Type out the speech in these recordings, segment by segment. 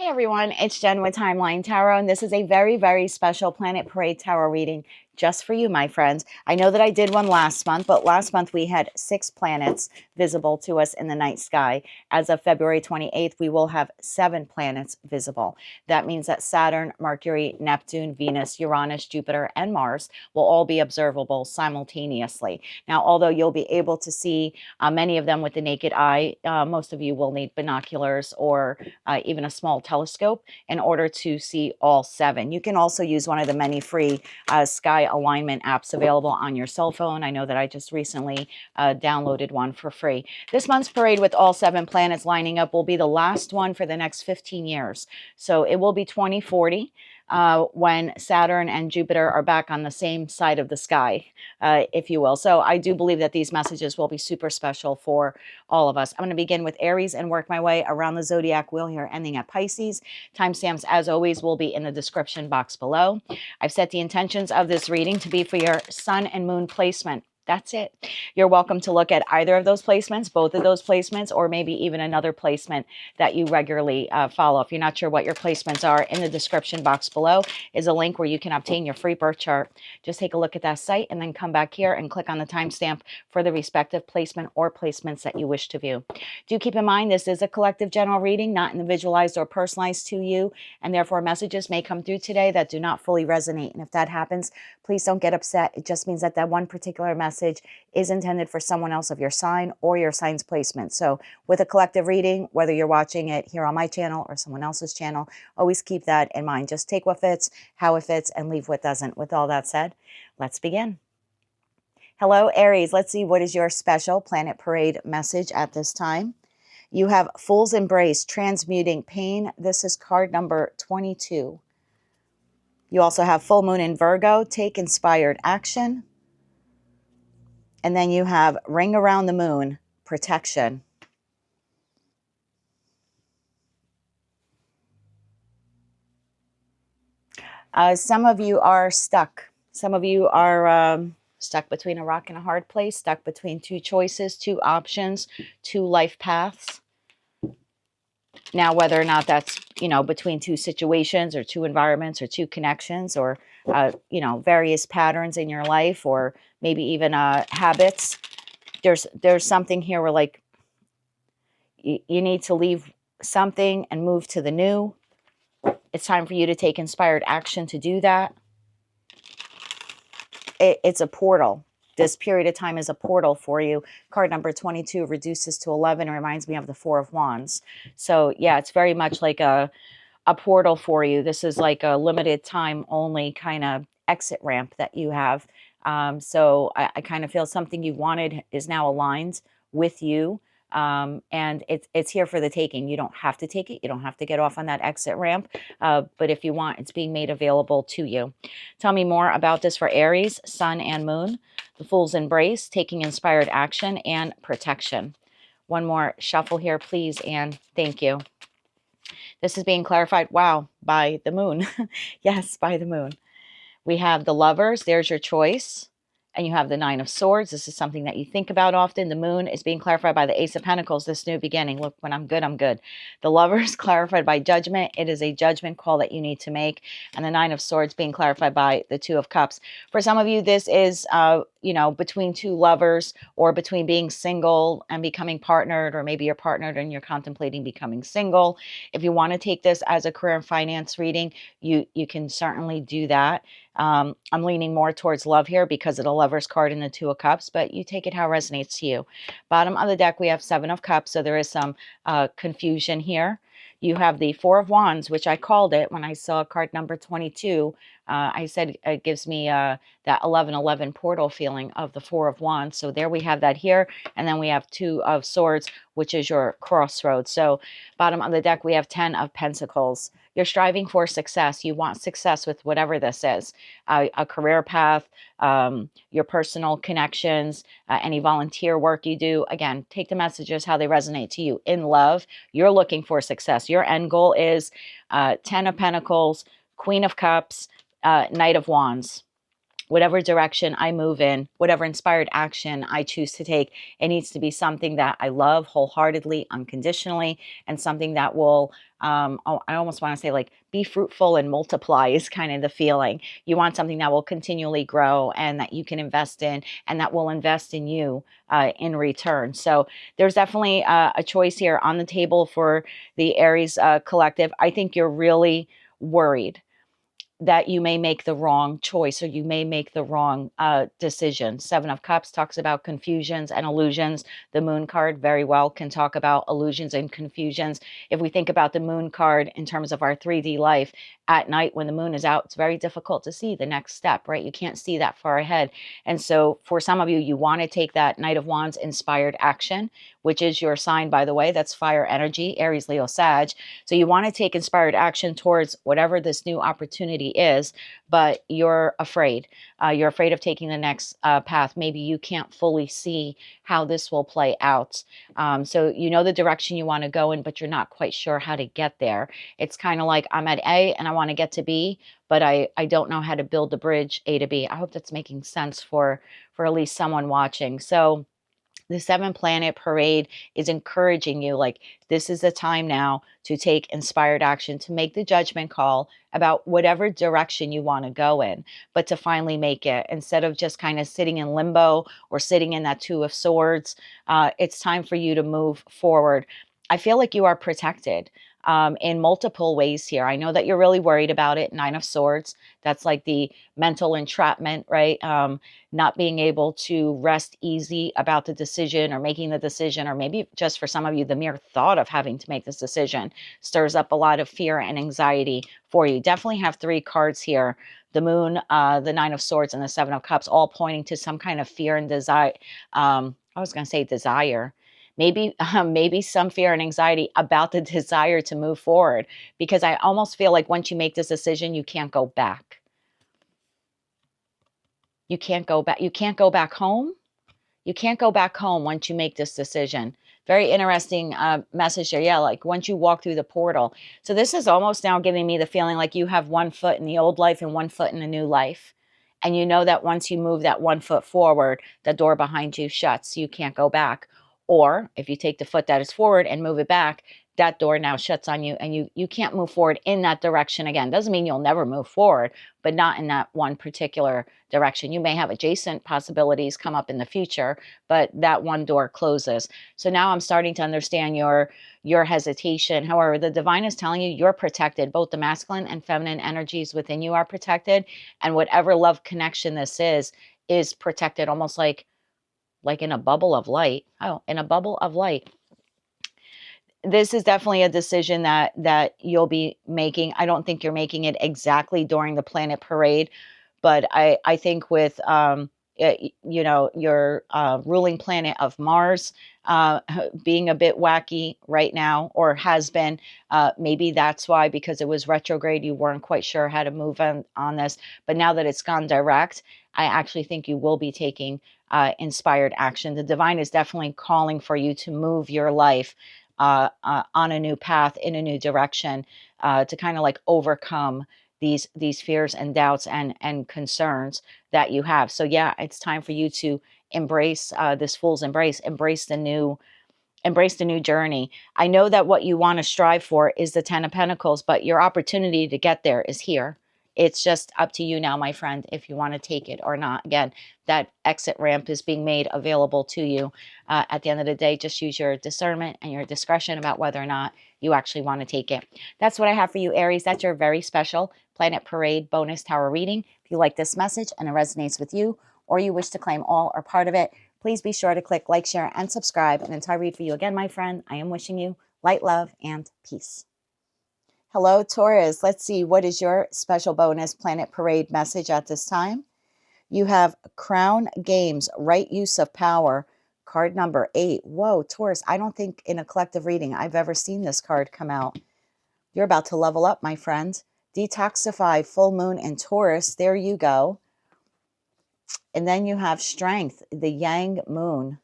Hey everyone, it's Jen with Timeline Tarot, and this is a very, very special Planet Parade Tarot reading just for you, my friends. I know that I did one last month, but last month we had 6 planets visible to us in the night sky. As of February 28th, we will have 7 planets visible. That means that Saturn, Mercury, Neptune, Venus, Uranus, Jupiter, and Mars will all be observable simultaneously. Now, although you'll be able to see many of them with the naked eye, most of you will need binoculars or even a small telescope in order to see all 7. You can also use one of the many free sky alignment apps available on your cell phone. I know that I just recently downloaded one for free. This month's parade with all 7 planets lining up will be the last one for the next 15 years. So it will be 2040 when Saturn and Jupiter are back on the same side of the sky, if you will. So I do believe that these messages will be super special for all of us. I'm going to begin with Aries and work my way around the zodiac wheel here, ending at Pisces. Timestamps, as always, will be in the description box below. I've set the intentions of this reading to be for your sun and moon placement. That's it. You're welcome to look at either of those placements, both of those placements, or maybe even another placement that you regularly follow. If you're not sure what your placements are, in the description box below is a link where you can obtain your free birth chart. Just take a look at that site and then come back here and click on the timestamp for the respective placement or placements that you wish to view. Do keep in mind this is a collective general reading, not individualized or personalized to you, and therefore messages may come through today that do not fully resonate. And if that happens, please don't get upset. It just means that that one particular message is intended for someone else of your sign or your sign's placement. So with a collective reading, whether you're watching it here on my channel or someone else's channel, always keep that in mind. Just take what fits, how it fits, and leave what doesn't. With all that said, let's begin. Hello, Aries. Let's see, what is your special Planet Parade message at this time? You have Fool's Embrace, transmuting pain. This is card number 22. You also have Full Moon in Virgo, take inspired action. And then you have Ring Around the Moon, protection. Some of you are stuck. Some of you are stuck between a rock and a hard place, stuck between 2 choices, 2 options, 2 life paths. Now, whether or not that's, between 2 situations or 2 environments or 2 connections or, various patterns in your life or maybe even habits, there's something here where like you need to leave something and move to the new. It's time for you to take inspired action to do that. It's a portal. This period of time is a portal for you. Card number 22 reduces to 11. It reminds me of the 4 of Wands. So yeah, it's very much like a portal for you. This is like a limited time only kind of exit ramp that you have. So I kind of feel something you wanted is now aligned with you. And it's here for the taking. You don't have to take it. You don't have to get off on that exit ramp. But if you want, it's being made available to you. Tell me more about this for Aries, Sun, and Moon. The Fool's Embrace, taking inspired action, and protection. One more shuffle here, please, and thank you. This is being clarified, wow, by the moon. Yes, by the moon. We have the Lovers. There's your choice. And you have the 9 of Swords. This is something that you think about often. The Moon is being clarified by the Ace of Pentacles, this new beginning. Look, when I'm good, I'm good. The Lovers clarified by Judgment. It is a judgment call that you need to make. And the 9 of Swords being clarified by the 2 of Cups. For some of you, this is, between 2 lovers or between being single and becoming partnered, or maybe you're partnered and you're contemplating becoming single. If you want to take this as a career and finance reading, you can certainly do that. I'm leaning more towards love here because of the Lover's card and the 2 of Cups, but you take it how it resonates to you. Bottom of the deck, we have 7 of Cups, so there is some confusion here. You have the 4 of Wands, which I called it when I saw card number 22. I said it gives me that 11-11 portal feeling of the 4 of Wands. So there we have that here. And then we have 2 of Swords, which is your crossroads. So bottom of the deck, we have 10 of Pentacles. You're striving for success. You want success with whatever this is, a career path, your personal connections, any volunteer work you do. Again, take the messages how they resonate to you. In love, you're looking for success. Your end goal is 10 of Pentacles, Queen of Cups, Knight of Wands. whatever direction I move in, whatever inspired action I choose to take, it needs to be something that I love wholeheartedly, unconditionally, and something that will, I almost want to say like be fruitful and multiply is kind of the feeling. You want something that will continually grow and that you can invest in and that will invest in you in return. So there's definitely a choice here on the table for the Aries collective. I think you're really worried that you may make the wrong choice or you may make the wrong decision. Seven of Cups talks about confusions and illusions. The Moon card very well can talk about illusions and confusions. If we think about the Moon card in terms of our 3D life, at night when the moon is out, it's very difficult to see the next step, right? You can't see that far ahead. And so for some of you, you want to take that Knight of Wands inspired action, which is your sign, by the way. That's fire energy, Aries, Leo, Sag. So you want to take inspired action towards whatever this new opportunity is, but you're afraid. You're afraid of taking the next path. Maybe you can't fully see how this will play out. So you know the direction you want to go in, but you're not quite sure how to get there. It's kind of like I'm at A and I want to get to B, but I don't know how to build the bridge A to B. I hope that's making sense for at least someone watching. So the 7 planet parade is encouraging you, like, this is the time now to take inspired action, to make the judgment call about whatever direction you want to go in, but to finally make it instead of just kind of sitting in limbo or sitting in that 2 of Swords. It's time for you to move forward. I feel like you are protected in multiple ways here. I know that you're really worried about it. 9 of Swords. That's like the mental entrapment, right? Not being able to rest easy about the decision or making the decision, or maybe just for some of you, the mere thought of having to make this decision stirs up a lot of fear and anxiety for you. Definitely have 3 cards here. The Moon, the 9 of Swords, and the 7 of Cups, all pointing to some kind of fear and desire. I was going to say desire. Maybe some fear and anxiety about the desire to move forward, because I almost feel like once you make this decision, you can't go back. You can't go back. You can't go back home. You can't go back home once you make this decision. Very interesting message there. Yeah, like once you walk through the portal. So this is almost now giving me the feeling like you have 1 foot in the old life and 1 foot in the new life. And you know that once you move that 1 foot forward, the door behind you shuts. You can't go back. Or if you take the foot that is forward and move it back, that door now shuts on you and you can't move forward in that direction again. Doesn't mean you'll never move forward, but not in that one particular direction. You may have adjacent possibilities come up in the future, but that one door closes. So now I'm starting to understand your hesitation. However, the divine is telling you you're protected. Both the masculine and feminine energies within you are protected, and whatever love connection this is protected, almost like in a bubble of light. Oh, in a bubble of light. This is definitely a decision that you'll be making. I don't think you're making it exactly during the planet parade, but I think with your ruling planet of Mars being a bit wacky right now, or has been, maybe that's why, because it was retrograde, you weren't quite sure how to move on this. But now that it's gone direct, I actually think you will be taking inspired action. The divine is definitely calling for you to move your life on a new path, in a new direction, to kind of like overcome these fears and doubts and concerns that you have. So yeah, it's time for you to embrace this fool's embrace the new journey. I know that what you want to strive for is the 10 of Pentacles, but your opportunity to get there is here. It's just up to you now, my friend, if you want to take it or not. Again, that exit ramp is being made available to you. At the end of the day, just use your discernment and your discretion about whether or not you actually want to take it. That's what I have for you, Aries. That's your very special Planet Parade bonus tower reading. If you like this message and it resonates with you, or you wish to claim all or part of it, please be sure to click like, share, and subscribe. And until I read for you again, my friend, I am wishing you light, love, and peace. Hello, Taurus. Let's see, what is your special bonus Planet Parade message at this time? You have Crown Games, Right Use of Power, card number 8. Whoa, Taurus, I don't think in a collective reading I've ever seen this card come out. You're about to level up, my friend. Detoxify, full moon in Taurus. There you go. And then you have Strength, the Yang Moon.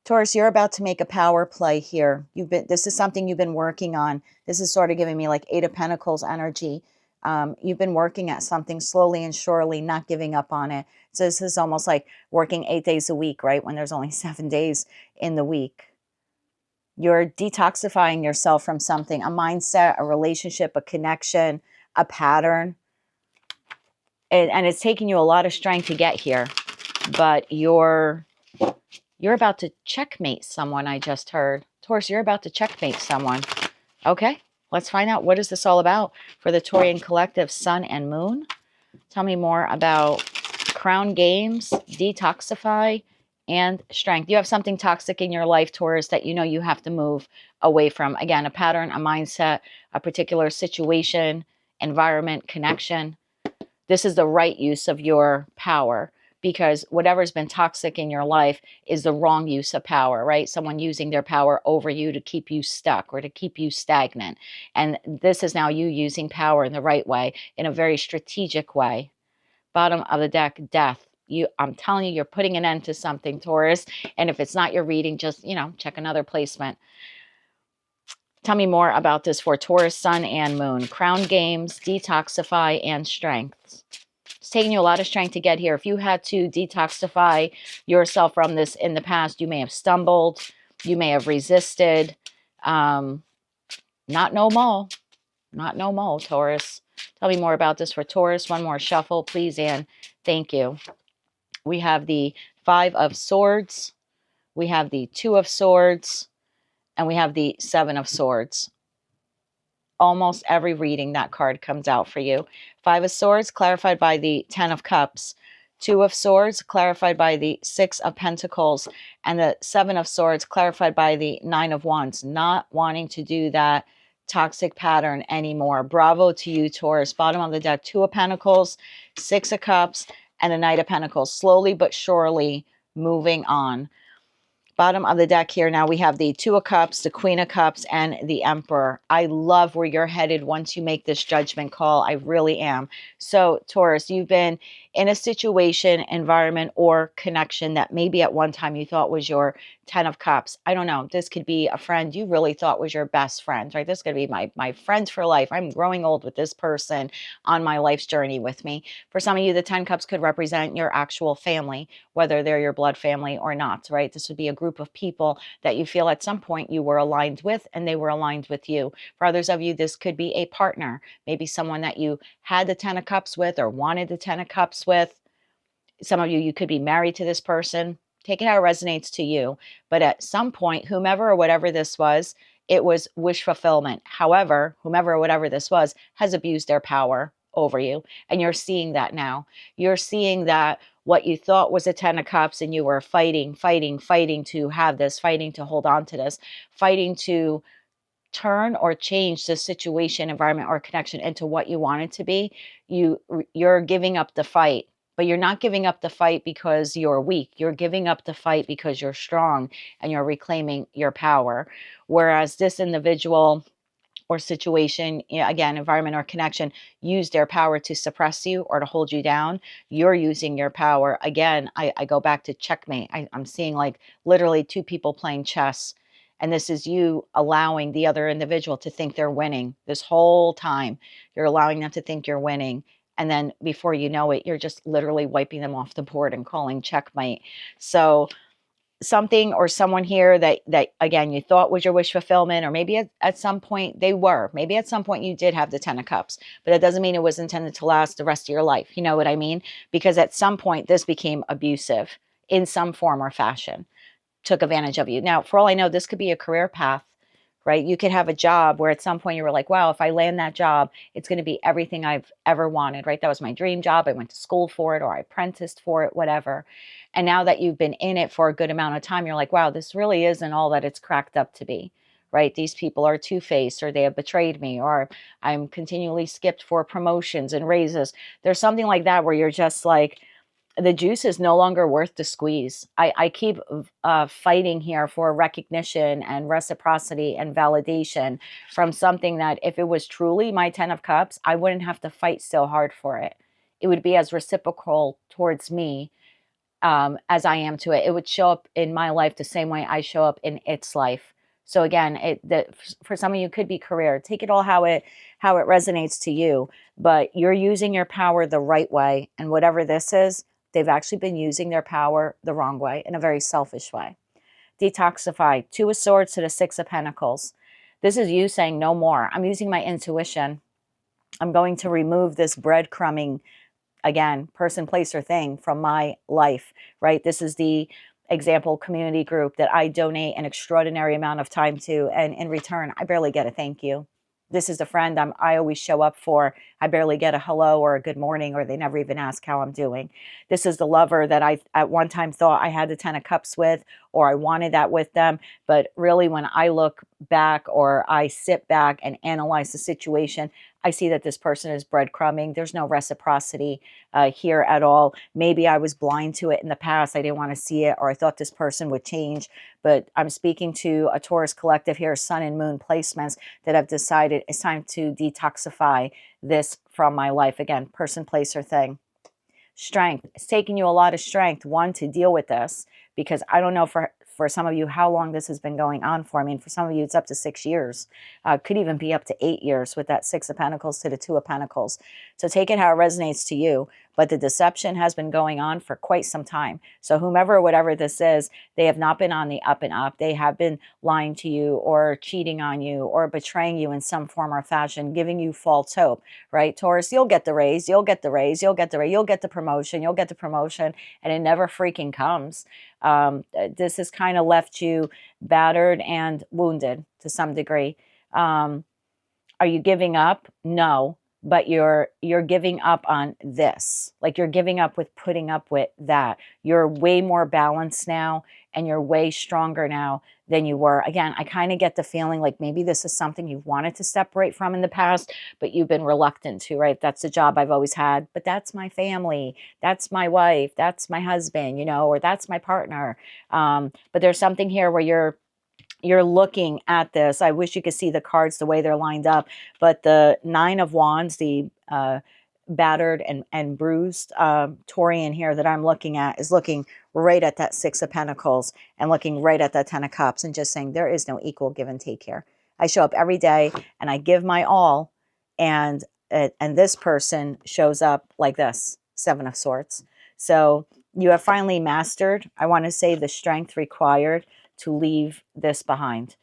Taurus, you're about to make a power play here. This is something you've been working on. This is sort of giving me like 8 of Pentacles energy. You've been working at something slowly and surely, not giving up on it. So this is almost like working 8 days a week, right? When there's only 7 days in the week. You're detoxifying yourself from something, a mindset, a relationship, a connection, a pattern. And it's taking you a lot of strength to get here. But you're about to checkmate someone, I just heard. Taurus, you're about to checkmate someone. Okay, let's find out, what is this all about for the Taurian collective, Sun and Moon? Tell me more about Crown Games, Detoxify, and Strength. You have something toxic in your life, Taurus, that you know you have to move away from. Again, a pattern, a mindset, a particular situation, environment, connection. This is the right use of your power, because whatever's been toxic in your life is the wrong use of power, right? Someone using their power over you to keep you stuck or to keep you stagnant. And this is now you using power in the right way, in a very strategic way. Bottom of the deck, Death. I'm telling you, you're putting an end to something, Taurus. And if it's not your reading, just, check another placement. Tell me more about this for Taurus, Sun, and Moon. Crown Games, Detoxify, and Strength. It's taking you a lot of strength to get here. If you had to detoxify yourself from this in the past, you may have stumbled. You may have resisted. Not no more. Not no more, Taurus. Tell me more about this for Taurus. One more shuffle, please, and thank you. We have the Five of Swords. We have the Two of Swords. And we have the Seven of Swords. Almost every reading that card comes out for you. Five of Swords clarified by the Ten of Cups. Two of Swords clarified by the Six of Pentacles. And the Seven of Swords clarified by the Nine of Wands. Not wanting to do that toxic pattern anymore. Bravo to you, Taurus. Bottom of the deck, Two of Pentacles, Six of Cups, and a Knight of Pentacles. Slowly but surely moving on. Bottom of the deck here, now we have the Two of Cups, the Queen of Cups, and the Emperor. I love where you're headed once you make this judgment call. I really am. So, Taurus, you've been in a situation, environment, or connection that maybe at one time you thought was your Ten of Cups. I don't know. This could be a friend you really thought was your best friend, right? This could be my friends for life. I'm growing old with this person on my life's journey with me. For some of you, the 10 Cups could represent your actual family, whether they're your blood family or not, right? This would be a group of people that you feel at some point you were aligned with and they were aligned with you. For others of you, this could be a partner, maybe someone that you had the 10 of Cups with or wanted the 10 of Cups with. Some of you, you could be married to this person. Take it how it resonates to you. But at some point, whomever or whatever this was, it was wish fulfillment. However, whomever or whatever this was has abused their power over you. And you're seeing that now. You're seeing that what you thought was a 10 of Cups and you were fighting to have this, fighting to hold on to this, fighting to turn or change the situation, environment, or connection into what you want it to be. You're giving up the fight. But you're not giving up the fight because you're weak. You're giving up the fight because you're strong and you're reclaiming your power. Whereas this individual or situation, again, environment or connection, use their power to suppress you or to hold you down. You're using your power. Again, I go back to checkmate. I'm seeing like literally two people playing chess. And this is you allowing the other individual to think they're winning this whole time. You're allowing them to think you're winning. And then before you know it, you're just literally wiping them off the board and calling checkmate. So something or someone here that again, you thought was your wish fulfillment, or maybe at some point they were. Maybe at some point you did have the 10 of Cups, but that doesn't mean it was intended to last the rest of your life. You know what I mean? Because at some point this became abusive in some form or fashion, took advantage of you. Now, for all I know, this could be a career path, right? You could have a job where at some point you were like, wow, if I land that job, it's going to be everything I've ever wanted, right? That was my dream job. I went to school for it or I apprenticed for it, whatever. And now that you've been in it for a good amount of time, you're like, wow, this really isn't all that it's cracked up to be, right? These people are two-faced, or they have betrayed me, or I'm continually skipped for promotions and raises. There's something like that where you're just like, the juice is no longer worth the squeeze. I keep fighting here for recognition and reciprocity and validation from something that if it was truly my 10 of Cups, I wouldn't have to fight so hard for it. It would be as reciprocal towards me as I am to it. It would show up in my life the same way I show up in its life. So again, for some of you could be career. Take it all how it resonates to you, but you're using your power the right way. And whatever this is, they've actually been using their power the wrong way, in a very selfish way. Detoxify. 2 of Swords to the 6 of Pentacles. This is you saying no more. I'm using my intuition. I'm going to remove this breadcrumbing, again, person, place, or thing from my life, right? This is the example community group that I donate an extraordinary amount of time to. And in return, I barely get a thank you. This is the friend I always show up for. I barely get a hello or a good morning, or they never even ask how I'm doing. This is the lover that I at one time thought I had the 10 of Cups with, or I wanted that with them. But really, when I look back, or I sit back and analyze the situation, I see that this person is breadcrumbing. There's no reciprocity here at all. Maybe I was blind to it in the past. I didn't want to see it, or I thought this person would change. But I'm speaking to a Taurus collective here, Sun and Moon placements, that have decided it's time to detoxify this from my life. Again, person, place, or thing. Strength. It's taken you a lot of strength, one, to deal with this, because I don't know for some of you how long this has been going on for. I mean, for some of you, it's up to 6 years. Could even be up to 8 years with that 6 of Pentacles to the 2 of Pentacles. So take it how it resonates to you. But the deception has been going on for quite some time. So whomever, whatever this is, they have not been on the up and up. They have been lying to you, or cheating on you, or betraying you in some form or fashion, giving you false hope, right? Taurus, you'll get the raise, you'll get the raise, you'll get the raise, you'll get the promotion, you'll get the promotion, and it never freaking comes. This has kind of left you battered and wounded to some degree. Are you giving up? No. But you're giving up on this. Like, you're giving up with putting up with that. You're way more balanced now, and you're way stronger now than you were. Again, I kind of get the feeling like maybe this is something you've wanted to separate from in the past, but you've been reluctant to, right? That's the job I've always had, but that's my family. That's my wife. That's my husband, you know, or that's my partner. But there's something here where you're looking at this. I wish you could see the cards the way they're lined up, but the 9 of Wands, the battered and bruised Taurian here that I'm looking at, is looking right at that 6 of Pentacles and looking right at that 10 of Cups, and just saying there is no equal give and take here. I show up every day and I give my all, and this person shows up like this, 7 of Swords. So you have finally mastered, I want to say, the strength required to leave this behind.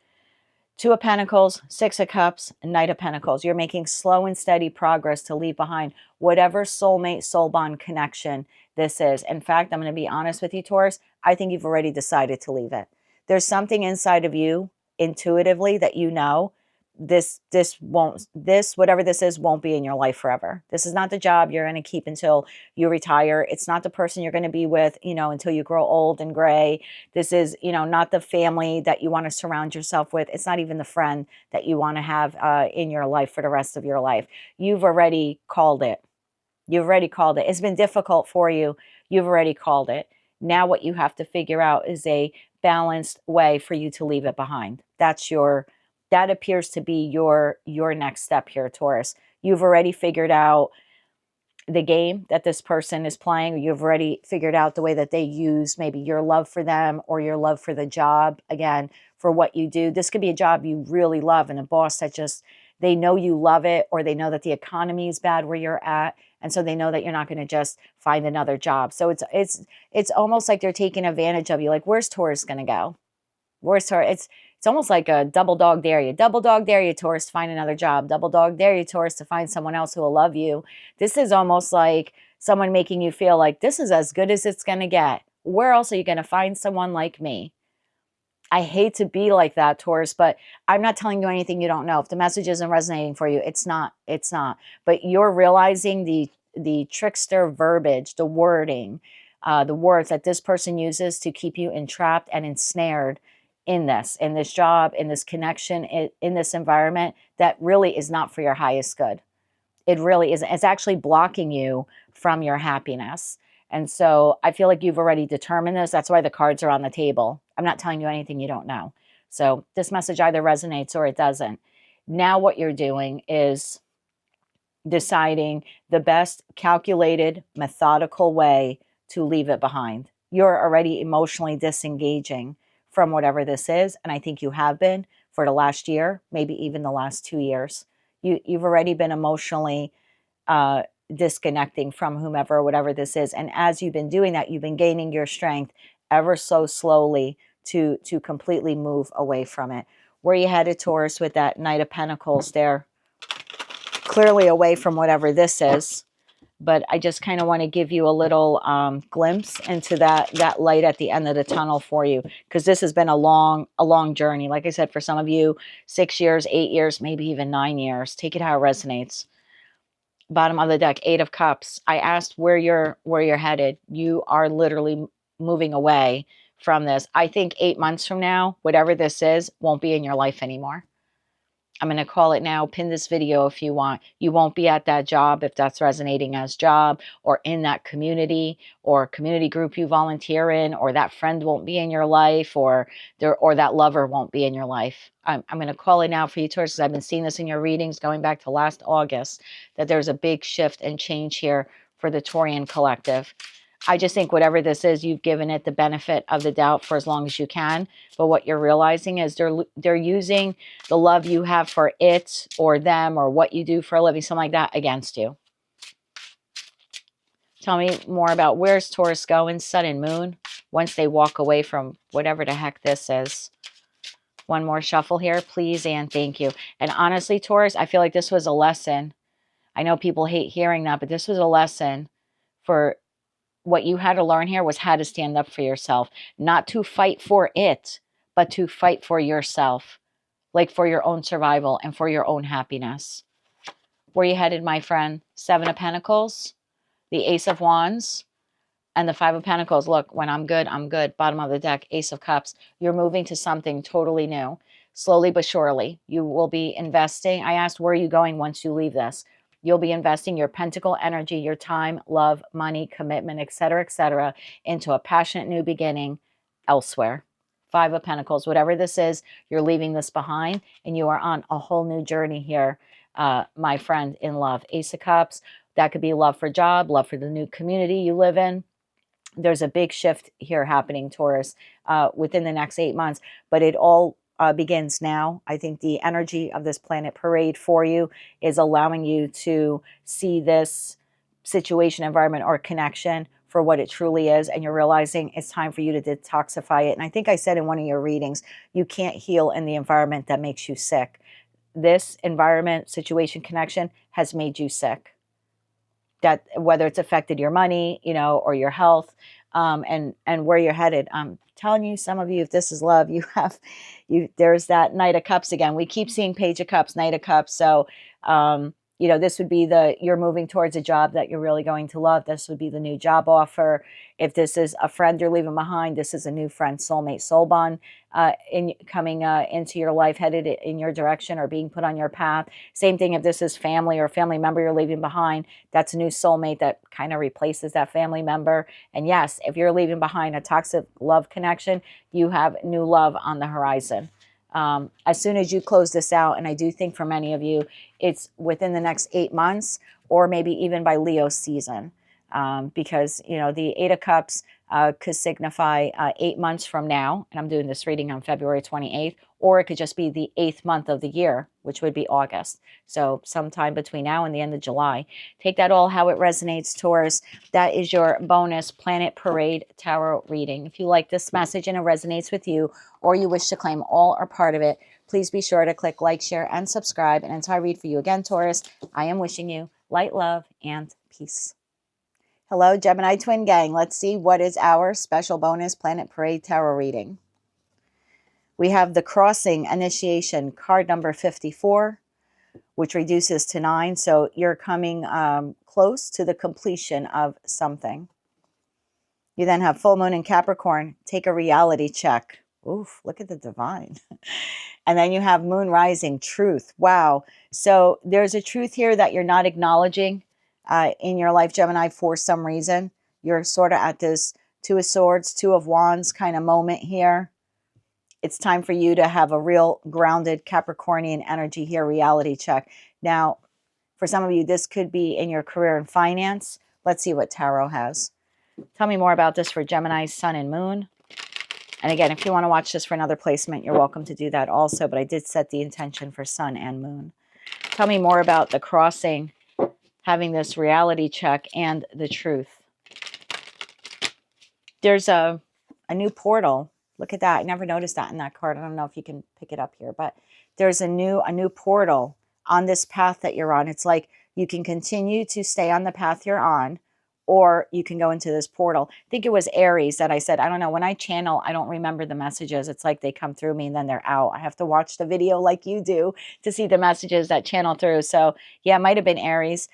2 of Pentacles, 6 of Cups, Knight of Pentacles. You're making slow and steady progress to leave behind whatever soulmate, soul bond connection this is. In fact, I'm going to be honest with you, Taurus, I think you've already decided to leave it. There's something inside of you intuitively that you know this whatever this is won't be in your life forever. This is not the job you're going to keep until you retire. It's not the person you're going to be with, you know, until you grow old and gray. This is, you know, not the family that you want to surround yourself with. It's not even the friend that you want to have in your life for the rest of your life. You've already called it. You've already called it. It's been difficult for you. You've already called it. Now what you have to figure out is a balanced way for you to leave it behind. That appears to be your next step here, Taurus. You've already figured out the game that this person is playing. You've already figured out the way that they use maybe your love for them or your love for the job, again, for what you do. This could be a job you really love, and a boss that just, they know you love it, or they know that the economy is bad where you're at, and so they know that you're not going to just find another job. So it's almost like they're taking advantage of you. Like, where's Taurus going to go? Where's Taurus? It's almost like a double dog dare you. Double dog dare you, Taurus, to find another job. Double dog dare you, Taurus, to find someone else who will love you. This is almost like someone making you feel like this is as good as it's going to get. Where else are you going to find someone like me? I hate to be like that, Taurus, but I'm not telling you anything you don't know. If the message isn't resonating for you, it's not. It's not. But you're realizing the trickster verbiage, the wording, the words that this person uses to keep you entrapped and ensnared in this job, in this connection, in this environment that really is not for your highest good. It really isn't. It's actually blocking you from your happiness. And so I feel like you've already determined this. That's why the cards are on the table. I'm not telling you anything you don't know. So this message either resonates or it doesn't. Now what you're doing is deciding the best calculated, methodical way to leave it behind. You're already emotionally disengaging from whatever this is, and I think you have been for the last year, maybe even the last 2 years. You've already been emotionally disconnecting from whomever, whatever this is. And as you've been doing that, you've been gaining your strength ever so slowly to completely move away from it. Where you headed, Taurus, with that Knight of Pentacles there? Clearly away from whatever this is. But I just kind of want to give you a little glimpse into that light at the end of the tunnel for you, because this has been a long journey. Like I said, for some of you, 6 years, 8 years, maybe even 9 years. Take it how it resonates. Bottom of the deck, 8 of Cups. I asked where you're headed. You are literally moving away from this. I think 8 months from now, whatever this is, won't be in your life anymore. I'm going to call it now. Pin this video if you want. You won't be at that job if that's resonating as job, or in that community or community group you volunteer in, or that friend won't be in your life, or that lover won't be in your life. I'm going to call it now for you, Taurus, because I've been seeing this in your readings going back to last August, that there's a big shift and change here for the Taurian collective. I just think whatever this is, you've given it the benefit of the doubt for as long as you can. But what you're realizing is they're using the love you have for it or them or what you do for a living, something like that, against you. Tell me more about where's Taurus going, Sun and Moon, once they walk away from whatever the heck this is. One more shuffle here, please, and thank you. And honestly, Taurus, I feel like this was a lesson. I know people hate hearing that, but this was a lesson for what you had to learn here was how to stand up for yourself, not to fight for it, but to fight for yourself, like for your own survival and for your own happiness. Where you headed, my friend? 7 of Pentacles, the Ace of Wands, and the 5 of Pentacles. Look, when I'm good, I'm good. Bottom of the deck, Ace of Cups. You're moving to something totally new. Slowly but surely, you will be investing. I asked, where are you going once you leave this? You'll be investing your pentacle energy, your time, love, money, commitment, etc., into a passionate new beginning elsewhere. 5 of Pentacles, whatever this is, you're leaving this behind, and you are on a whole new journey here, my friend, in love. Ace of Cups, that could be love for job, love for the new community you live in. There's a big shift here happening, Taurus, within the next 8 months, but it all begins now. I think the energy of this planet parade for you is allowing you to see this situation, environment, or connection for what it truly is, and you're realizing it's time for you to detoxify it. And I think I said in one of your readings, you can't heal in the environment that makes you sick. This environment, situation, connection has made you sick. That whether it's affected your money, or your health, and where you're headed. I'm telling you, some of you, if this is love, there's that Knight of Cups again. We keep seeing Page of Cups, Knight of Cups. So, this would be you're moving towards a job that you're really going to love. This would be the new job offer. If this is a friend you're leaving behind, this is a new friend, soulmate, soul bond, coming into your life, headed in your direction or being put on your path. Same thing if this is family or family member you're leaving behind. That's a new soulmate that kind of replaces that family member. And yes, if you're leaving behind a toxic love connection, you have new love on the horizon. As soon as you close this out, and I do think for many of you, it's within the next 8 months, or maybe even by Leo season, because, the 8 of Cups could signify 8 months from now, and I'm doing this reading on February 28th, or it could just be the 8th month of the year, which would be August. So sometime between now and the end of July. Take that all how it resonates, Taurus. That is your bonus Planet Parade Tarot reading. If you like this message and it resonates with you, or you wish to claim all or part of it, please be sure to click like, share, and subscribe. And until I read for you again, Taurus, I am wishing you light, love, and peace. Hello, Gemini Twin Gang. Let's see what is our special bonus Planet Parade Tarot reading. We have the Crossing Initiation, card number 54, which reduces to 9. So you're coming close to the completion of something. You then have Full Moon in Capricorn. Take a reality check. Oof, look at the divine. And then you have Moon Rising, Truth. Wow. So there's a truth here that you're not acknowledging in your life, Gemini, for some reason. You're sort of at this Two of Swords, Two of Wands kind of moment here. It's time for you to have a real grounded Capricornian energy here, reality check. Now, for some of you, this could be in your career and finance. Let's see what Tarot has. Tell me more about this for Gemini, Sun, and Moon. And again, if you want to watch this for another placement, you're welcome to do that also. But I did set the intention for sun and moon. Tell me more about the crossing, having this reality check and the truth. There's a new portal. Look at that. I never noticed that in that card. I don't know if you can pick it up here, but there's a new portal on this path that you're on. It's like you can continue to stay on the path you're on, or you can go into this portal. I think it was Aries that I said, I don't know, when I channel, I don't remember the messages. It's like they come through me and then they're out. I have to watch the video like you do to see the messages that channel through. So yeah, it might have been Aries,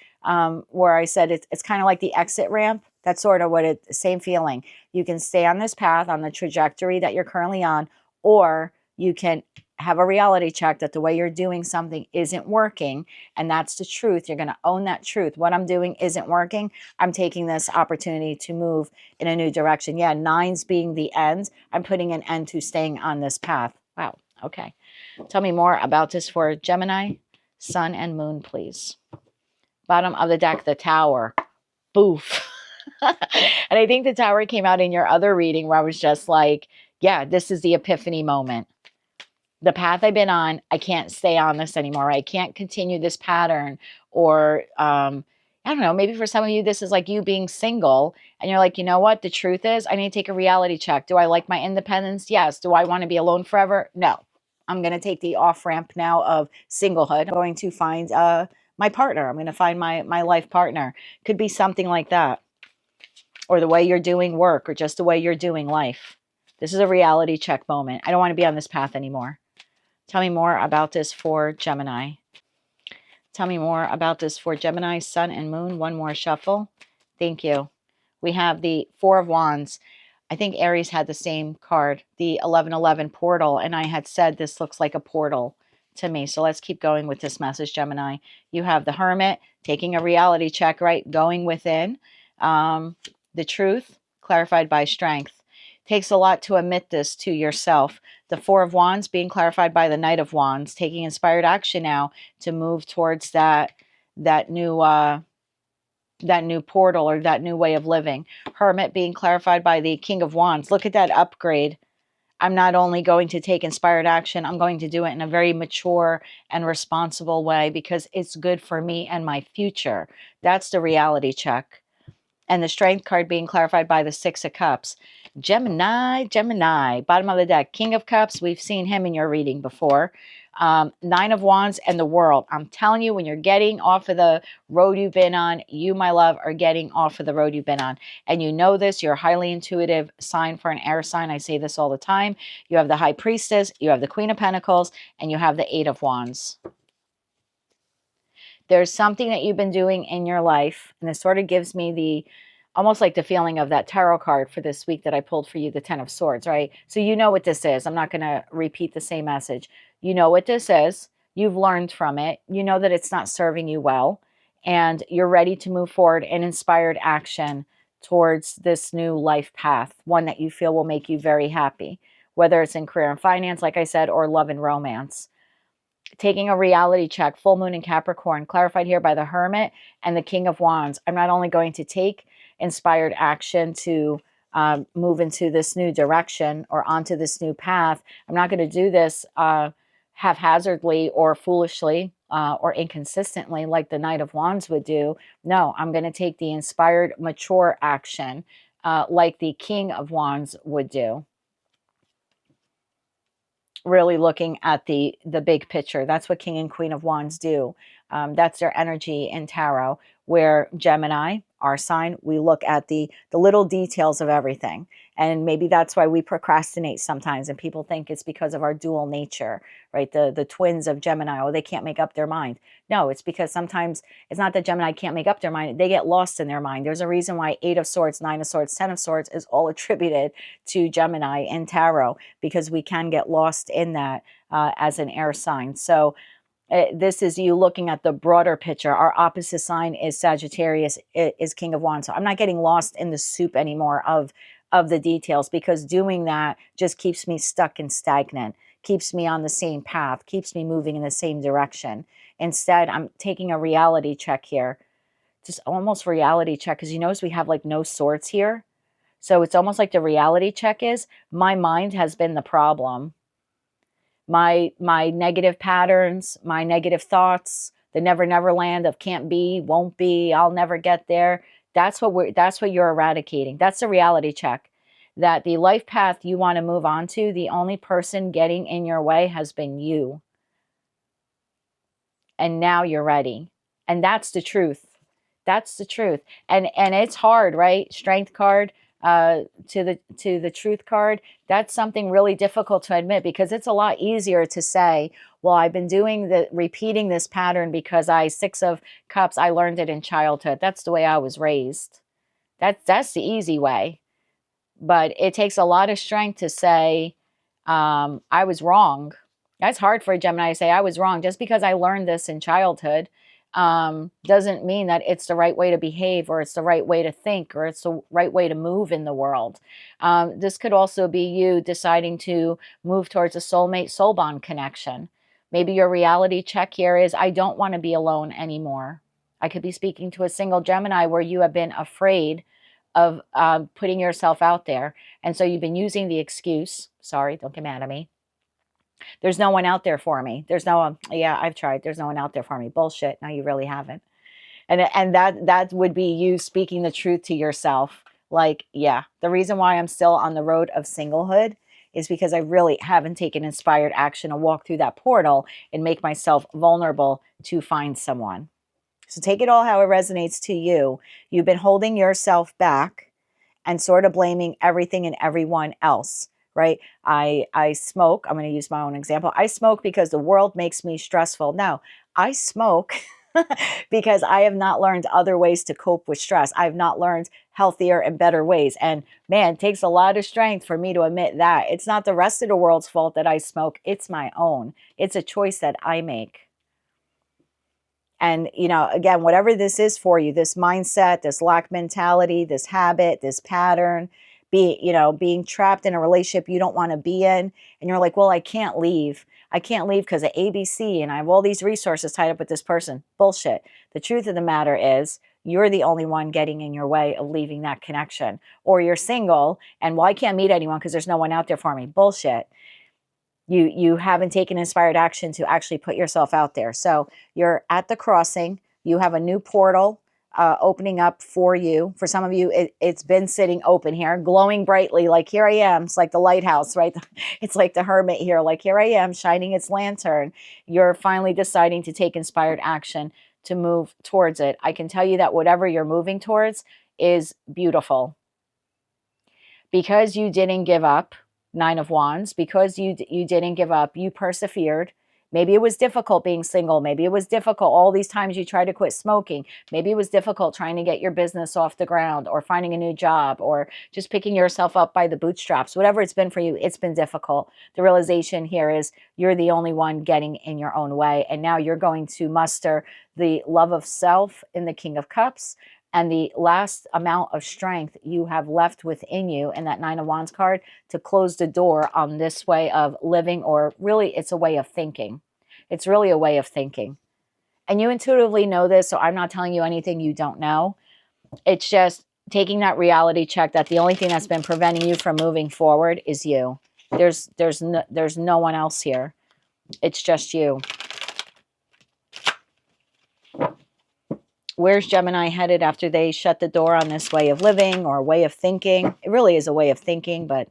where I said it's kind of like the exit ramp. That's sort of what same feeling. You can stay on this path, on the trajectory that you're currently on, or you can have a reality check that the way you're doing something isn't working. And that's the truth. You're going to own that truth. What I'm doing isn't working. I'm taking this opportunity to move in a new direction. Yeah, nines being the end. I'm putting an end to staying on this path. Wow. Okay. Tell me more about this for Gemini, sun and moon, please. Bottom of the deck, the Tower. Boof. And I think the Tower came out in your other reading where I was just like, yeah, this is the epiphany moment. The path I've been on, I can't stay on this anymore. I can't continue this pattern. Or, I don't know, maybe for some of you, this is like you being single and you're like, you know what? The truth is I need to take a reality check. Do I like my independence? Yes. Do I want to be alone forever? No. I'm going to take the off ramp now of singlehood. I'm going to find my partner. I'm going to find my life partner. Could be something like that. Or the way you're doing work, or just the way you're doing life. This is a reality check moment. I don't want to be on this path anymore. Tell me more about this for Gemini. Tell me more about this for Gemini, sun and moon. One more shuffle. Thank you. We have the Four of Wands. I think Aries had the same card, the 1111 portal. And I had said this looks like a portal to me. So let's keep going with this message, Gemini. You have the Hermit taking a reality check, right? Going within. The truth clarified by strength. Takes a lot to admit this to yourself. The Four of Wands being clarified by the Knight of Wands, taking inspired action now to move towards that new portal, or that new way of living. Hermit being clarified by the King of Wands. Look at that upgrade. I'm not only going to take inspired action, I'm going to do it in a very mature and responsible way because it's good for me and my future. That's the reality check. And the Strength card being clarified by the Six of Cups. Gemini, bottom of the deck. King of Cups, we've seen him in your reading before. Nine of Wands and the World. I'm telling you, when you're getting off of the road you've been on, you, my love, are getting off of the road you've been on. And you know this, you're a highly intuitive sign for an air sign. I say this all the time. You have the High Priestess, you have the Queen of Pentacles, and you have the Eight of Wands. There's something that you've been doing in your life, and this sort of gives me almost like the feeling of that tarot card for this week that I pulled for you, the Ten of Swords, right? So you know what this is. I'm not going to repeat the same message. You know what this is. You've learned from it. You know that it's not serving you well, and you're ready to move forward in inspired action towards this new life path, one that you feel will make you very happy, whether it's in career and finance, like I said, or love and romance. Taking a reality check, full moon in Capricorn, clarified here by the Hermit and the King of Wands. I'm not only going to take inspired action to move into this new direction or onto this new path. I'm not going to do this haphazardly or foolishly or inconsistently like the Knight of Wands would do. No, I'm going to take the inspired, mature action like the King of Wands would do. Really looking at the big picture. That's what King and Queen of Wands do. That's their energy in tarot, where Gemini, our sign, we look at the little details of everything. And maybe that's why we procrastinate sometimes, and people think it's because of our dual nature, right? The twins of Gemini, oh, they can't make up their mind. No, it's because sometimes it's not that Gemini can't make up their mind. They get lost in their mind. There's a reason why 8 of Swords, 9 of Swords, 10 of Swords is all attributed to Gemini in tarot, because we can get lost in that as an air sign. So this is you looking at the broader picture. Our opposite sign is Sagittarius, is King of Wands. So I'm not getting lost in the soup anymore of the details, because doing that just keeps me stuck and stagnant, keeps me on the same path, keeps me moving in the same direction. Instead, I'm taking a reality check here, just almost reality check, because you notice we have like no swords here. So it's almost like the reality check is my mind has been the problem. My negative patterns, my negative thoughts, the never land of can't be, won't be, I'll never get there. That's what you're eradicating. That's the reality check. That the life path you want to move on to, the only person getting in your way has been you. And now you're ready. And that's the truth. That's the truth. And it's hard, right? Strength card to the truth card. That's something really difficult to admit, because it's a lot easier to say, well, I've been repeating this pattern because 6 of Cups, I learned it in childhood. That's the way I was raised. That's the easy way. But it takes a lot of strength to say, I was wrong. That's hard for a Gemini to say, I was wrong. Just because I learned this in childhood doesn't mean that it's the right way to behave, or it's the right way to think, or it's the right way to move in the world. This could also be you deciding to move towards a soulmate, soul bond connection. Maybe your reality check here is, I don't want to be alone anymore. I could be speaking to a single Gemini where you have been afraid of putting yourself out there. And so you've been using the excuse, sorry, don't get mad at me, there's no one out there for me. There's no, yeah, I've tried. There's no one out there for me. Bullshit. No, you really haven't. And that would be you speaking the truth to yourself. Like, yeah, the reason why I'm still on the road of singlehood is because I really haven't taken inspired action to walk through that portal and make myself vulnerable to find someone. So take it all how it resonates to you. You've been holding yourself back and sort of blaming everything and everyone else, right? I smoke. I'm going to use my own example. I smoke because the world makes me stressful. No, I smoke because I have not learned other ways to cope with stress. I've not learned healthier and better ways. And man, it takes a lot of strength for me to admit that. It's not the rest of the world's fault that I smoke. It's my own. It's a choice that I make. And, again, whatever this is for you, this mindset, this lack mentality, this habit, this pattern, being trapped in a relationship you don't want to be in. And you're like, well, I can't leave. I can't leave because of ABC and I have all these resources tied up with this person. Bullshit. The truth of the matter is, you're the only one getting in your way of leaving that connection. Or you're single and, well, I can't meet anyone because there's no one out there for me. Bullshit. You haven't taken inspired action to actually put yourself out there. So you're at the crossing. You have a new portal opening up for you. For some of you, it's been sitting open here, glowing brightly, like here I am. It's like the lighthouse, right? It's like the hermit here, like here I am, shining its lantern. You're finally deciding to take inspired action to move towards it. I can tell you that whatever you're moving towards is beautiful. Because you didn't give up, 9 of Wands, because you didn't give up, you persevered. Maybe it was difficult being single. Maybe it was difficult all these times you tried to quit smoking. Maybe it was difficult trying to get your business off the ground, or finding a new job, or just picking yourself up by the bootstraps. Whatever it's been for you, it's been difficult. The realization here is you're the only one getting in your own way. And now you're going to muster the love of self in the King of Cups, and the last amount of strength you have left within you in that 9 of Wands card to close the door on this way of living, or really it's a way of thinking. It's really a way of thinking. And you intuitively know this, so I'm not telling you anything you don't know. It's just taking that reality check that the only thing that's been preventing you from moving forward is you. There's no one else here. It's just you. Where's Gemini headed after they shut the door on this way of living or way of thinking? It really is a way of thinking, but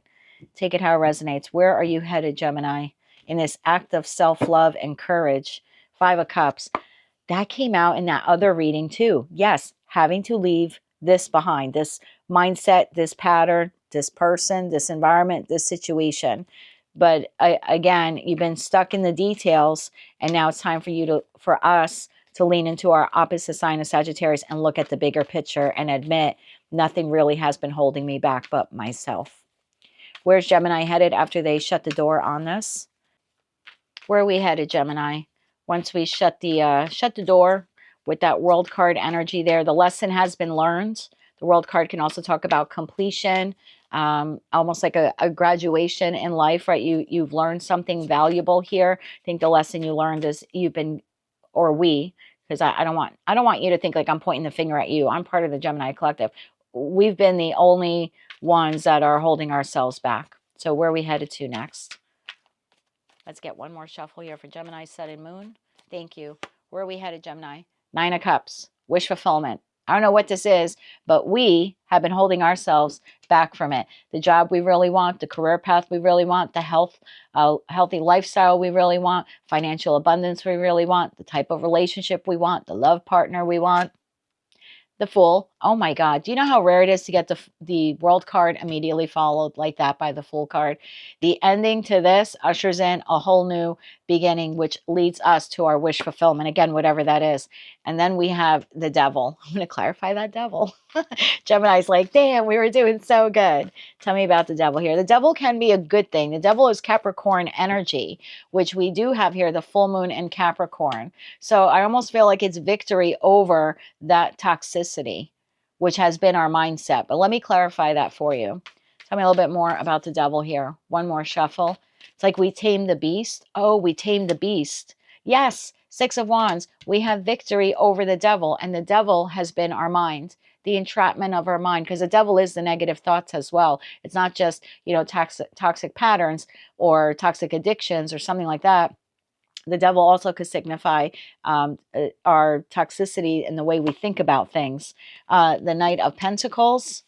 take it how it resonates. Where are you headed, Gemini, in this act of self-love and courage? 5 of Cups. That came out in that other reading too. Yes, having to leave this behind, this mindset, this pattern, this person, this environment, this situation. But again, you've been stuck in the details, and now it's time for us to lean into our opposite sign of Sagittarius and look at the bigger picture and admit nothing really has been holding me back but myself. Where's Gemini headed after they shut the door on this? Where are we headed, Gemini? Once we shut the door with that World card energy there, the lesson has been learned. The World card can also talk about completion, almost like a graduation in life, right? You've learned something valuable here. I think the lesson you learned is because I don't want you to think like I'm pointing the finger at you. I'm part of the Gemini collective. we've been the only ones that are holding ourselves back. So where are we headed to next? Let's get one more shuffle here for Gemini, Sun, and Moon. Thank you. Where are we headed, Gemini? Nine of Cups, wish fulfillment. I don't know what this is, but we have been holding ourselves back from it. The job we really want, the career path we really want, the healthy lifestyle we really want, financial abundance we really want, the type of relationship we want, the love partner we want. The Fool. Oh my God. Do you know how rare it is to get the World card immediately followed like that by the Fool card? The ending to this ushers in a whole new beginning, which leads us to our wish fulfillment. Again, whatever that is. And then we have the Devil. I'm going to clarify that Devil. Gemini's like, damn, we were doing so good. Tell me about the Devil here. The Devil can be a good thing. The Devil is Capricorn energy, which we do have here, the full moon in Capricorn. So I almost feel like it's victory over that toxicity, which has been our mindset. But let me clarify that for you. Tell me a little bit more about the Devil here. One more shuffle. It's like we tamed the beast. Oh, we tamed the beast. Yes, Six of Wands. We have victory over the Devil, and the Devil has been our mind, the entrapment of our mind, because the Devil is the negative thoughts as well. It's not just, toxic patterns or toxic addictions or something like that. The Devil also could signify our toxicity in the way we think about things. The Knight of Pentacles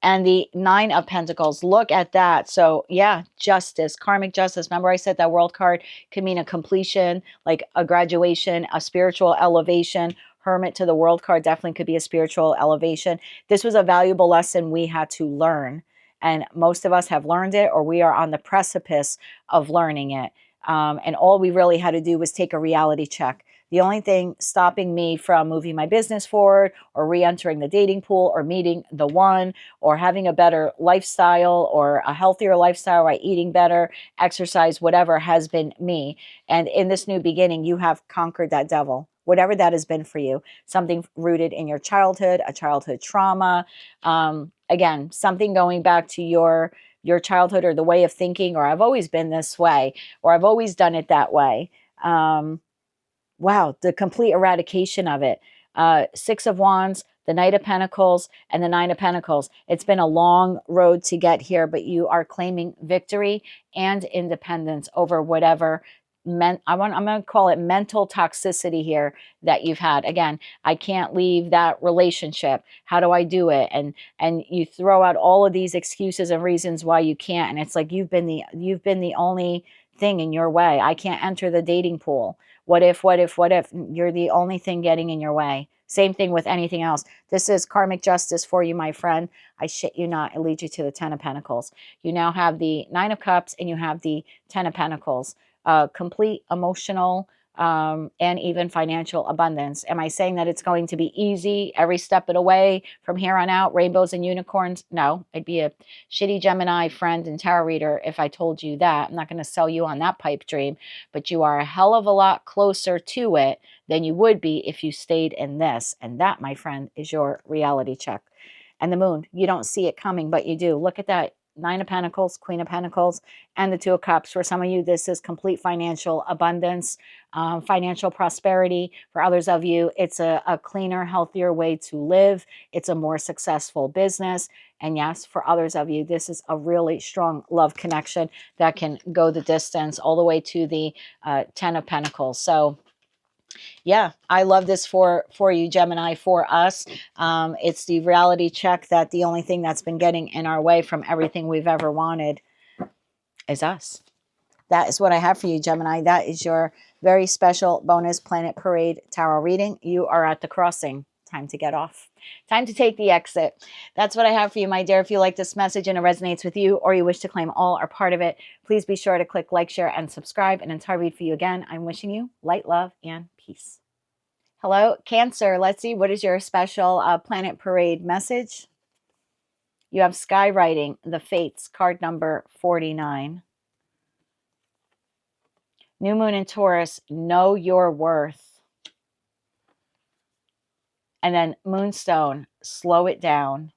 and the Nine of Pentacles. Look at that. So yeah, justice, karmic justice. Remember I said that World card could mean a completion, like a graduation, a spiritual elevation. Hermit to the World card definitely could be a spiritual elevation. This was a valuable lesson we had to learn. And most of us have learned it, or we are on the precipice of learning it. And all we really had to do was take a reality check. The only thing stopping me from moving my business forward or re-entering the dating pool or meeting the one or having a better lifestyle or a healthier lifestyle, by eating better, exercise, whatever, has been me. And in this new beginning, you have conquered that Devil, whatever that has been for you. Something rooted in your childhood, a childhood trauma. Again, something going back to your childhood or the way of thinking, or I've always been this way, or I've always done it that way. Wow, the complete eradication of it. Six of Wands, the Knight of Pentacles, and the Nine of Pentacles. It's been a long road to get here, but you are claiming victory and independence over whatever I'm going to call it mental toxicity here that you've had. Again, I can't leave that relationship. How do I do it? And you throw out all of these excuses and reasons why you can't. And it's like you've been the only thing in your way. I can't enter the dating pool. What if? You're the only thing getting in your way. Same thing with anything else. This is karmic justice for you, my friend. I shit you not. It leads you to the Ten of Pentacles. You now have the Nine of Cups and you have the Ten of Pentacles. Complete emotional and even financial abundance. Am I saying that it's going to be easy every step of the way from here on out, rainbows and unicorns? No, I'd be a shitty Gemini friend and tarot reader if I told you that. I'm not going to sell you on that pipe dream, but you are a hell of a lot closer to it than you would be if you stayed in this. And that, my friend, is your reality check. And the Moon, you don't see it coming, but you do. Look at that. Nine of Pentacles, Queen of Pentacles, and the Two of Cups. For some of you, this is complete financial abundance, financial prosperity. For others of you, it's a cleaner, healthier way to live. It's a more successful business. And yes, for others of you, this is a really strong love connection that can go the distance all the way to the Ten of Pentacles. So yeah, I love this for you, Gemini, for us. It's the reality check that the only thing that's been getting in our way from everything we've ever wanted is us. That is what I have for you, Gemini. That is your very special bonus Planet Parade Tarot reading. You are at the crossing. Time to get off. Time to take the exit. That's what I have for you, my dear. If you like this message and it resonates with you, or you wish to claim all or part of it, please be sure to click like, share, and subscribe. And until I read for you again, I'm wishing you light, love, and peace. Hello, Cancer. Let's see. What is your special Planet Parade message? You have Skywriting, the Fates, card number 49. New Moon in Taurus, know your worth. And then Moonstone, slow it down.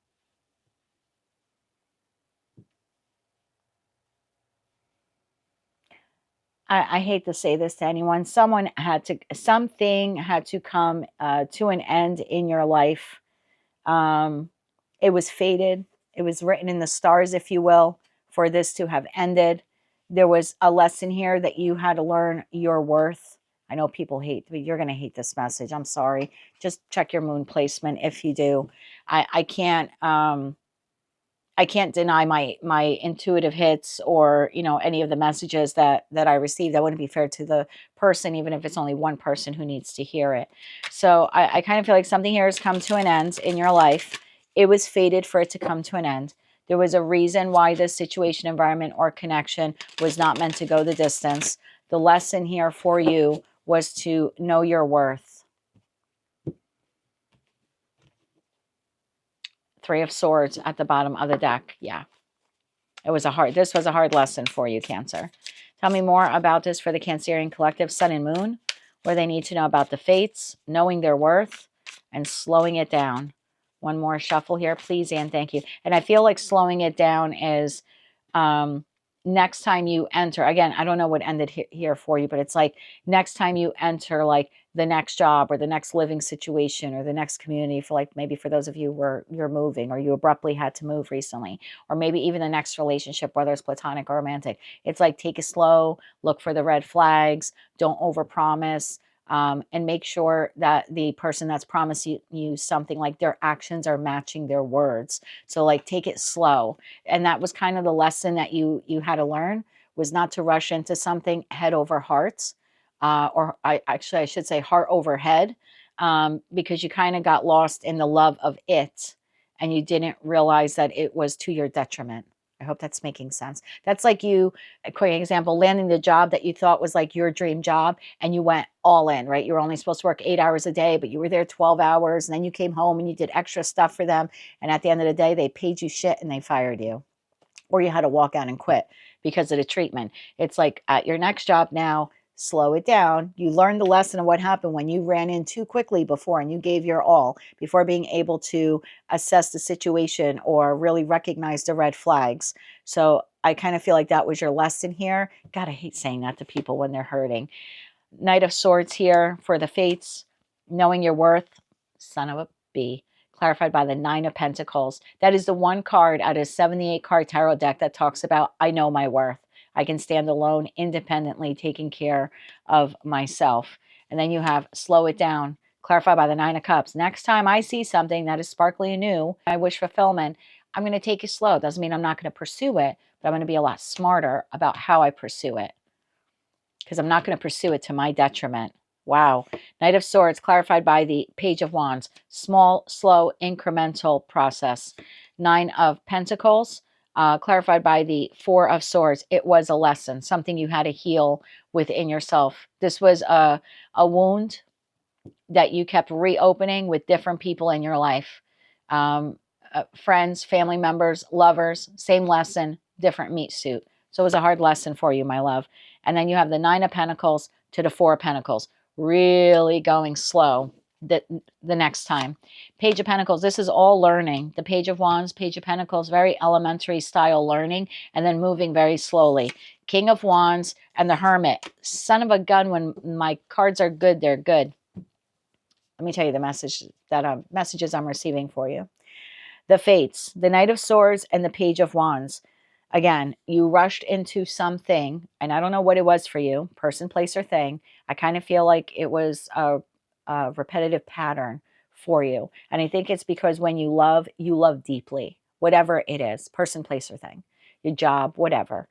I hate to say this to anyone. Something had to come to an end in your life. It was fated. It was written in the stars, if you will, for this to have ended. There was a lesson here that you had to learn your worth. I know people hate, but you're going to hate this message. I'm sorry. Just check your moon placement if you do. I can't I can't deny my intuitive hits, or any of the messages that I receive. That wouldn't be fair to the person, even if it's only one person who needs to hear it. So I kind of feel like something here has come to an end in your life. It was fated for it to come to an end. There was a reason why this situation, environment, or connection was not meant to go the distance. The lesson here for you was to know your worth. Three of Swords at the bottom of the deck. Yeah. This was a hard lesson for you, Cancer. Tell me more about this for the Cancerian collective, Sun and Moon, where they need to know about the fates, knowing their worth, and slowing it down. One more shuffle here, please, and thank you. And I feel like slowing it down is next time you enter, again, I don't know what ended here for you, but it's like next time you enter like the next job or the next living situation or the next community, for like maybe for those of you where you're moving or you abruptly had to move recently, or maybe even the next relationship, whether it's platonic or romantic. It's like take it slow, look for the red flags, don't overpromise. And make sure that the person that's promised you something, like their actions are matching their words. So like take it slow. And that was kind of the lesson that you had to learn, was not to rush into something head over heart, I should say heart over head, because you kind of got lost in the love of it and you didn't realize that it was to your detriment. I hope that's making sense. That's like you, a quick example, landing the job that you thought was like your dream job and you went all in, right? You were only supposed to work 8 hours a day, but you were there 12 hours and then you came home and you did extra stuff for them. And at the end of the day, they paid you shit and they fired you. Or you had to walk out and quit because of the treatment. It's like at your next job now, slow it down. You learned the lesson of what happened when you ran in too quickly before and you gave your all before being able to assess the situation or really recognize the red flags. So I kind of feel like that was your lesson here. God, I hate saying that to people when they're hurting. Knight of Swords here for the fates, knowing your worth, son of a bee, clarified by the Nine of Pentacles. That is the one card out of 78 card tarot deck that talks about, I know my worth. I can stand alone, independently, taking care of myself. And then you have slow it down, clarified by the Nine of Cups. Next time I see something that is sparkly and new, I wish fulfillment, I'm going to take it slow. Doesn't mean I'm not going to pursue it, but I'm going to be a lot smarter about how I pursue it, because I'm not going to pursue it to my detriment. Wow. Knight of Swords, clarified by the Page of Wands. Small, slow, incremental process. Nine of Pentacles, clarified by the Four of Swords. It was a lesson, something you had to heal within yourself. This was a wound that you kept reopening with different people in your life. Friends, family members, lovers, same lesson, different meat suit. So it was a hard lesson for you, my love. And then you have the Nine of Pentacles to the Four of Pentacles. Really going slow the next time. Page of Pentacles, this is all learning. The Page of Wands, Page of Pentacles, very elementary style learning, and then moving very slowly. King of Wands and the Hermit. Son of a gun, when my cards are good, they're good. Let me tell you the messages I'm receiving for you. The Fates, the Knight of Swords and the Page of Wands. Again, you rushed into something, and I don't know what it was for you, person, place, or thing. I kind of feel like it was a repetitive pattern for you. And I think it's because when you love deeply, whatever it is, person, place, or thing, your job, whatever.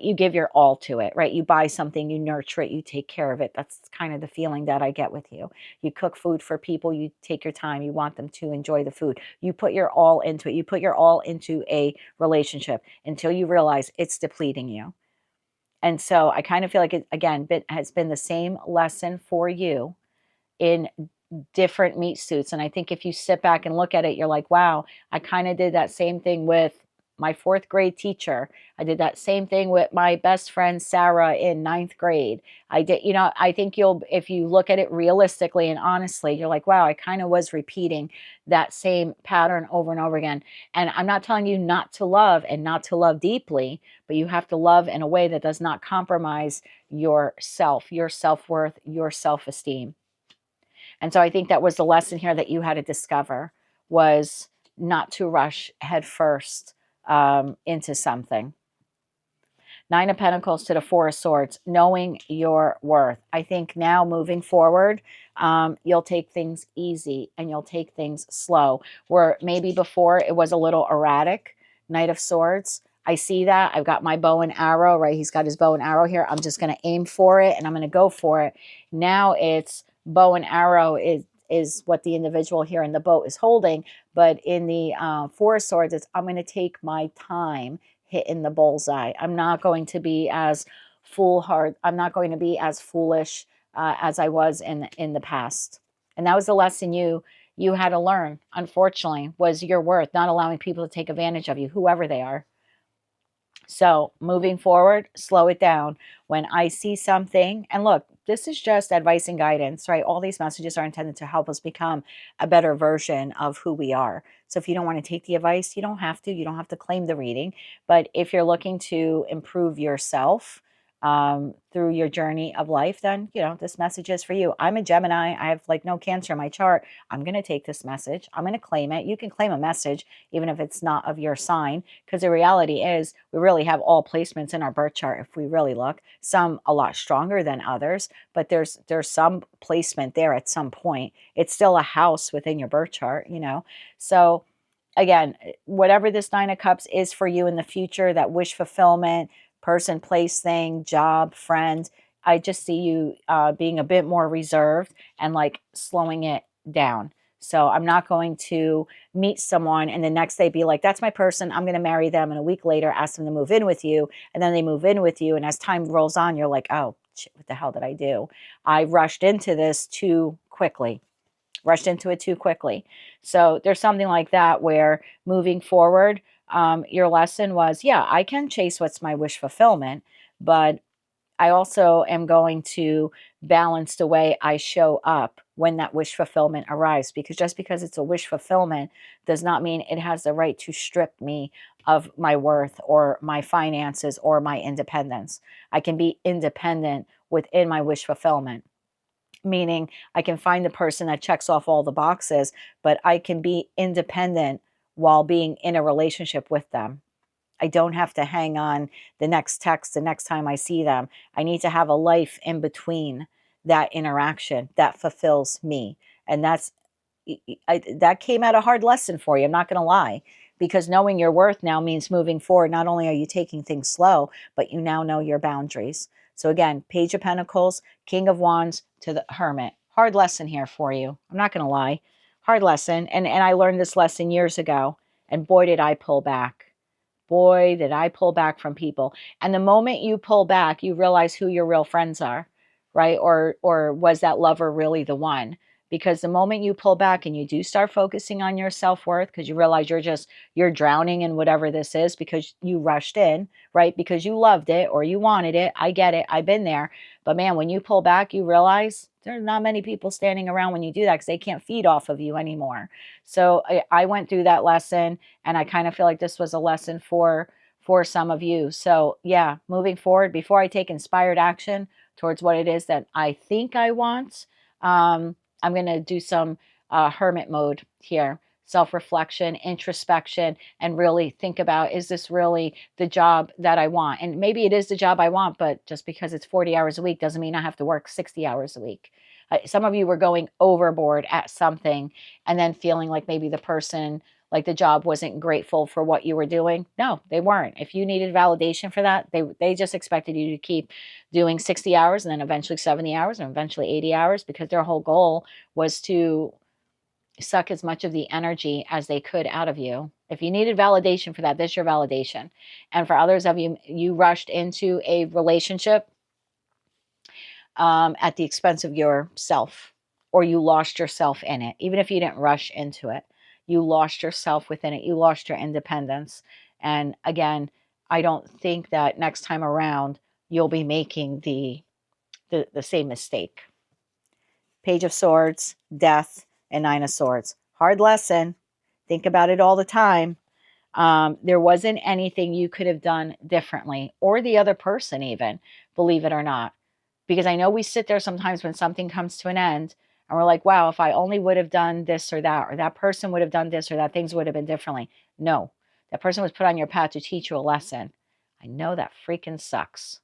You give your all to it, right? You buy something, you nurture it, you take care of it. That's kind of the feeling that I get with you. You cook food for people, you take your time, you want them to enjoy the food. You put your all into it. You put your all into a relationship until you realize it's depleting you. And so I kind of feel like it, again, has been the same lesson for you in different meat suits. And I think if you sit back and look at it, you're like, wow, I kind of did that same thing with my 4th grade teacher. I did that same thing with my best friend, Sarah, in 9th grade. I did, I think if you look at it realistically and honestly, you're like, wow, I kind of was repeating that same pattern over and over again. And I'm not telling you not to love and not to love deeply, but you have to love in a way that does not compromise yourself, your self-worth, your self-esteem. And so I think that was the lesson here that you had to discover, was not to rush headfirst into something. Nine of Pentacles to the Four of Swords, knowing your worth. I think now moving forward, you'll take things easy and you'll take things slow. Where maybe before it was a little erratic, Knight of Swords. I see that. I've got my bow and arrow, right? He's got his bow and arrow here. I'm just going to aim for it and I'm going to go for it. Now it's bow and arrow is what the individual here in the boat is holding. But in the Four of Swords, it's I'm going to take my time hitting the bullseye. I'm not going to be as foolhardy. I'm not going to be as foolish as I was in the past. And that was the lesson you had to learn, unfortunately, was your worth, not allowing people to take advantage of you, whoever they are. So moving forward, slow it down. When I see something, and look, this is just advice and guidance, right? All these messages are intended to help us become a better version of who we are. So if you don't want to take the advice, you don't have to. You don't have to claim the reading. But if you're looking to improve yourself through your journey of life, then, you know, this message is for you. I'm a Gemini. I have like no Cancer in my chart. I'm going to take this message. I'm going to claim it. You can claim a message, even if it's not of your sign, because the reality is we really have all placements in our birth chart if we really look. Some a lot stronger than others, but there's some placement there at some point. It's still a house within your birth chart, you know. So again, whatever this Nine of Cups is for you in the future, that wish fulfillment, person, place, thing, job, friend, I just see you being a bit more reserved and like slowing it down. So I'm not going to meet someone and the next day be like, that's my person, I'm going to marry them. And a week later, ask them to move in with you. And then they move in with you. And as time rolls on, you're like, oh, shit, what the hell did I do? I rushed into this too quickly. Rushed into it too quickly. So there's something like that where moving forward, your lesson was, yeah, I can chase what's my wish fulfillment, but I also am going to balance the way I show up when that wish fulfillment arrives, because just because it's a wish fulfillment does not mean it has the right to strip me of my worth or my finances or my independence. I can be independent within my wish fulfillment, meaning I can find the person that checks off all the boxes, but I can be independent while being in a relationship with them. I don't have to hang on the next text the next time I see them. I need to have a life in between that interaction that fulfills me. And that came at a hard lesson for you. I'm not going to lie, because knowing your worth now means moving forward. Not only are you taking things slow, but you now know your boundaries. So again, Page of Pentacles, King of Wands to the Hermit. Hard lesson here for you. I'm not going to lie. Hard lesson. And I learned this lesson years ago. And boy, did I pull back. Boy, did I pull back from people. And the moment you pull back, you realize who your real friends are, right? Or was that lover really the one? Because the moment you pull back and you do start focusing on your self-worth, because you realize you're drowning in whatever this is because you rushed in, right? Because you loved it or you wanted it. I get it. I've been there. But man, when you pull back, you realize there's not many people standing around when you do that because they can't feed off of you anymore. So I went through that lesson, and I kind of feel like this was a lesson for some of you. So yeah, moving forward, before I take inspired action towards what it is that I think I want, I'm going to do some hermit mode here. Self-reflection, introspection, and really think about, is this really the job that I want? And maybe it is the job I want, but just because it's 40 hours a week doesn't mean I have to work 60 hours a week. Some of you were going overboard at something and then feeling like maybe the person, like the job wasn't grateful for what you were doing. No, they weren't. If you needed validation for that, they just expected you to keep doing 60 hours and then eventually 70 hours and eventually 80 hours, because their whole goal was to suck as much of the energy as they could out of you. If you needed validation for that, this is your validation. And for others of you, you rushed into a relationship at the expense of yourself, or you lost yourself in it. Even if you didn't rush into it, you lost yourself within it. You lost your independence. And again, I don't think that next time around you'll be making the same mistake. Page of Swords, Death, and Nine of Swords. Hard lesson. Think about it all the time. There wasn't anything you could have done differently, or the other person even, believe it or not. Because I know we sit there sometimes when something comes to an end And we're like, wow, if I only would have done this or that person would have done this or that, things would have been differently. No, that person was put on your path to teach you a lesson. I know that freaking sucks.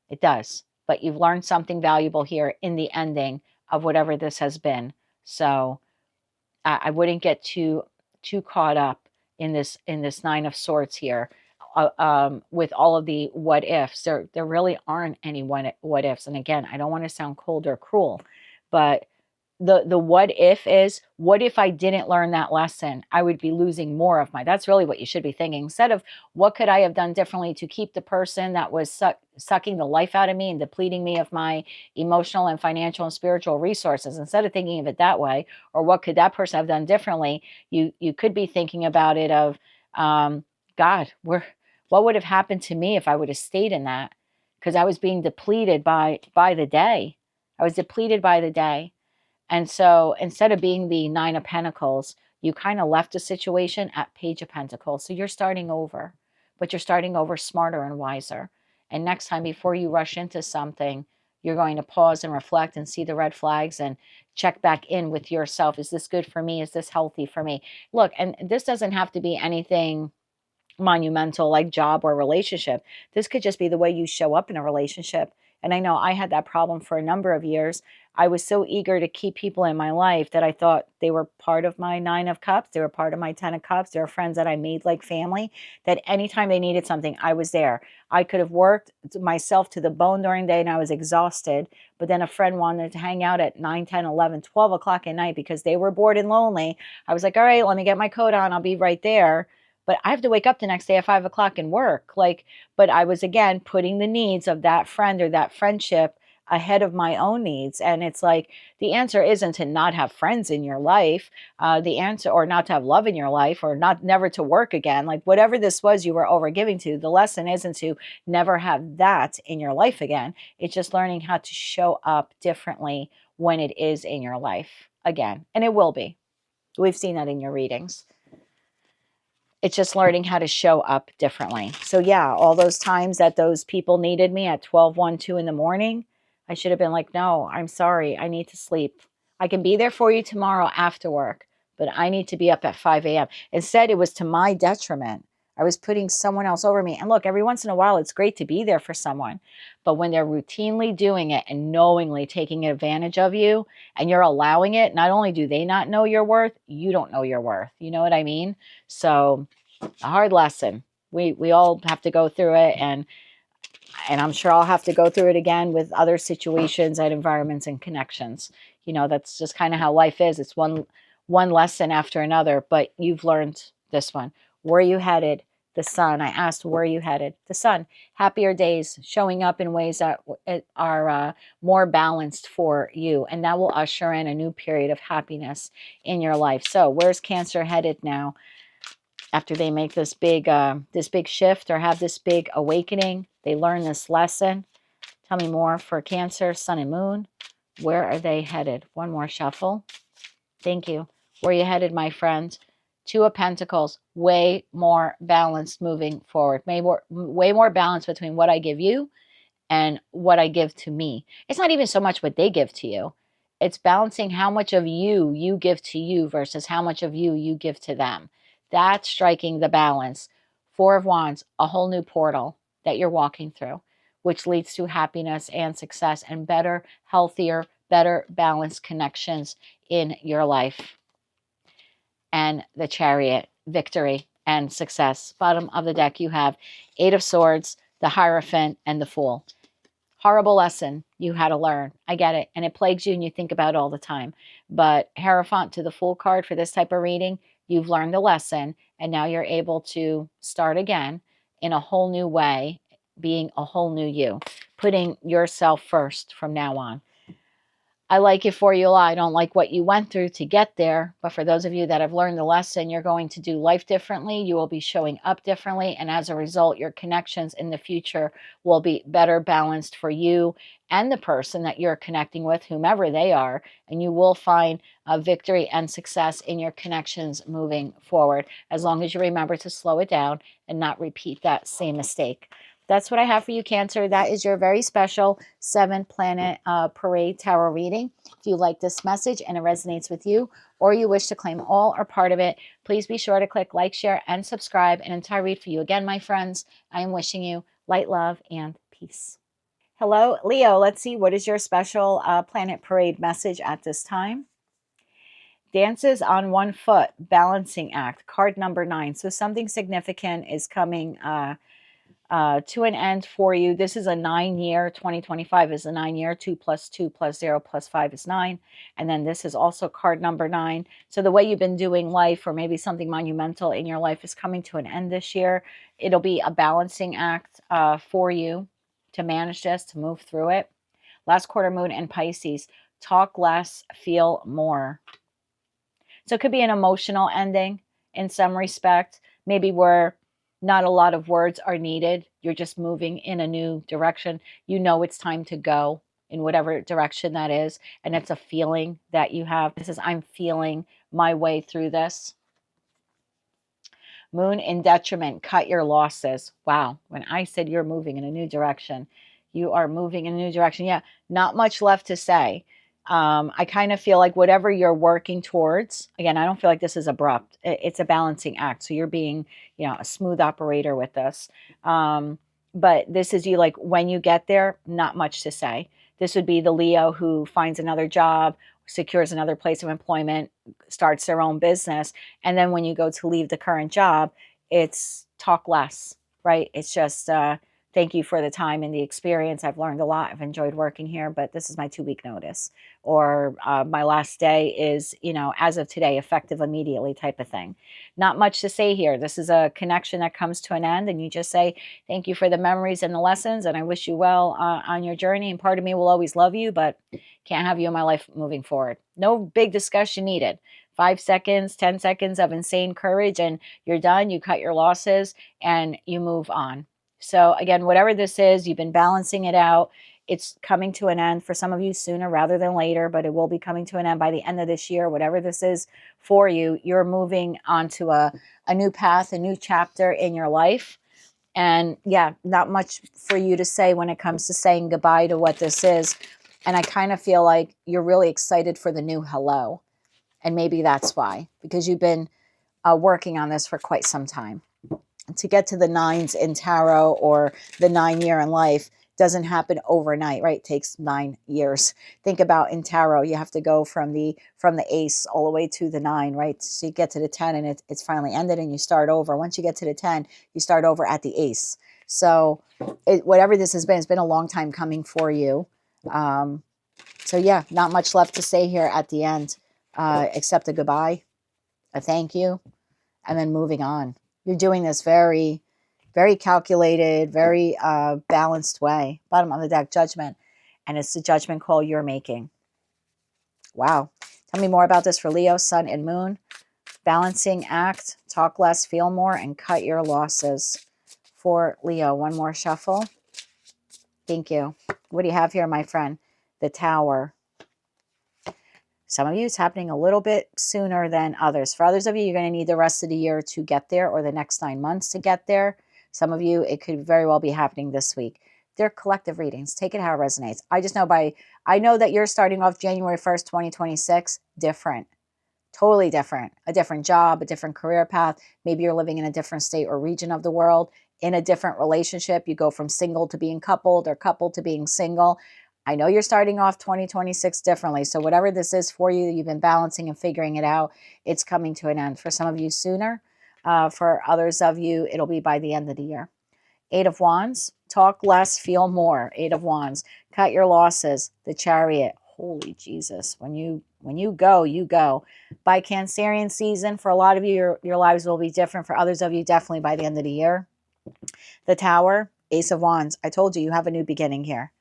It does. But you've learned something valuable here in the ending of whatever this has been. So I wouldn't get too caught up in this Nine of Swords here. With all of the what ifs, there really aren't any what ifs. And again, I don't want to sound cold or cruel, but the what if is, what if I didn't learn that lesson? I would be losing more of my, that's really what you should be thinking. Instead of what could I have done differently to keep the person that was sucking the life out of me and depleting me of my emotional and financial and spiritual resources, instead of thinking of it that way, or what could that person have done differently, you could be thinking about it of, God, what would have happened to me if I would have stayed in that? Because I was being depleted by the day. I was depleted by the day. And so instead of being the Nine of Pentacles, you kind of left a situation at Page of Pentacles. So you're starting over, but you're starting over smarter and wiser. And next time, before you rush into something, you're going to pause and reflect and see the red flags and check back in with yourself. Is this good for me? Is this healthy for me? Look, and this doesn't have to be anything monumental like job or relationship. This could just be the way you show up in a relationship. And I know I had that problem for a number of years. I was so eager to keep people in my life that I thought they were part of my Nine of Cups. They were part of my Ten of Cups. They were friends that I made like family, that anytime they needed something, I was there. I could have worked myself to the bone during the day and I was exhausted. But then a friend wanted to hang out at 9, 10, 11, 12 o'clock at night because they were bored and lonely. I was like, all right, let me get my coat on. I'll be right there. But I have to wake up the next day at 5 o'clock and work. But I was, again, putting the needs of that friend or that friendship ahead of my own needs. And it's like, the answer isn't to not have friends in your life. The answer, or not to have love in your life, or never to work again. Like whatever this was you were overgiving to, the lesson isn't to never have that in your life again. It's just learning how to show up differently when it is in your life again. And it will be. We've seen that in your readings. It's just learning how to show up differently. So yeah, all those times that those people needed me at 12, 1, 2 in the morning, I should have been like, no, I'm sorry. I need to sleep. I can be there for you tomorrow after work, but I need to be up at 5 a.m. Instead, it was to my detriment. I was putting someone else over me. And look, every once in a while, it's great to be there for someone. But when they're routinely doing it and knowingly taking advantage of you and you're allowing it, not only do they not know your worth, you don't know your worth. You know what I mean? So a hard lesson. We all have to go through it, and I'm sure I'll have to go through it again with other situations and environments and connections. You know, that's just kind of how life is. It's one lesson after another, but you've learned this one. Where are you headed? The Sun. I asked, where are you headed? The Sun. Happier days, showing up in ways that are more balanced for you, and that will usher in a new period of happiness in your life. So where's Cancer headed now? After they make this big shift or have this big awakening, they learn this lesson. Tell me more for Cancer, Sun and Moon. Where are they headed? One more shuffle. Thank you. Where are you headed, my friend? Two of Pentacles. Way more balanced moving forward. Way more balance between what I give you and what I give to me. It's not even so much what they give to you. It's balancing how much of you give to you versus how much of you give to them. That's striking the balance. Four of Wands, a whole new portal that you're walking through, which leads to happiness and success and better, healthier, better balanced connections in your life. And the Chariot, victory and success. Bottom of the deck, you have Eight of Swords, the Hierophant, and the Fool. Horrible lesson you had to learn. I get it. And it plagues you and you think about it all the time. But Hierophant to the Fool card for this type of reading, you've learned the lesson. And now you're able to start again in a whole new way, being a whole new you, putting yourself first from now on. I like it for you. I don't like what you went through to get there. But for those of you that have learned the lesson, you're going to do life differently. You will be showing up differently. And as a result, your connections in the future will be better balanced for you and the person that you're connecting with, whomever they are. And you will find a victory and success in your connections moving forward, as long as you remember to slow it down and not repeat that same mistake. That's what I have for you, Cancer. That is your very special 7-planet parade tarot reading. If you like this message and it resonates with you, or you wish to claim all or part of it, please be sure to click like, share, and subscribe. And until I read for you again, my friends, I am wishing you light, love, and peace. Hello, Leo. Let's see. What is your special planet parade message at this time? Dances on one foot, balancing act, card number 9. So something significant is coming to an end for you. This is a 9-year. 2025 is a 9-year. 2 plus 2 plus 0 plus 5 is 9. And then this is also card number 9. So the way you've been doing life, or maybe something monumental in your life, is coming to an end this year. It'll be a balancing act for you to manage this, to move through it. Last quarter moon in Pisces. Talk less, feel more. So it could be an emotional ending in some respect, maybe where not a lot of words are needed. You're just moving in a new direction. You know it's time to go in whatever direction that is. And it's a feeling that you have. This is, I'm feeling my way through this. Moon in detriment, cut your losses. Wow. When I said you're moving in a new direction, you are moving in a new direction. Yeah, not much left to say. I kind of feel like whatever you're working towards, again, I don't feel like this is abrupt. It's a balancing act. So you're being, a smooth operator with this. But this is you, like, when you get there, not much to say. This would be the Leo who finds another job, secures another place of employment, starts their own business. And then when you go to leave the current job, it's talk less, right? It's just, thank you for the time and the experience. I've learned a lot. I've enjoyed working here, but this is my 2-week notice. Or my last day is, as of today, effective immediately type of thing. Not much to say here. This is a connection that comes to an end, and you just say, thank you for the memories and the lessons, and I wish you well on your journey. And part of me will always love you, but can't have you in my life moving forward. No big discussion needed. 5 seconds, 10 seconds of insane courage, and you're done. You cut your losses and you move on. So again, whatever this is, you've been balancing it out. It's coming to an end for some of you sooner rather than later, but it will be coming to an end by the end of this year. Whatever this is for you, you're moving onto a new path, a new chapter in your life. And yeah, not much for you to say when it comes to saying goodbye to what this is. And I kind of feel like you're really excited for the new hello. And maybe that's why, because you've been working on this for quite some time. To get to the 9s in tarot, or the 9-year in life, doesn't happen overnight, right? It takes 9 years. Think about in tarot, you have to go from the ace all the way to the 9, right? So you get to the 10 and it's finally ended, and you start over. Once you get to the 10, you start over at the ace. So whatever this has been, it's been a long time coming for you. So yeah, not much left to say here at the end, except a goodbye, a thank you, and then moving on. You're doing this very, very calculated, very balanced way. Bottom of the deck, judgment. And it's the judgment call you're making. Wow. Tell me more about this for Leo, Sun, and Moon. Balancing act, talk less, feel more, and cut your losses. For Leo, one more shuffle. Thank you. What do you have here, my friend? The Tower. Some of you, it's happening a little bit sooner than others. For others of you, you're going to need the rest of the year to get there, or the next 9 months to get there. Some of you, it could very well be happening this week. They're collective readings. Take it how it resonates. I know that you're starting off January 1st, 2026, different. Totally different. A different job, a different career path. Maybe you're living in a different state or region of the world, in a different relationship. You go from single to being coupled, or coupled to being single. I know you're starting off 2026 differently. So whatever this is for you, you've been balancing and figuring it out, it's coming to an end. For some of you sooner. For others of you, it'll be by the end of the year. 8 of Wands, talk less, feel more. 8 of Wands, cut your losses. The Chariot, holy Jesus. When you go, you go. By Cancerian season, for a lot of you, your lives will be different. For others of you, definitely by the end of the year. The Tower, Ace of Wands. I told you, you have a new beginning here.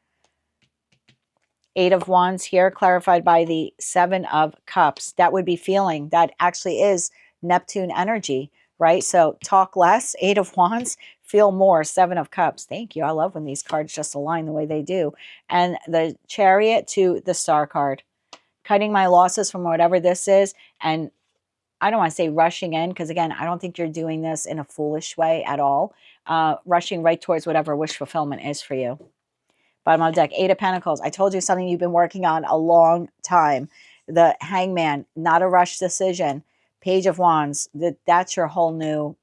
8 of Wands here, clarified by the 7 of Cups. That would be feeling. That actually is Neptune energy, right? So talk less, 8 of Wands, feel more, 7 of Cups. Thank you. I love when these cards just align the way they do. And the Chariot to the Star card. Cutting my losses from whatever this is, and I don't want to say rushing in, because again, I don't think you're doing this in a foolish way at all. Rushing right towards whatever wish fulfillment is for you. Bottom of the deck, Eight of Pentacles. I told you something you've been working on a long time. The Hangman, not a rush decision. Page of Wands, that's your whole new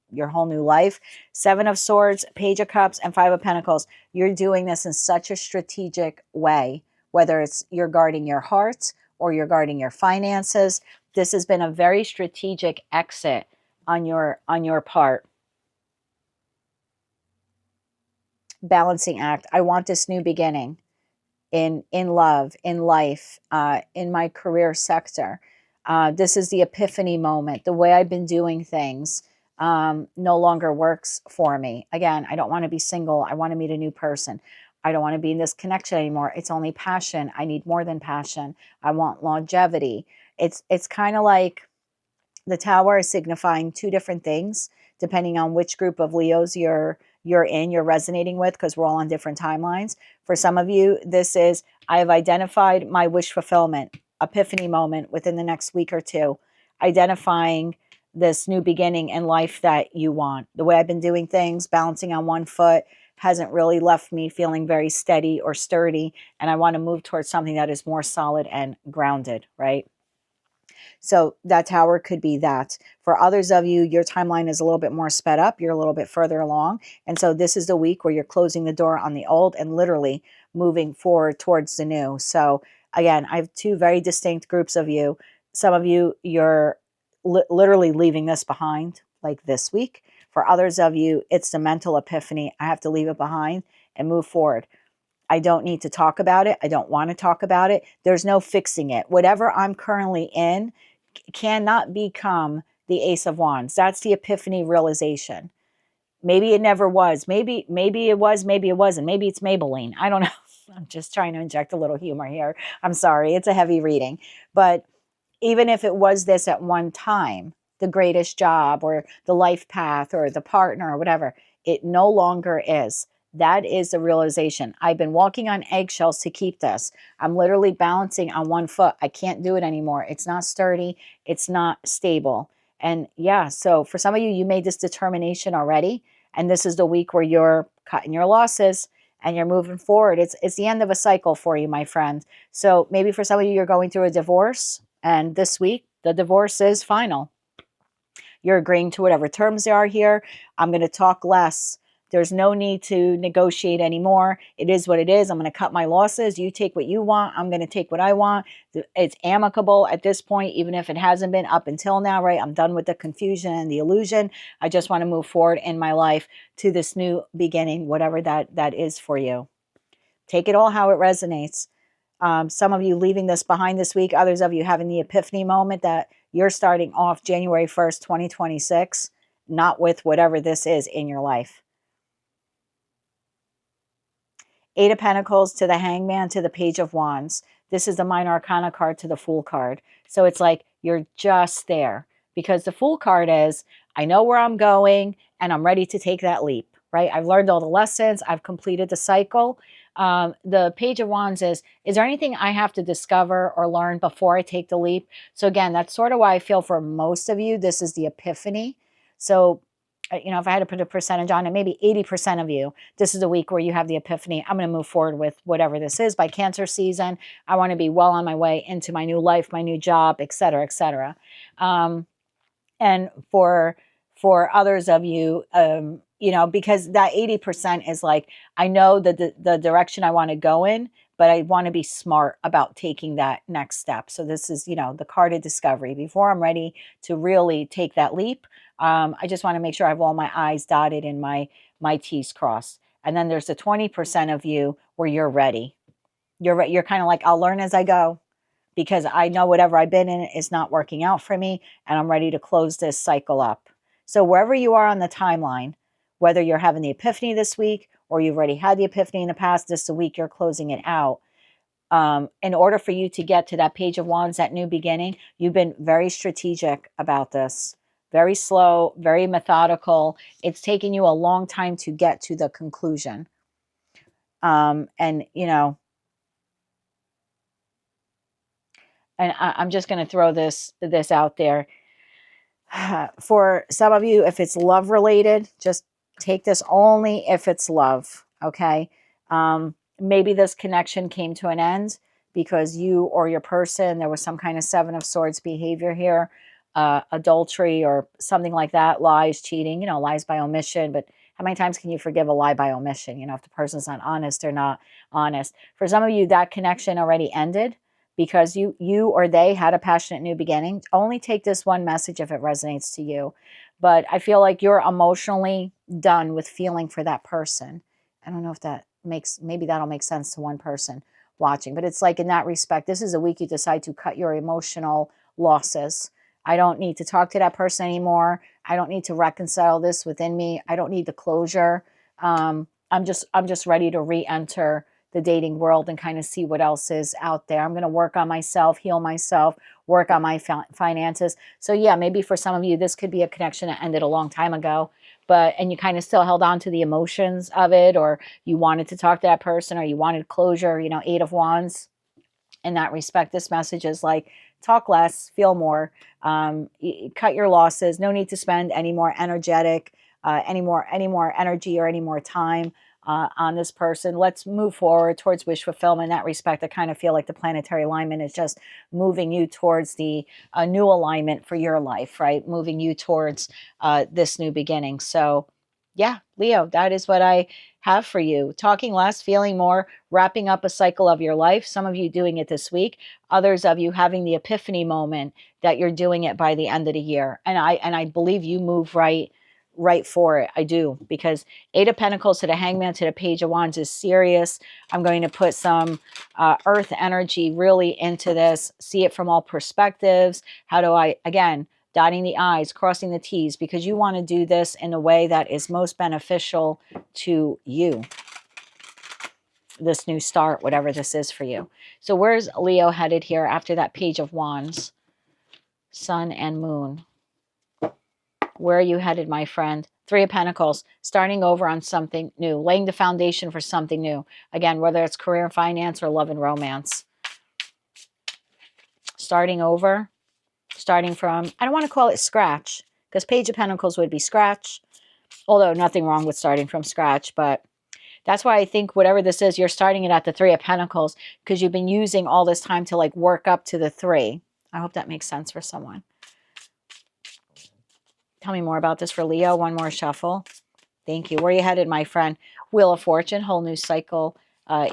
life. Seven of Swords, Page of Cups, and Five of Pentacles. You're doing this in such a strategic way, whether it's you're guarding your heart or you're guarding your finances. This has been a very strategic exit on your part. Balancing act. I want this new beginning in love, in life, in my career sector. This is the epiphany moment. The way I've been doing things no longer works for me. Again, I don't want to be single. I want to meet a new person. I don't want to be in this connection anymore. It's only passion. I need more than passion. I want longevity. It's kind of like the Tower is signifying two different things depending on which group of Leos you're resonating with, because we're all on different timelines. For some of you, this is, I have identified my wish fulfillment, epiphany moment within the next week or two, identifying this new beginning in life that you want. The way I've been doing things, balancing on one foot, hasn't really left me feeling very steady or sturdy, and I want to move towards something that is more solid and grounded, right? So that Tower could be that. For others of you, your timeline is a little bit more sped up. You're a little bit further along. And so this is the week where you're closing the door on the old and literally moving forward towards the new. So again, I have two very distinct groups of you. Some of you, you're literally leaving this behind, like this week. For others of you, it's the mental epiphany. I have to leave it behind and move forward. I don't need to talk about it. I don't want to talk about it. There's no fixing it. Whatever I'm currently in cannot become the Ace of Wands. That's the epiphany realization. Maybe it never was. Maybe it was, maybe it wasn't. Maybe it's Maybelline. I don't know. I'm just trying to inject a little humor here. I'm sorry. It's a heavy reading. But even if it was this at one time, the greatest job or the life path or the partner or whatever, it no longer is. That is the realization. I've been walking on eggshells to keep this. I'm literally balancing on one foot. I can't do it anymore. It's not sturdy. It's not stable. And yeah, so for some of you, you made this determination already. And this is the week where you're cutting your losses and you're moving forward. It's the end of a cycle for you, my friend. So maybe for some of you, you're going through a divorce. And this week, the divorce is final. You're agreeing to whatever terms there are here. I'm going to talk less. There's no need to negotiate anymore. It is what it is. I'm going to cut my losses. You take what you want. I'm going to take what I want. It's amicable at this point, even if it hasn't been up until now, right? I'm done with the confusion and the illusion. I just want to move forward in my life to this new beginning, whatever that is for you. Take it all how it resonates. Some of you leaving this behind this week, others of you having the epiphany moment that you're starting off January 1st, 2026, not with whatever this is in your life. Eight of Pentacles to the Hangman to the Page of Wands. This is the Minor Arcana card to the Fool card. So it's like you're just there, because the Fool card is, I know where I'm going and I'm ready to take that leap, right? I've learned all the lessons. I've completed the cycle. The Page of Wands is there anything I have to discover or learn before I take the leap? So again, that's sort of why I feel for most of you, this is the epiphany. So if I had to put a percentage on it, maybe 80% of you, this is a week where you have the epiphany. I'm going to move forward with whatever this is. By Cancer season, I want to be well on my way into my new life, my new job, et cetera, et cetera. And for others of you, because that 80% is like, I know that the direction I want to go in, but I want to be smart about taking that next step. So this is, the card of discovery. Before I'm ready to really take that leap, I just want to make sure I have all my I's dotted and my T's crossed. And then there's the 20% of you where you're ready. You're kind of like, I'll learn as I go, because I know whatever I've been in is not working out for me, and I'm ready to close this cycle up. So wherever you are on the timeline, whether you're having the epiphany this week or you've already had the epiphany in the past, this is the week you're closing it out. In order for you to get to that Page of Wands, that new beginning, you've been very strategic about this. Very slow, very methodical. It's taken you a long time to get to the conclusion. And I'm just going to throw this out there. For some of you, if it's love related, just take this only if it's love, okay? Maybe this connection came to an end because you or your person, there was some kind of Seven of Swords behavior here, adultery or something like that, lies, cheating, lies by omission. But how many times can you forgive a lie by omission? If the person's not honest, they're not honest. For some of you, that connection already ended because you or they had a passionate new beginning. Only take this one message if it resonates to you. But I feel like you're emotionally done with feeling for that person. I don't know if that maybe that'll make sense to one person watching. But it's like, in that respect, this is a week you decide to cut your emotional losses. I don't need to talk to that person anymore. I don't need to reconcile this within me. I don't need the closure. I'm just ready to re-enter the dating world and kind of see what else is out there. I'm going to work on myself, heal myself, work on my finances. So yeah, maybe for some of you, this could be a connection that ended a long time ago, and you kind of still held on to the emotions of it, or you wanted to talk to that person, or you wanted closure, Eight of Wands. In that respect, this message is like, talk less, feel more, cut your losses. No need to spend any more any more energy or any more time on this person. Let's move forward towards wish fulfillment. In that respect, I kind of feel like the planetary alignment is just moving you towards the new alignment for your life, right? Moving you towards this new beginning. So yeah, Leo, that is what I have for you. Talking less, feeling more, wrapping up a cycle of your life. Some of you doing it this week, others of you having the epiphany moment that you're doing it by the end of the year. And I believe you move right for it. I do, because Eight of Pentacles to the Hangman to the Page of Wands is serious. I'm going to put some earth energy really into this, see it from all perspectives. How do I, again, dotting the I's, crossing the T's, because you want to do this in a way that is most beneficial to you. This new start, whatever this is for you. So where's Leo headed here after that Page of Wands? Sun and Moon. Where are you headed, my friend? Three of Pentacles, starting over on something new, laying the foundation for something new. Again, whether it's career and finance or love and romance. Starting over, starting from, I don't want to call it scratch, because Page of Pentacles would be scratch, although nothing wrong with starting from scratch, but that's why I think whatever this is, you're starting it at the Three of Pentacles, because you've been using all this time to like work up to the three. I hope that makes sense for someone. Tell me more about this for Leo. One more shuffle. Thank you. Where are you headed, my friend? Wheel of Fortune, whole new cycle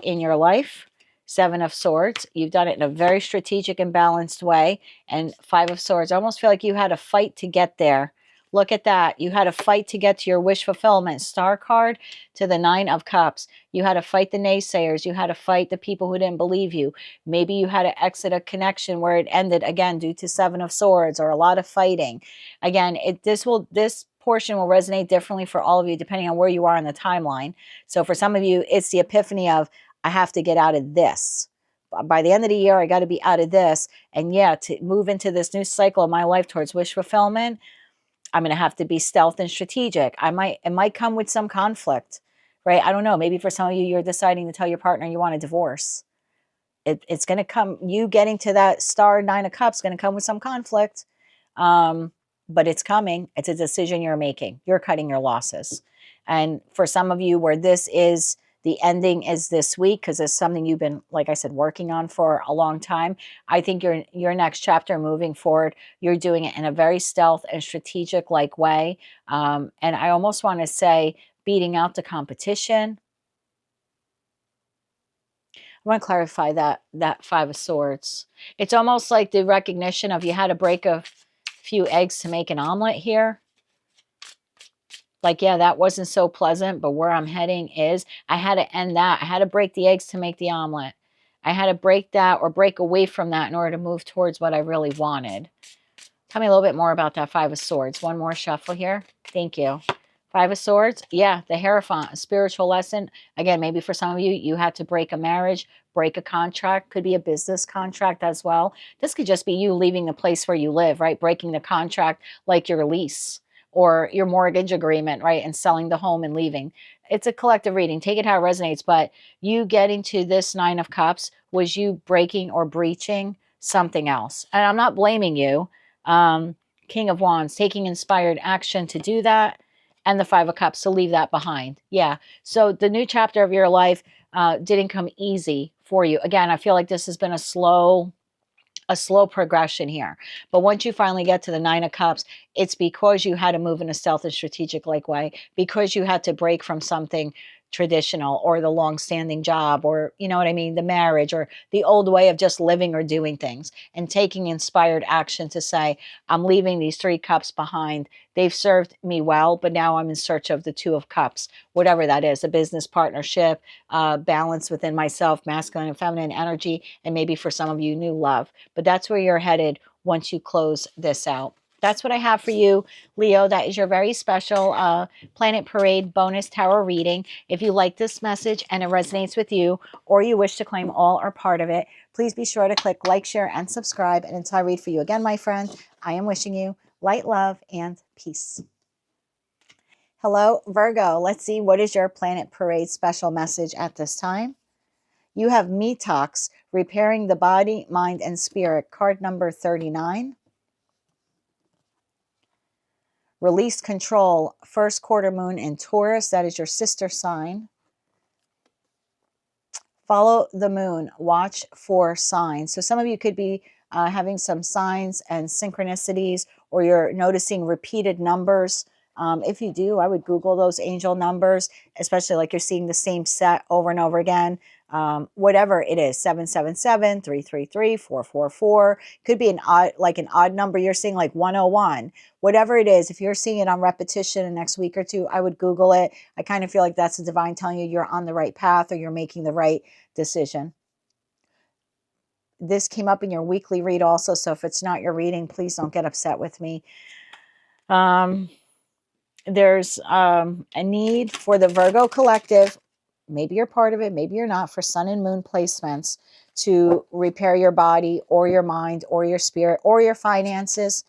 in your life. Seven of Swords. You've done it in a very strategic and balanced way. And Five of Swords. I almost feel like you had a fight to get there. Look at that. You had a fight to get to your wish fulfillment. Star card to the Nine of Cups. You had to fight the naysayers. You had to fight the people who didn't believe you. Maybe you had to exit a connection where it ended, again, due to Seven of Swords or a lot of fighting. Again, this portion will resonate differently for all of you depending on where you are in the timeline. So for some of you, it's the epiphany of, I have to get out of this. By the end of the year, I got to be out of this. And yeah, to move into this new cycle of my life towards wish fulfillment, I'm going to have to be stealth and strategic. It might come with some conflict, right? I don't know. Maybe for some of you, you're deciding to tell your partner you want a divorce. It's going to come, you getting to that star Nine of Cups, going to come with some conflict. But it's coming. It's a decision you're making. You're cutting your losses. And for some of you where this is, the ending is this week, because it's something you've been, like I said, working on for a long time. I think your next chapter moving forward, you're doing it in a very stealth and strategic like way. And I almost want to say beating out the competition. I want to clarify that Five of Swords. It's almost like the recognition of you had to break a few eggs to make an omelet here. Like, yeah, that wasn't so pleasant, but where I'm heading is I had to end that. I had to break the eggs to make the omelet. I had to break that or break away from that in order to move towards what I really wanted. Tell me a little bit more about that Five of Swords. One more shuffle here. Thank you. Five of Swords. Yeah, the Hierophant, a spiritual lesson. Again, maybe for some of you, you had to break a marriage, break a contract. Could be a business contract as well. This could just be you leaving the place where you live, right? Breaking the contract like your lease or your mortgage agreement, right? And selling the home and leaving. It's a collective reading. Take it how it resonates. But you getting to this Nine of Cups was you breaking or breaching something else. And I'm not blaming you. King of Wands, taking inspired action to do that, and the Five of Cups to leave that behind. Yeah. So the new chapter of your life didn't come easy for you. Again, I feel like this has been a slow progression here. But once you finally get to the Nine of Cups, it's because you had to move in a stealth and strategic like way, because you had to break from something traditional or the long-standing job, or you know what I mean, the marriage or the old way of just living or doing things, and taking inspired action to say, I'm leaving these three cups behind. They've served me well, but now I'm in search of the Two of Cups, whatever that is, a business partnership, balance within myself, masculine and feminine energy, and maybe for some of you, new love. But that's where you're headed once you close this out. That's what I have for you, Leo. That is your very special Planet Parade bonus tarot reading. If you like this message and it resonates with you, or you wish to claim all or part of it, please be sure to click like, share, and subscribe. And until I read for you again, my friend, I am wishing you light, love, and peace. Hello, Virgo. Let's see, what is your Planet Parade special message at this time? You have Detox, Repairing the Body, Mind, and Spirit, card number 39. Release Control, first quarter moon in Taurus. That is your sister sign. Follow the moon. Watch for signs. So some of you could be having some signs and synchronicities, or you're noticing repeated numbers. If you do, I would Google those angel numbers, especially like you're seeing the same set over and over again. Whatever it is, 777, 333, 444. Could be an odd number you're seeing, like 101. Whatever it is, if you're seeing it on repetition in the next week or two, I would Google it. I kind of feel like that's the divine telling you you're on the right path, or you're making the right decision. This came up in your weekly read also, so if it's not your reading, please don't get upset with me. There's a need for the Virgo collective. Maybe you're part of it, maybe you're not, for sun and moon placements to repair your body or your mind or your spirit or your finances.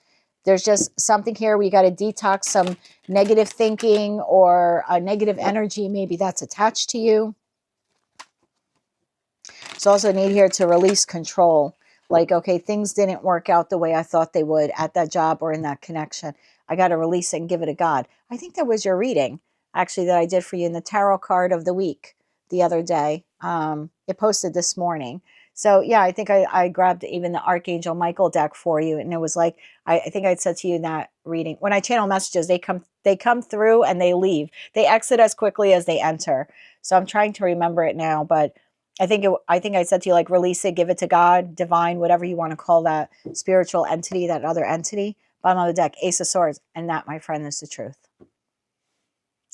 There's just something here where you got to detox some negative thinking or a negative energy maybe that's attached to you. There's also a need here to release control. Like, okay, things didn't work out the way I thought they would at that job or in that connection. I got to release it and give it to God. I think that was your reading, actually, that I did for you in the tarot card of the week the other day. It posted this morning. So yeah, I think I grabbed even the Archangel Michael deck for you. And it was like, I think I said to you in that reading, when I channel messages, they come through and they leave. They exit as quickly as they enter. So I'm trying to remember it now, but I think I said to you, like, release it, give it to God, divine, whatever you want to call that spiritual entity, that other entity. Bottom of the deck, Ace of Swords. And that, my friend, is the truth.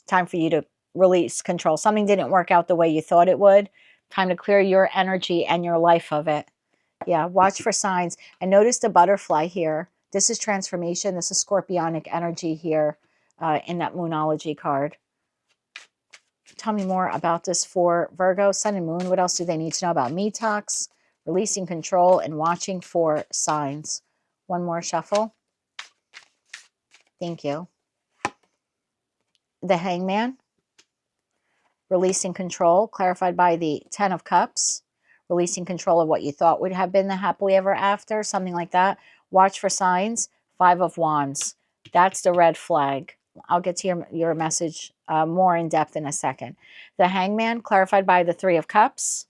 Time for you to release control. Something didn't work out the way you thought it would. Time to clear your energy and your life of it. Yeah, watch for signs. And notice the butterfly here. This is transformation. This is scorpionic energy here in that Moonology card. Tell me more about this for Virgo, Sun and Moon. What else do they need to know about Detox, releasing control, and watching for signs? One more shuffle. Thank you. The Hangman, releasing control, clarified by the Ten of Cups, releasing control of what you thought would have been the happily ever after, something like that. Watch for signs. Five of Wands. That's the red flag. I'll get to your message more in depth in a second. The Hangman, clarified by the Three of Cups.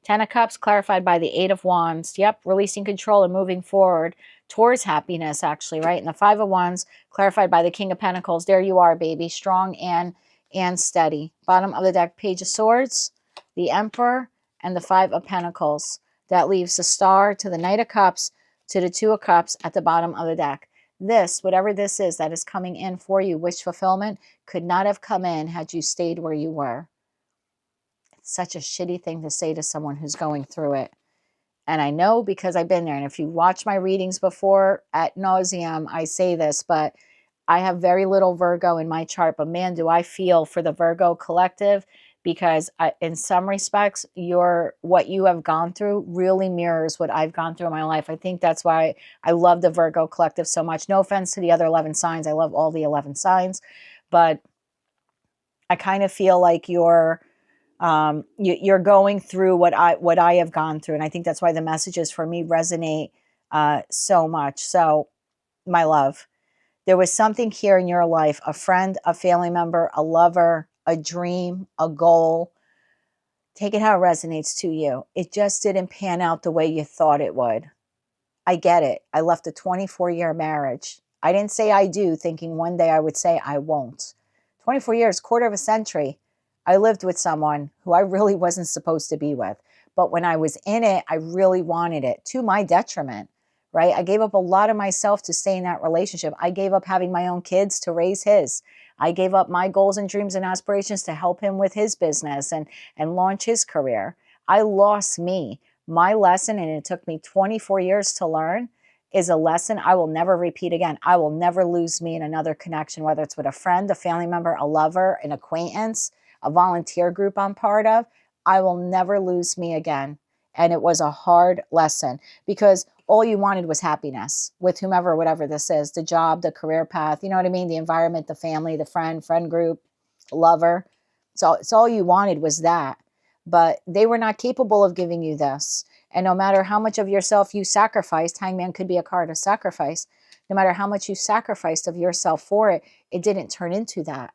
Ten of Cups, clarified by the Eight of Wands. Yep, releasing control and moving forward towards happiness, actually, right? And the Five of Wands, clarified by the King of Pentacles. There you are, baby. Strong and steady. Bottom of the deck, Page of Swords, the Emperor, and the Five of Pentacles. That leaves the Star to the Knight of Cups to the Two of Cups at the bottom of the deck. This, whatever this is that is coming in for you, wish fulfillment, could not have come in had you stayed where you were. It's such a shitty thing to say to someone who's going through it. And I know because I've been there. And if you watch my readings before, ad nauseum, I say this, but I have very little Virgo in my chart. But man, do I feel for the Virgo collective, because in some respects, what you have gone through really mirrors what I've gone through in my life. I think that's why I love the Virgo collective so much. No offense to the other 11 signs. I love all the 11 signs. But I kind of feel like you're going through what I have gone through. And I think that's why the messages for me resonate so much. So my love, There was something here in your life, a friend, a family member, a lover, a dream, a goal. Take it how it resonates to you. It just didn't pan out the way you thought it would. I get it. I left a 24-year marriage. I didn't say I do, thinking one day I would say I won't. 24 years, quarter of a century. I lived with someone who I really wasn't supposed to be with. But when I was in it, I really wanted it, to my detriment, right? I gave up a lot of myself to stay in that relationship. I gave up having my own kids to raise his. I gave up my goals and dreams and aspirations to help him with his business and launch his career. I lost me. My lesson, and it took me 24 years to learn, is a lesson I will never repeat again. I will never lose me in another connection, whether it's with a friend, a family member, a lover, an acquaintance, a volunteer group I'm part of. I will never lose me again. And it was a hard lesson because all you wanted was happiness with whomever, whatever this is, the job, the career path, you know what I mean? The environment, the family, the friend group, lover. So it's all you wanted was that. But they were not capable of giving you this. And no matter how much of yourself you sacrificed, Hangman could be a card of sacrifice. No matter how much you sacrificed of yourself for it, it didn't turn into that.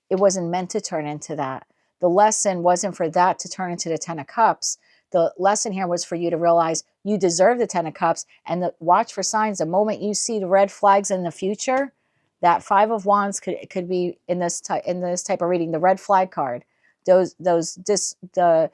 It wasn't meant to turn into that. The lesson wasn't for that to turn into the 10 of Cups. The lesson here was for you to realize you deserve the 10 of Cups and watch for signs. The moment you see the red flags in the future, that 5 of Wands could be in this type of reading, the red flag card. The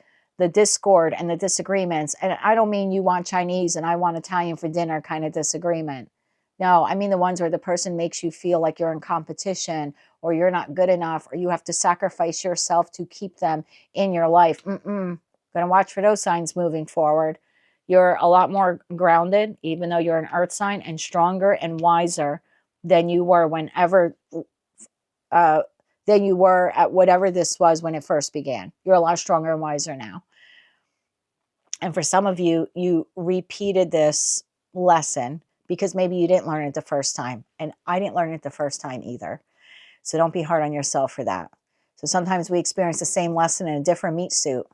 discord and the disagreements. And I don't mean you want Chinese and I want Italian for dinner kind of disagreement. No, I mean the ones where the person makes you feel like you're in competition or you're not good enough or you have to sacrifice yourself to keep them in your life. Gonna watch for those signs moving forward. You're a lot more grounded, even though you're an earth sign, and stronger and wiser than you were than you were at whatever this was when it first began. You're a lot stronger and wiser now. And for some of you, you repeated this lesson because maybe you didn't learn it the first time. And I didn't learn it the first time either. So don't be hard on yourself for that. So sometimes we experience the same lesson in a different meat suit.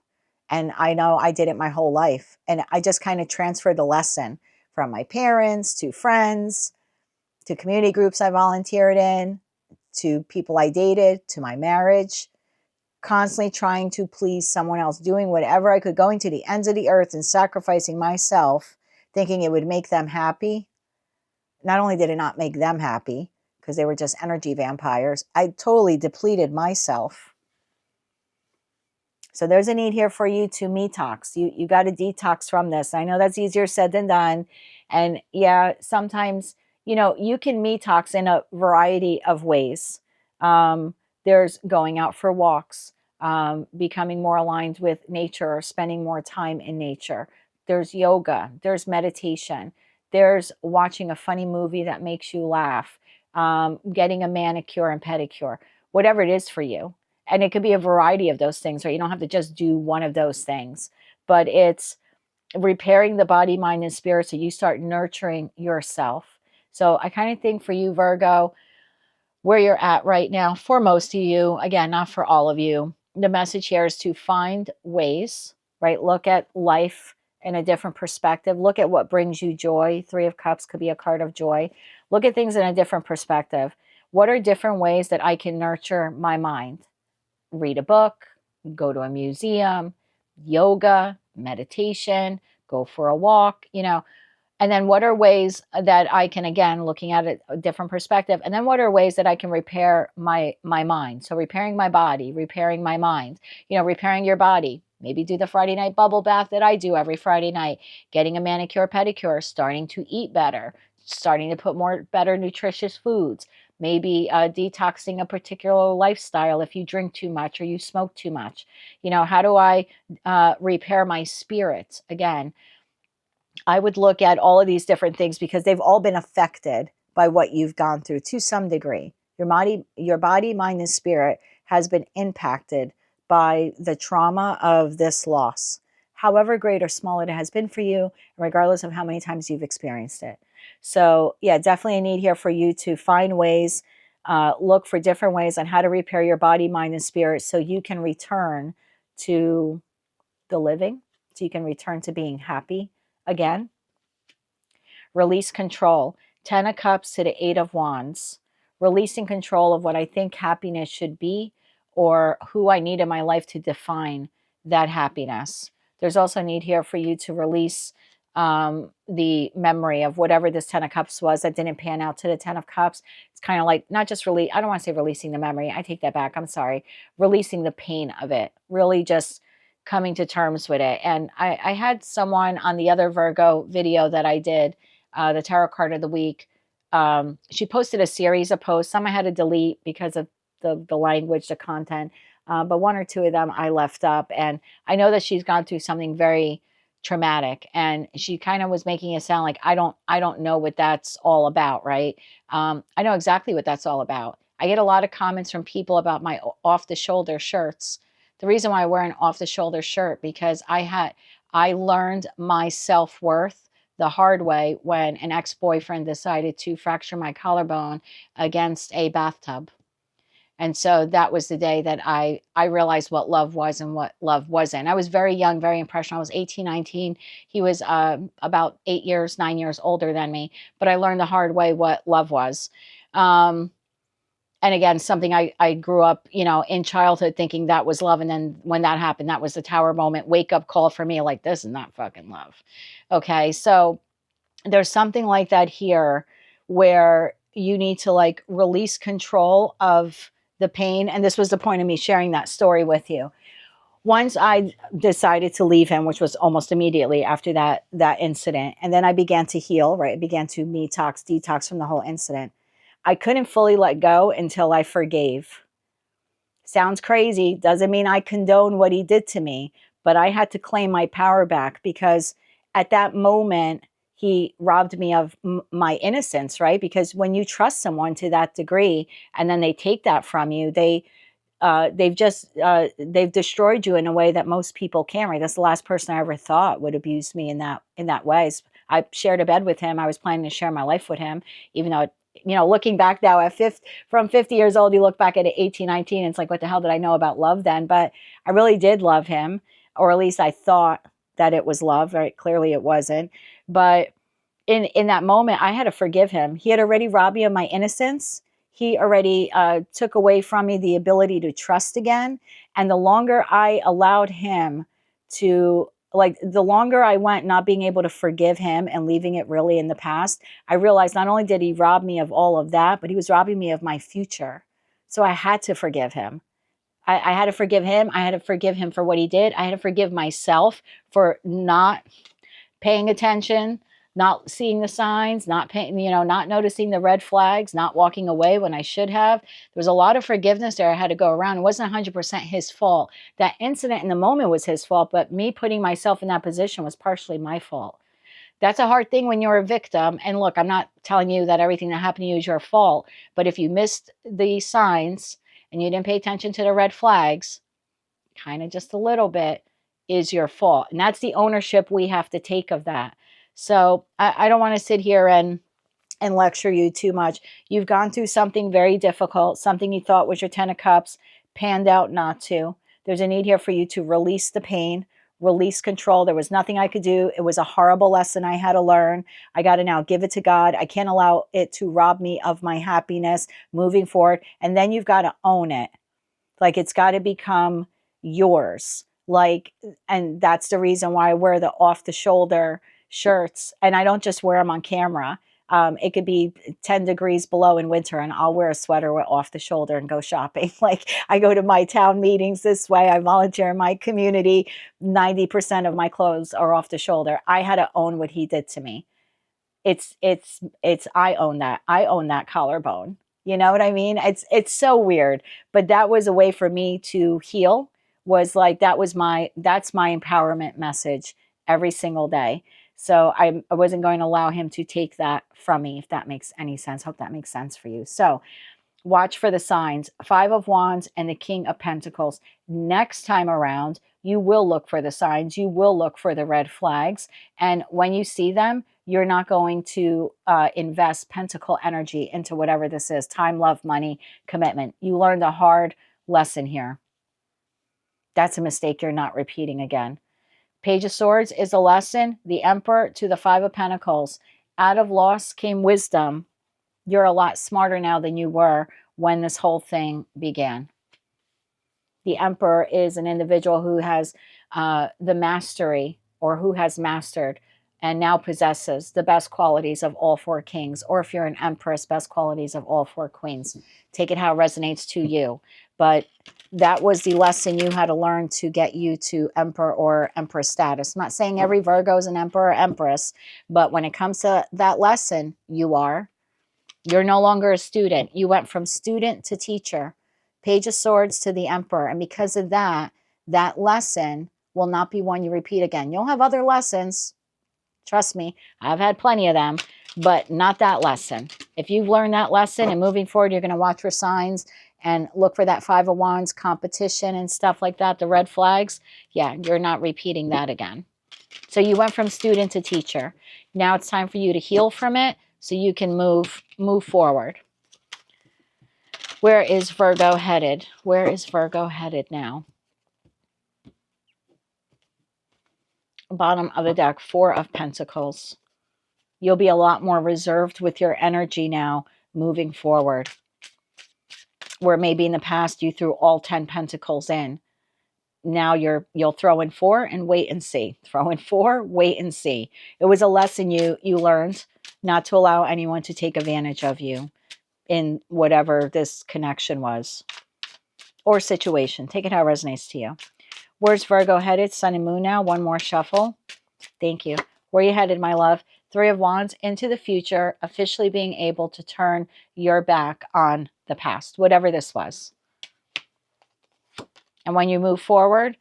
And I know I did it my whole life. And I just kind of transferred the lesson from my parents to friends, to community groups I volunteered in, to people I dated, to my marriage, constantly trying to please someone else, doing whatever I could, going to the ends of the earth and sacrificing myself, thinking it would make them happy. Not only did it not make them happy, because they were just energy vampires, I totally depleted myself. So there's a need here for you to detox. You got to detox from this. I know that's easier said than done. And yeah, sometimes, you can detox in a variety of ways. There's going out for walks, becoming more aligned with nature or spending more time in nature. There's yoga, there's meditation, there's watching a funny movie that makes you laugh, getting a manicure and pedicure, whatever it is for you. And it could be a variety of those things, right? You don't have to just do one of those things, but it's repairing the body, mind, and spirit so you start nurturing yourself. So I kind of think for you, Virgo, where you're at right now, for most of you, again, not for all of you, the message here is to find ways, right? Look at life in a different perspective. Look at what brings you joy. 3 of Cups could be a card of joy. Look at things in a different perspective. What are different ways that I can nurture my mind? Read a book, go to a museum, yoga, meditation, go for a walk, and then what are ways that I can, again, looking at it a different perspective, and then what are ways that I can repair my mind? So repairing my body, repairing my mind, repairing your body. Maybe do the Friday night bubble bath that I do every Friday night, getting a manicure, pedicure, starting to eat better, starting to put more better nutritious foods, maybe detoxing a particular lifestyle if you drink too much or you smoke too much. How do I repair my spirit? Again, I would look at all of these different things because they've all been affected by what you've gone through to some degree. Your body, mind, and spirit has been impacted by the trauma of this loss, however great or small it has been for you, regardless of how many times you've experienced it. So yeah, definitely a need here for you to find ways, look for different ways on how to repair your body, mind, and spirit so you can return to the living, so you can return to being happy again. Release control. Ten of Cups to the Eight of Wands. Releasing control of what I think happiness should be or who I need in my life to define that happiness. There's also a need here for you to release the memory of whatever this Ten of Cups was that didn't pan out to the Ten of Cups. It's kind of like not just I don't want to say releasing the memory. I take that back. I'm sorry. Releasing the pain of it. Really just coming to terms with it. And I had someone on the other Virgo video that I did, the Tarot Card of the Week. She posted a series of posts. Some I had to delete because of the language, the content. But one or two of them I left up. And I know that she's gone through something very traumatic, and she kind of was making it sound like I don't know what that's all about, right? I know exactly what that's all about. I get a lot of comments from people about my off the shoulder shirts. The reason why I wear an off the shoulder shirt, because I learned my self-worth the hard way when an ex-boyfriend decided to fracture my collarbone against a bathtub. And so that was the day that I realized what love was and what love wasn't. I was very young, very impressionable. I was 18, 19. He was about 8 years, 9 years older than me. But I learned the hard way what love was. And again, something I grew up, in childhood thinking that was love. And then when that happened, that was the tower moment, wake up call for me. Like, this is not fucking love. Okay, so there's something like that here where you need to like release control of the pain. And this was the point of me sharing that story with you. Once I decided to leave him, which was almost immediately after that incident, and then I began to heal, right? I began to detox from the whole incident. I couldn't fully let go until I forgave. Sounds crazy. Doesn't mean I condone what he did to me, but I had to claim my power back because at that moment, he robbed me of my innocence, right? Because when you trust someone to that degree and then they take that from you, they've destroyed you in a way that most people can't, right? That's the last person I ever thought would abuse me in that way. I shared a bed with him. I was planning to share my life with him, even though looking back now from 50 years old, you look back at 18, 19, and it's like, what the hell did I know about love then? But I really did love him, or at least I thought that it was love, right? Clearly it wasn't. But in that moment, I had to forgive him. He had already robbed me of my innocence. He already took away from me the ability to trust again. And the longer I allowed him to, the longer I went not being able to forgive him and leaving it really in the past, I realized not only did he rob me of all of that, but he was robbing me of my future. So I had to forgive him. I had to forgive him. I had to forgive him for what he did. I had to forgive myself for not paying attention, not seeing the signs, not noticing the red flags, not walking away when I should have. There was a lot of forgiveness there I had to go around. It wasn't 100% his fault. That incident in the moment was his fault, but me putting myself in that position was partially my fault. That's a hard thing when you're a victim. And look, I'm not telling you that everything that happened to you is your fault, but if you missed the signs and you didn't pay attention to the red flags, kind of just a little bit, is your fault. And that's the ownership we have to take of that. So I don't want to sit here and lecture you too much. You've gone through something very difficult, something you thought was your 10 of Cups, panned out not to. There's a need here for you to release the pain, release control. There was nothing I could do. It was a horrible lesson I had to learn. I got to now give it to God. I can't allow it to rob me of my happiness moving forward. And then you've got to own it. Like, it's got to become yours. And that's the reason why I wear the off the shoulder shirts. And I don't just wear them on camera. It could be 10 degrees below in winter and I'll wear a sweater off the shoulder and go shopping. Like, I go to my town meetings this way. I volunteer in my community. 90% of my clothes are off the shoulder. I had to own what he did to me. I own that. I own that collarbone. You know what I mean? It's so weird, but that was a way for me to heal. Was like, that's my empowerment message every single day. So I wasn't going to allow him to take that from me, if that makes any sense. Hope that makes sense for you. So watch for the signs. 5 of Wands and the King of Pentacles. Next time around, you will look for the signs. You will look for the red flags. And when you see them, you're not going to invest pentacle energy into whatever this is. Time, love, money, commitment. You learned a hard lesson here. That's a mistake you're not repeating again. Page of Swords is a lesson. The Emperor to the 5 of Pentacles. Out of loss came wisdom. You're a lot smarter now than you were when this whole thing began. The Emperor is an individual who has the mastery, or who has mastered and now possesses the best qualities of all four kings. Or if you're an Empress, best qualities of all four queens. Take it how it resonates to you. But that was the lesson you had to learn to get you to Emperor or Empress status. I'm not saying every Virgo is an Emperor or Empress, but when it comes to that lesson, you are. You're no longer a student. You went from student to teacher, Page of Swords to the Emperor. And because of that, that lesson will not be one you repeat again. You'll have other lessons. Trust me, I've had plenty of them, but not that lesson. If you've learned that lesson and moving forward, you're going to watch for signs and look for that Five of Wands competition and stuff like that, the red flags. Yeah, you're not repeating that again. So you went from student to teacher. Now it's time for you to heal from it so you can move forward. Where is Virgo headed? Where is Virgo headed now? Bottom of the deck, Four of Pentacles. You'll be a lot more reserved with your energy now moving forward. Where maybe in the past you threw all 10 pentacles in. Now you'll throw in 4 and wait and see. Throw in 4, wait and see. It was a lesson you learned not to allow anyone to take advantage of you in whatever this connection was or situation. Take it how it resonates to you. Where's Virgo headed? Sun and Moon now. One more shuffle. Thank you. Where are you headed, my love? Three of Wands, into the future, officially being able to turn your back on the past, whatever this was. And when you move forward,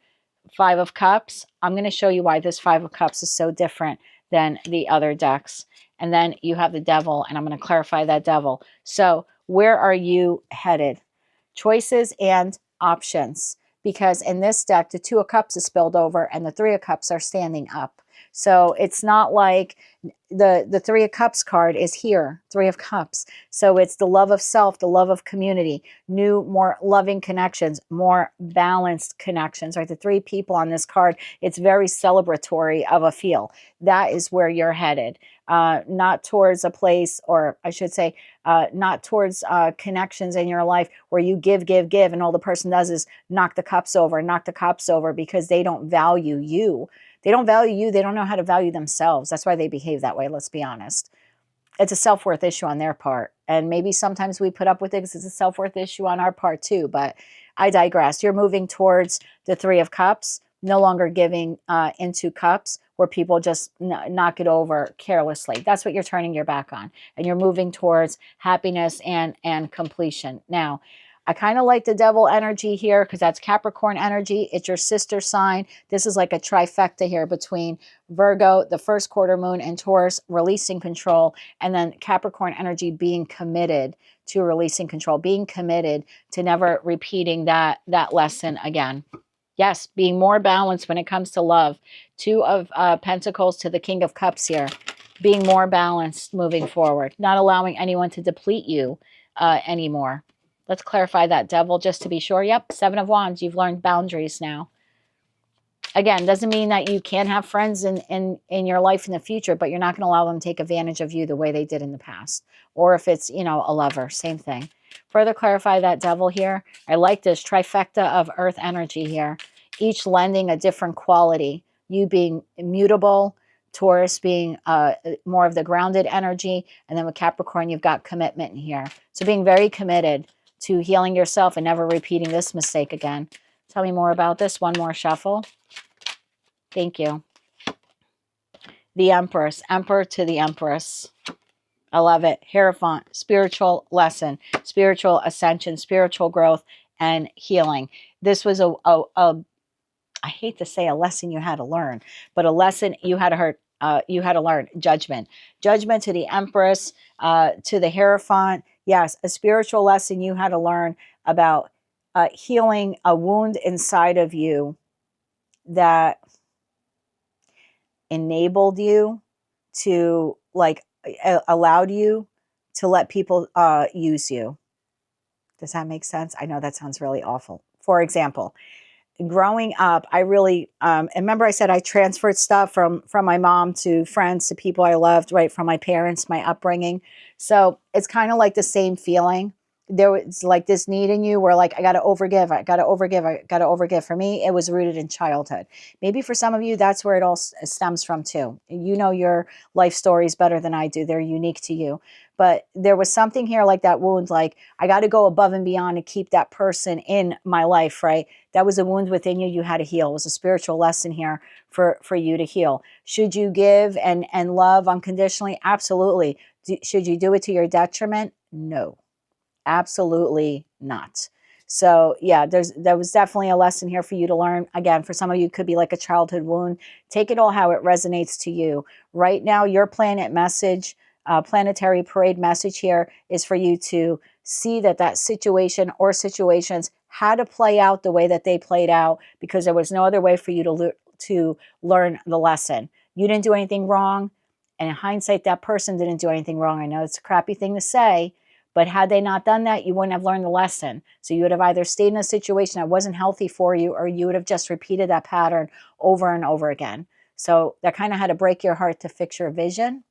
Five of Cups, I'm going to show you why this Five of Cups is so different than the other decks. And then you have the Devil, and I'm going to clarify that Devil. So where are you headed? Choices and options. Because in this deck, the Two of Cups is spilled over and the Three of Cups are standing up. So it's not like the Three of Cups card is here, Three of Cups. So it's the love of self, the love of community, new, more loving connections, more balanced connections, right? The three people on this card, it's very celebratory of a feel. That is where you're headed. Not towards a place, or I should say, not towards connections in your life where you give, and all the person does is knock the cups over because they don't value you. They don't value you. They don't know how to value themselves. That's why they behave that way. Let's be honest. It's a self-worth issue on their part. And maybe sometimes we put up with it because it's a self-worth issue on our part too. But I digress. You're moving towards the Three of Cups, no longer giving into cups where people just knock it over carelessly. That's what you're turning your back on. And you're moving towards happiness and completion. Now, I kind of like the Devil energy here because that's Capricorn energy. It's your sister sign. This is like a trifecta here between Virgo, the first quarter moon, and Taurus, releasing control, and then Capricorn energy being committed to releasing control, being committed to never repeating that lesson again. Yes, being more balanced when it comes to love. Two of Pentacles to the King of Cups here. Being more balanced moving forward. Not allowing anyone to deplete you anymore. Let's clarify that, Devil, just to be sure. Yep, Seven of Wands. You've learned boundaries now. Again, doesn't mean that you can't have friends in your life in the future, but you're not going to allow them to take advantage of you the way they did in the past. Or if it's, a lover, same thing. Further clarify that, Devil, here. I like this trifecta of earth energy here. Each lending a different quality. You being immutable, Taurus being more of the grounded energy, and then with Capricorn, you've got commitment in here. So being very committed to healing yourself and never repeating this mistake again. Tell me more about this. One more shuffle. Thank you. The Empress. Emperor to the Empress. I love it. Hierophant. Spiritual lesson. Spiritual ascension. Spiritual growth and healing. This was I hate to say a lesson you had to learn, but a lesson you had to learn. Judgment. Judgment to the Empress, to the Hierophant. Yes, a spiritual lesson you had to learn about healing a wound inside of you that enabled you to, allowed you to let people use you. Does that make sense? I know that sounds really awful. For example, growing up, I really, and remember I said I transferred stuff from my mom to friends, to people I loved, right, from my parents, my upbringing. So it's kind of like the same feeling. There was like this need in you where like, I got to overgive, I got to overgive, I got to overgive. For me, it was rooted in childhood. Maybe for some of you, that's where it all stems from too. You know your life stories better than I do. They're unique to you. But there was something here like that wound, like I got to go above and beyond to keep that person in my life, right? That was a wound within you. You had to heal. It was a spiritual lesson here for you to heal. Should you give and love unconditionally? Absolutely. Should you do it to your detriment? No, absolutely not. So yeah, there was definitely a lesson here for you to learn. Again, for some of you, it could be like a childhood wound. Take it all how it resonates to you. Right now, your planet message, planetary parade message here is for you to see that situation or situations had to play out the way that they played out, because there was no other way for you to learn the lesson. You didn't do anything wrong. And in hindsight, that person didn't do anything wrong. I know it's a crappy thing to say, but had they not done that, you wouldn't have learned the lesson. So you would have either stayed in a situation that wasn't healthy for you, or you would have just repeated that pattern over and over again. So that kind of had to break your heart to fix your vision.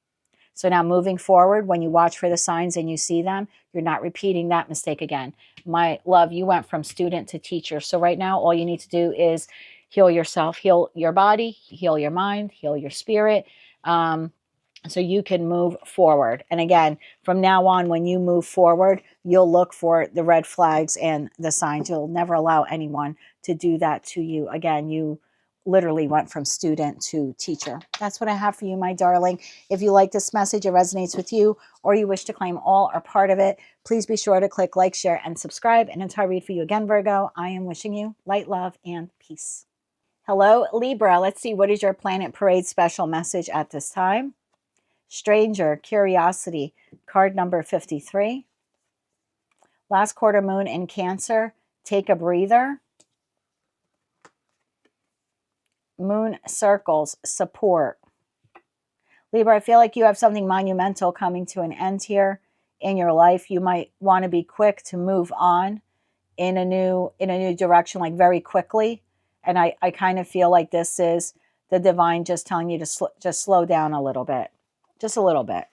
So now moving forward, when you watch for the signs and you see them, you're not repeating that mistake again. My love, you went from student to teacher. So right now, all you need to do is heal yourself, heal your body, heal your mind, heal your spirit. So you can move forward. And again, from now on, when you move forward, you'll look for the red flags and the signs. You'll never allow anyone to do that to you. Again, you literally went from student to teacher. That's what I have for you, my darling. If you like this message, it resonates with you, or you wish to claim all or part of it, please be sure to click like, share, and subscribe. And until I read for you again, Virgo, I am wishing you light, love, and peace. Hello, Libra. Let's see, what is your Planet Parade special message at this time? Stranger, curiosity, card number 53. Last quarter moon in Cancer, take a breather. Moon circles, support. Libra, I feel like you have something monumental coming to an end here in your life. You might want to be quick to move on in a new direction, like very quickly. And I kind of feel like this is the divine just telling you to just slow down a little bit. Just a little bit.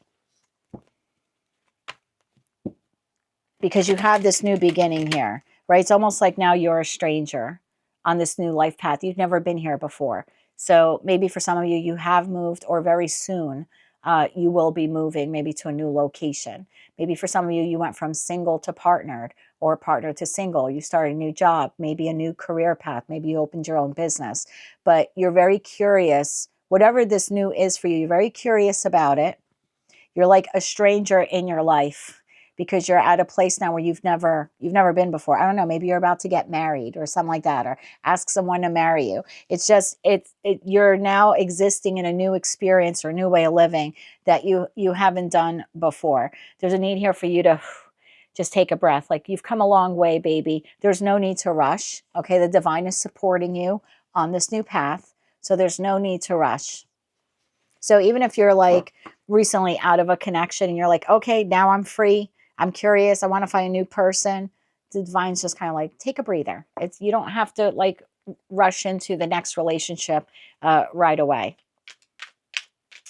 Because you have this new beginning here, right? It's almost like now you're a stranger on this new life path. You've never been here before. So maybe for some of you, you have moved, or very soon you will be moving maybe to a new location. Maybe for some of you, you went from single to partnered, or partnered to single. You started a new job, maybe a new career path. Maybe you opened your own business. But you're very curious. Whatever this new is for you, you're very curious about it. You're like a stranger in your life, because you're at a place now where you've never been before. I don't know, maybe you're about to get married or something like that, or ask someone to marry you. It's just, you're now existing in a new experience or a new way of living that you haven't done before. There's a need here for you to just take a breath. Like, you've come a long way, baby. There's no need to rush. Okay, the divine is supporting you on this new path. So there's no need to rush. So even if you're like recently out of a connection and you're like, okay, now I'm free, I'm curious, I want to find a new person, the divine's just kind of like, take a breather. You don't have to like rush into the next relationship right away.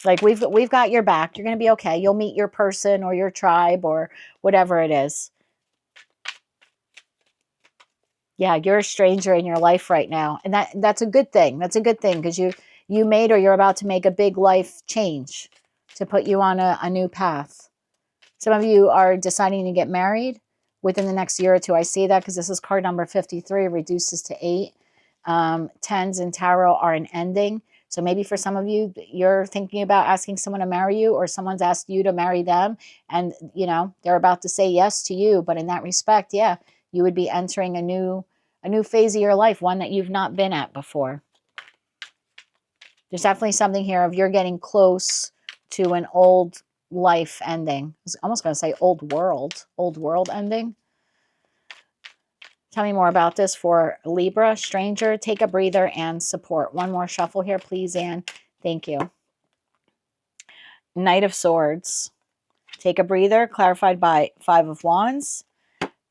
Like, we've got your back. You're going to be okay. You'll meet your person or your tribe or whatever it is. Yeah, you're a stranger in your life right now. And that's a good thing. That's a good thing, because you made, or you're about to make, a big life change to put you on a new path. Some of you are deciding to get married within the next year or two. I see that because this is card number 53, reduces to 8. Tens in tarot are an ending. So maybe for some of you, you're thinking about asking someone to marry you, or someone's asked you to marry them, and they're about to say yes to you. But in that respect, yeah, you would be entering a new phase of your life, one that you've not been at before. There's definitely something here of you're getting close to an old life ending. I was almost going to say old world ending. Tell me more about this for Libra. Stranger, take a breather, and support. One more shuffle here, please, Anne. Thank you. Knight of Swords. Take a breather, clarified by 5 of Wands.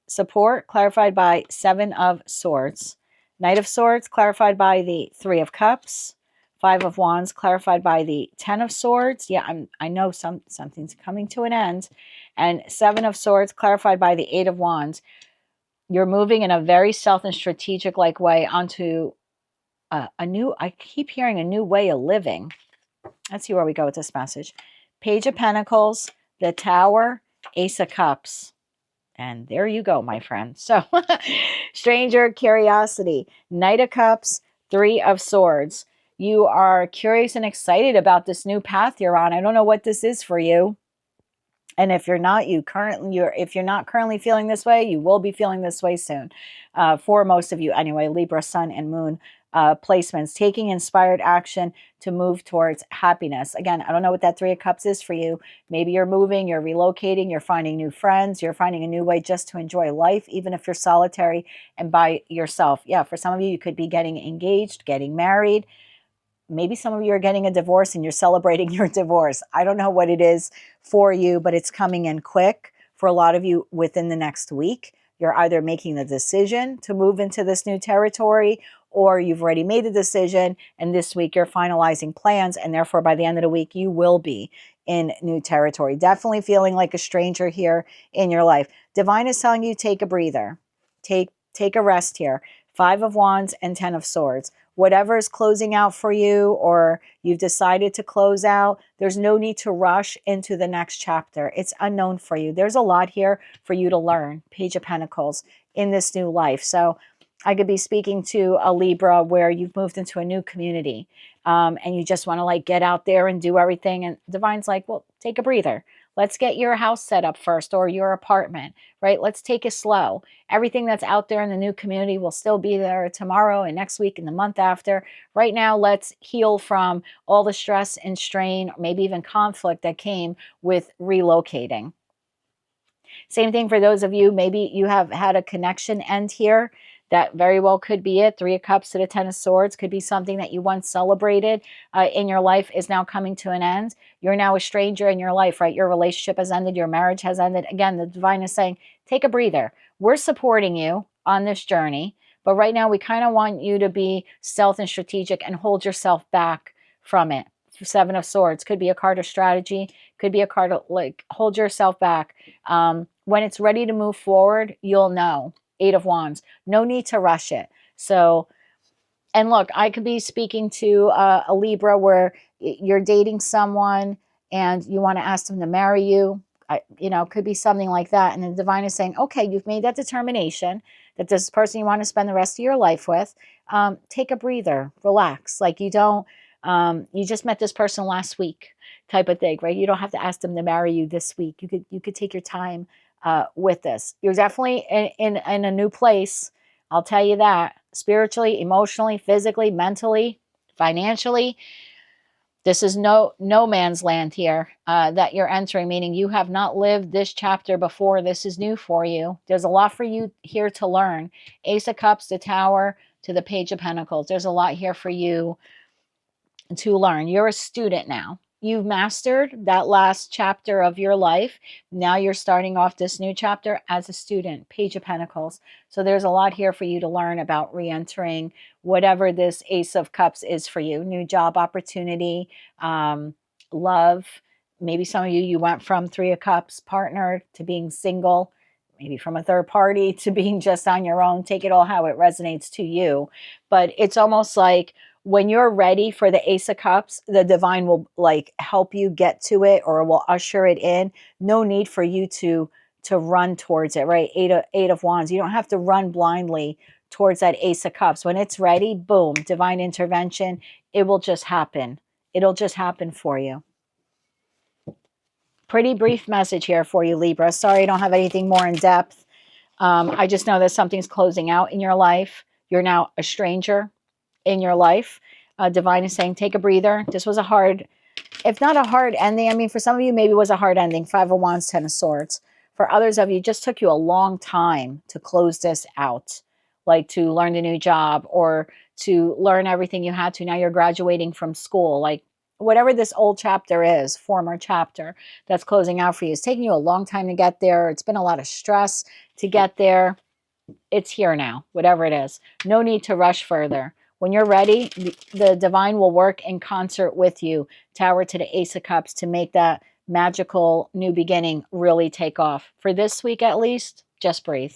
Support, clarified by 7 of Swords. Knight of Swords, clarified by the Three of Cups. Five of Wands, clarified by the Ten of Swords. Yeah, I know something's coming to an end. And Seven of Swords, clarified by the Eight of Wands. You're moving in a very stealth and strategic like way onto a new, I keep hearing a new way of living. Let's see where we go with this message. Page of Pentacles, the Tower, Ace of Cups. And there you go, my friend. So, stranger, curiosity, Knight of Cups, Three of Swords. You are curious and excited about this new path you're on. I don't know what this is for you. And if you're not, if you're not currently feeling this way, you will be feeling this way soon. For most of you, anyway, Libra, Sun, and Moon placements, taking inspired action to move towards happiness. Again, I don't know what that Three of Cups is for you. Maybe you're moving, you're relocating, you're finding new friends, you're finding a new way just to enjoy life, even if you're solitary and by yourself. Yeah, for some of you, you could be getting engaged, getting married. Maybe some of you are getting a divorce and you're celebrating your divorce. I don't know what it is for you, but it's coming in quick. For a lot of you, within the next week, you're either making the decision to move into this new territory, or you've already made a decision and this week you're finalizing plans, and therefore by the end of the week you will be in new territory. Definitely feeling like a stranger here in your life. Divine is telling you take a breather. Take a rest here. Five of Wands and Ten of Swords. Whatever is closing out for you, or you've decided to close out, there's no need to rush into the next chapter. It's unknown for you. There's a lot here for you to learn. Page of Pentacles in this new life. So I could be speaking to a Libra where you've moved into a new community and you just want to like get out there and do everything. And Divine's like, well, take a breather. Let's get your house set up first, or your apartment, right? Let's take it slow. Everything that's out there in the new community will still be there tomorrow and next week and the month after. Right now, let's heal from all the stress and strain, maybe even conflict that came with relocating. Same thing for those of you, maybe you have had a connection end here. That very well could be it. Three of Cups to the Ten of Swords could be something that you once celebrated in your life is now coming to an end. You're now a stranger in your life, right? Your relationship has ended. Your marriage has ended. Again, the Divine is saying, take a breather. We're supporting you on this journey. But right now, we kind of want you to be stealth and strategic and hold yourself back from it. Seven of Swords could be a card of strategy. Could be a card of like, hold yourself back. When it's ready to move forward, you'll know. Eight of Wands. No need to rush it. So, and look, I could be speaking to a Libra where you're dating someone and you want to ask them to marry you. Could be something like that. And the Divine is saying, okay, you've made that determination that this person you want to spend the rest of your life with. Take a breather, relax. Like you don't, you just met this person last week type of thing, right? You don't have to ask them to marry you this week. You could take your time with this. You're definitely in a new place. I'll tell you that. Spiritually, emotionally, physically, mentally, financially. This is no man's land here that you're entering, meaning you have not lived this chapter before. This is new for you. There's a lot for you here to learn. Ace of Cups, the Tower, to the Page of Pentacles. There's a lot here for you to learn. You're a student now. You've mastered that last chapter of your life. Now you're starting off this new chapter as a student. Page of Pentacles. So there's a lot here for you to learn about re-entering whatever this Ace of Cups is for you. New job opportunity, love. Maybe some of you went from Three of Cups partner to being single. Maybe from a third party to being just on your own. Take it all how it resonates to you. But it's almost like when you're ready for the Ace of Cups, the Divine will like help you get to it or will usher it in. No need for you to run towards it, right? Eight of Wands. You don't have to run blindly towards that Ace of Cups. When it's ready, boom, Divine intervention. It will just happen. It'll just happen for you. Pretty brief message here for you, Libra. Sorry, I don't have anything more in depth. I just know that something's closing out in your life. You're now a stranger in your life. Divine is saying, take a breather. This was a hard, if not a hard ending. I mean, for some of you, maybe it was a hard ending. Five of Wands, Ten of Swords. For others of you, it just took you a long time to close this out, like to learn a new job or to learn everything you had to. Now you're graduating from school, like whatever this old chapter is, former chapter that's closing out for you. It's taking you a long time to get there. It's been a lot of stress to get there. It's here now, whatever it is. No need to rush further. When you're ready, the divine will work in concert with you. Tower to the Ace of Cups to make that magical new beginning really take off. For this week at least, just breathe.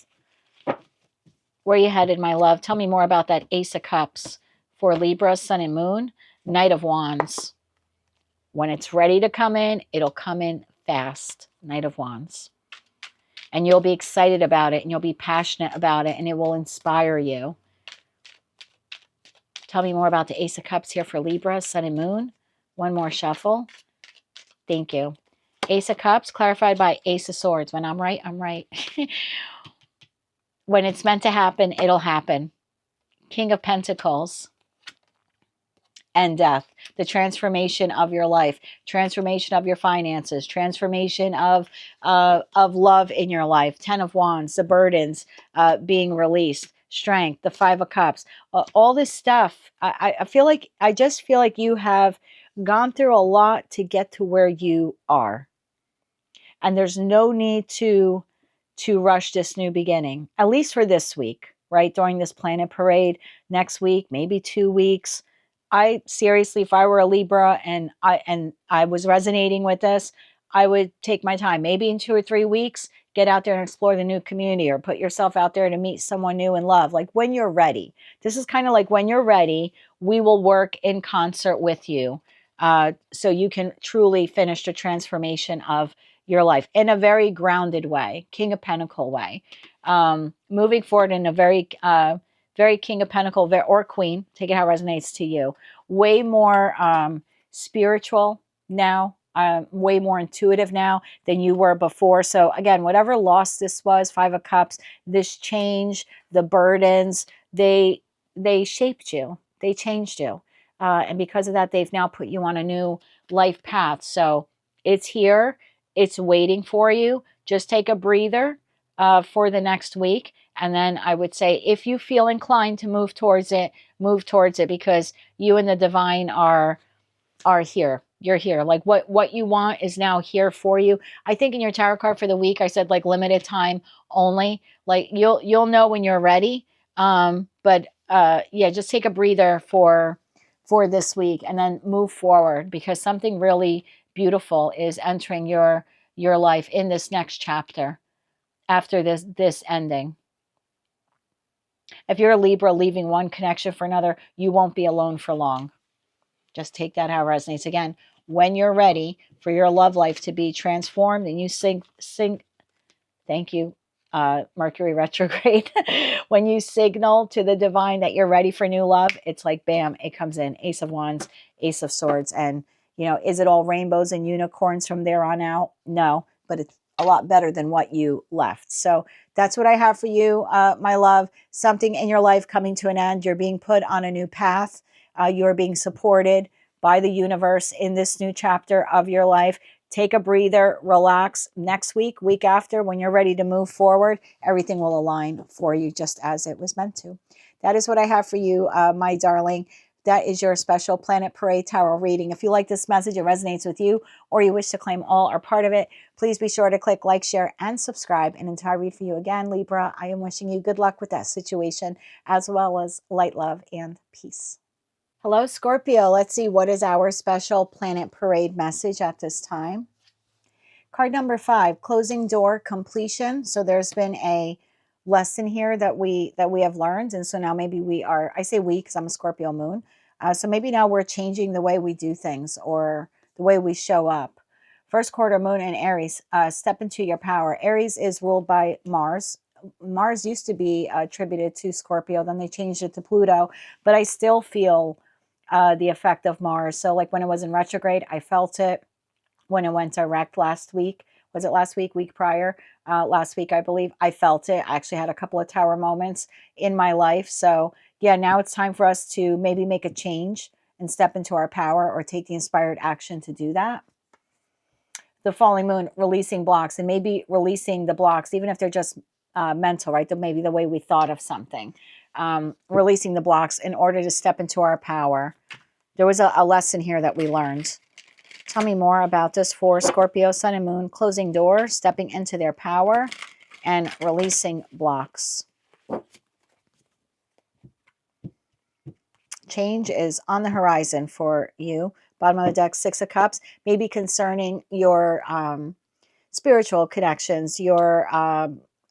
Where are you headed, my love? Tell me more about that Ace of Cups for Libra, Sun and Moon, Knight of Wands. When it's ready to come in, it'll come in fast. Knight of Wands. And you'll be excited about it, and you'll be passionate about it, and it will inspire you. Tell me more about the Ace of Cups here for Libra, Sun and Moon. One more shuffle. Thank you. Ace of Cups clarified by Ace of Swords. When I'm right, I'm right. When it's meant to happen, it'll happen. King of Pentacles and Death. The transformation of your life, transformation of your finances, transformation of love in your life. 10 of Wands, the burdens being released, strength, the 5 of Cups, all this stuff. I feel like, I just feel like you have gone through a lot to get to where you are. And there's no need to rush this new beginning, at least for this week, right? During this planet parade, next week, maybe 2 weeks. I seriously, if I were a Libra and I was resonating with this, I would take my time. Maybe in 2 or 3 weeks, get out there and explore the new community, or put yourself out there to meet someone new in love. Like when you're ready. This is kind of like when you're ready, we will work in concert with you, so you can truly finish the transformation of your life in a very grounded way, King of Pentacle way. Moving forward in a very very King of Pentacle or Queen, take it how it resonates to you. Way more spiritual now, way more intuitive now than you were before. So again, whatever loss this was, 5 of Cups, this change, the burdens, they shaped you, they changed you. And because of that, they've now put you on a new life path. So it's here, it's waiting for you. Just take a breather for the next week. And then I would say, if you feel inclined to move towards it, because you and the divine are here. You're here. Like what you want is now here for you. I think in your tarot card for the week, I said like limited time only. Like you'll know when you're ready. But yeah, just take a breather for this week and then move forward, because something really beautiful is entering your life in this next chapter after this ending. If you're a Libra leaving one connection for another, you won't be alone for long. Just take that how it resonates. Again, when you're ready for your love life to be transformed and you sync, thank you, Mercury retrograde. When you signal to the divine that you're ready for new love, it's like, bam, it comes in. Ace of Wands, Ace of Swords. And, you know, is it all rainbows and unicorns from there on out? No, but it's a lot better than what you left. So that's what I have for you, my love. Something in your life coming to an end. You're being put on a new path. You're being supported by the universe in this new chapter of your life. Take a breather, relax. Next week, week after, when you're ready to move forward, everything will align for you just as it was meant to. That is what I have for you, my darling. That is your special Planet Parade Tarot reading. If you like this message, it resonates with you, or you wish to claim all or part of it, please be sure to click like, share, and subscribe. And until I read for you again, Libra, I am wishing you good luck with that situation, as well as light, love, and peace. Hello, Scorpio. Let's see, what is our special Planet Parade message at this time? Card number 5, closing door, completion. So there's been a lesson here that we have learned. And so now maybe we are, I say we because I'm a Scorpio moon. So maybe now we're changing the way we do things or the way we show up. First quarter moon in Aries, step into your power. Aries is ruled by Mars. Mars used to be attributed to Scorpio. Then they changed it to Pluto. But I still feel the effect of Mars. So like when it was in retrograde, I felt it. When it went direct last week, was it last week, week prior? Last week, I believe, I felt it. I actually had a couple of tower moments in my life. So yeah, now it's time for us to maybe make a change and step into our power, or take the inspired action to do that. The falling moon, releasing blocks, and maybe releasing the blocks, even if they're just mental, right? Maybe the way we thought of something. Releasing the blocks in order to step into our power. There was a lesson here that we learned. Tell me more about this for Scorpio, Sun and Moon. Closing doors, stepping into their power, and releasing blocks. Change is on the horizon for you. Bottom of the deck, Six of Cups, maybe concerning your spiritual connections, your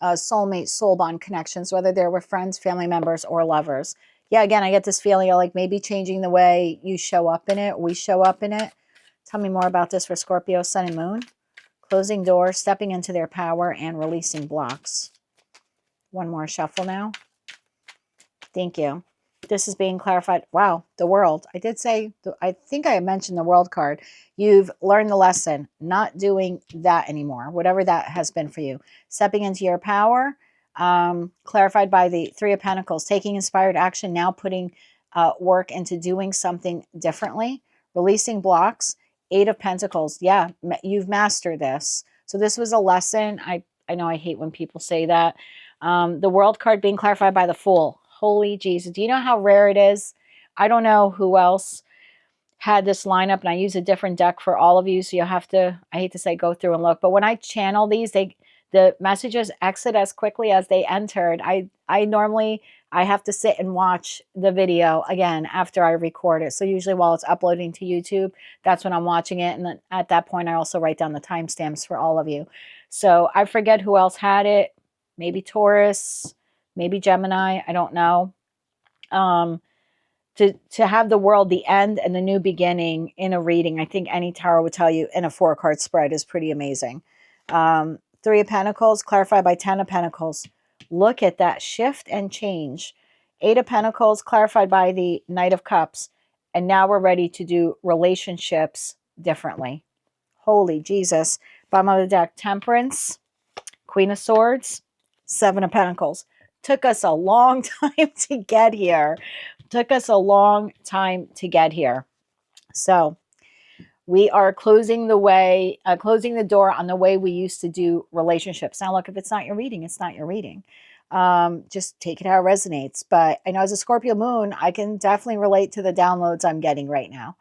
soulmate, soul bond connections, whether they're with friends, family members, or lovers. Yeah, again, I get this feeling of like maybe changing the way you show up in it, we show up in it. Tell me more about this for Scorpio, Sun and Moon. Closing doors, stepping into their power, and releasing blocks. One more shuffle now. Thank you. This is being clarified. Wow, the world. I did say, I think I mentioned the world card. You've learned the lesson, not doing that anymore, whatever that has been for you. Stepping into your power, clarified by the Three of Pentacles, taking inspired action, now putting work into doing something differently, releasing blocks. Eight of Pentacles. Yeah, you've mastered this. So this was a lesson. I know I hate when people say that. The world card being clarified by the Fool. Holy Jesus. Do you know how rare it is? I don't know who else had this lineup, and I use a different deck for all of you. So you'll have to, I hate to say go through and look, but when I channel these, the messages exit as quickly as they entered. I normally, I have to sit and watch the video again after I record it. So usually while it's uploading to YouTube, that's when I'm watching it. And then at that point, I also write down the timestamps for all of you. So I forget who else had it. Maybe Taurus, maybe Gemini. I don't know. To have the world, the end and the new beginning in a reading, I think any tarot would tell you in a 4-card spread is pretty amazing. Three of Pentacles, clarified by 10 of Pentacles. Look at that shift and change. Eight of Pentacles, clarified by the Knight of Cups. And now we're ready to do relationships differently. Holy Jesus. Bottom of the deck, Temperance, Queen of Swords, Seven of Pentacles. Took us a long time to get here. Took us a long time to get here. So we are closing the door on the way we used to do relationships. Now, look, if it's not your reading, it's not your reading. Just take it how it resonates. But I know as a Scorpio moon, I can definitely relate to the downloads I'm getting right now.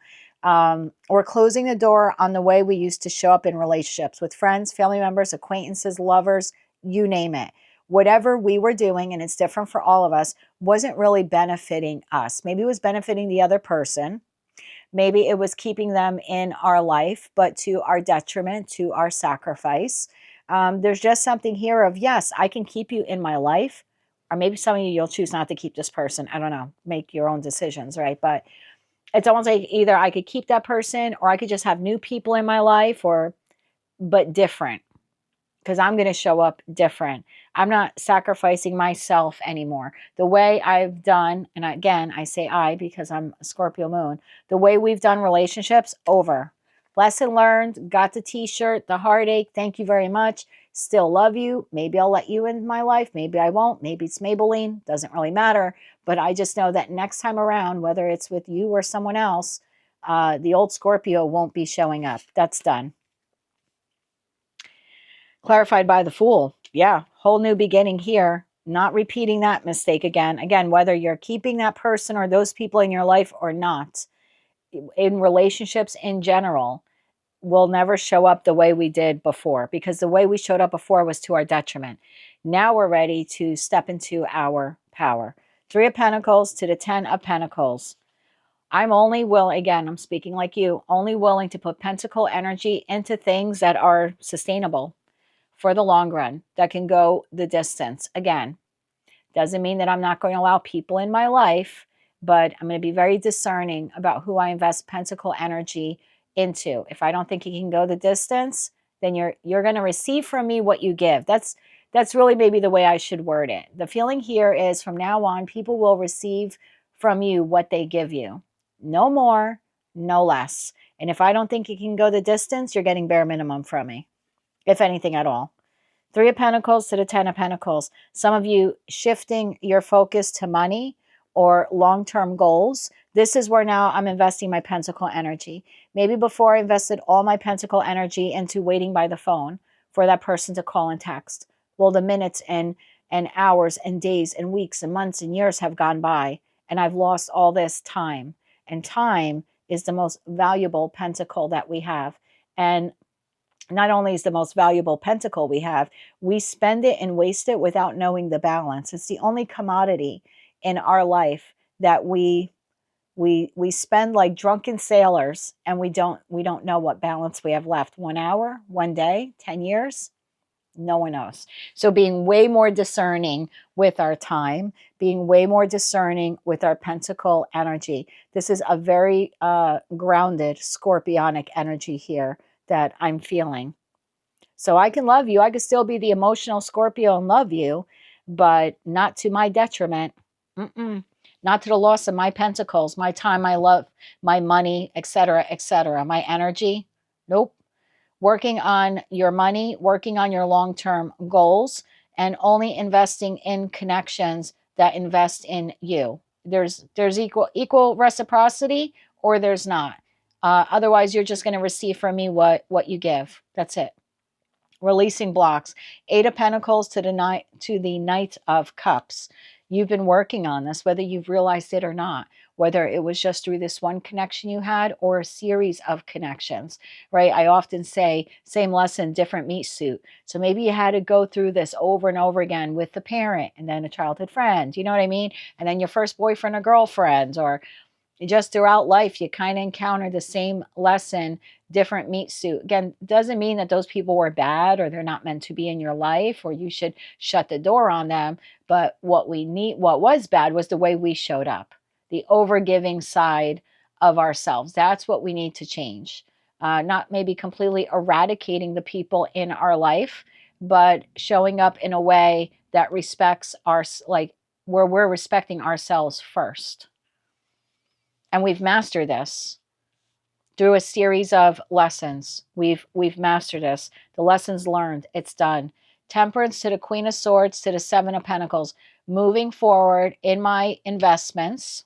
We're closing the door on the way we used to show up in relationships with friends, family members, acquaintances, lovers, you name it. Whatever we were doing, and it's different for all of us, wasn't really benefiting us. Maybe it was benefiting the other person. Maybe it was keeping them in our life, but to our detriment, to our sacrifice. There's just something here of, yes, I can keep you in my life. Or maybe some of you, you'll choose not to keep this person. I don't know. Make your own decisions, right? But it's almost like either I could keep that person or I could just have new people in my life, but different. Because I'm going to show up different. I'm not sacrificing myself anymore. The way I've done, and again, I say I because I'm a Scorpio moon, the way we've done relationships, over. Lesson learned, got the t-shirt, the heartache, thank you very much. Still love you. Maybe I'll let you in my life. Maybe I won't. Maybe it's Maybelline. Doesn't really matter. But I just know that next time around, whether it's with you or someone else, the old Scorpio won't be showing up. That's done. Clarified by the Fool. Yeah, whole new beginning here. Not repeating that mistake again. Again, whether you're keeping that person or those people in your life or not, in relationships in general, will never show up the way we did before, because the way we showed up before was to our detriment. Now we're ready to step into our power. Three of Pentacles to the 10 of Pentacles. I'm only willing, again, I'm speaking like you, only willing to put pentacle energy into things that are sustainable for the long run, that can go the distance. Again, doesn't mean that I'm not going to allow people in my life, but I'm going to be very discerning about who I invest pentacle energy into. If I don't think it can go the distance, then you're going to receive from me what you give. That's really maybe the way I should word it. The feeling here is from now on, people will receive from you what they give you. No more, no less. And if I don't think it can go the distance, you're getting bare minimum from me, if anything at all. Three of Pentacles to the 10 of Pentacles. Some of you shifting your focus to money or long-term goals. This is where now I'm investing my pentacle energy. Maybe before I invested all my pentacle energy into waiting by the phone for that person to call and text. Well, the minutes and hours and days and weeks and months and years have gone by, and I've lost all this time. And time is the most valuable pentacle that we have. And not only is the most valuable pentacle we have, we spend it and waste it without knowing the balance. It's the only commodity in our life that we spend like drunken sailors, and we don't know what balance we have left. 1 hour, 1 day, 10 years, no one knows. So being way more discerning with our time, being way more discerning with our pentacle energy. This is a very grounded scorpionic energy here that I'm feeling. So I can love you. I could still be the emotional Scorpio and love you, but not to my detriment. Mm-mm. Not to the loss of my pentacles, my time, my love, my money, etc., etc., my energy. Nope. Working on your money, working on your long-term goals, and only investing in connections that invest in you. There's equal reciprocity, or there's not. Otherwise, you're just going to receive from me what you give. That's it. Releasing blocks. 8 of Pentacles to the Knight of Cups. You've been working on this, whether you've realized it or not, whether it was just through this one connection you had or a series of connections, right? I often say, same lesson, different meat suit. So maybe you had to go through this over and over again with the parent and then a childhood friend, you know what I mean? And then your first boyfriend or girlfriend, or just throughout life, you kind of encounter the same lesson, different meat suit. Again, doesn't mean that those people were bad or they're not meant to be in your life or you should shut the door on them. But what was bad was the way we showed up, the overgiving side of ourselves. That's what we need to change. Not maybe completely eradicating the people in our life, but showing up in a way that respects like where we're respecting ourselves first. And we've mastered this through a series of lessons. We've mastered this. The lessons learned, it's done. Temperance to the Queen of Swords to the 7 of Pentacles. Moving forward in my investments,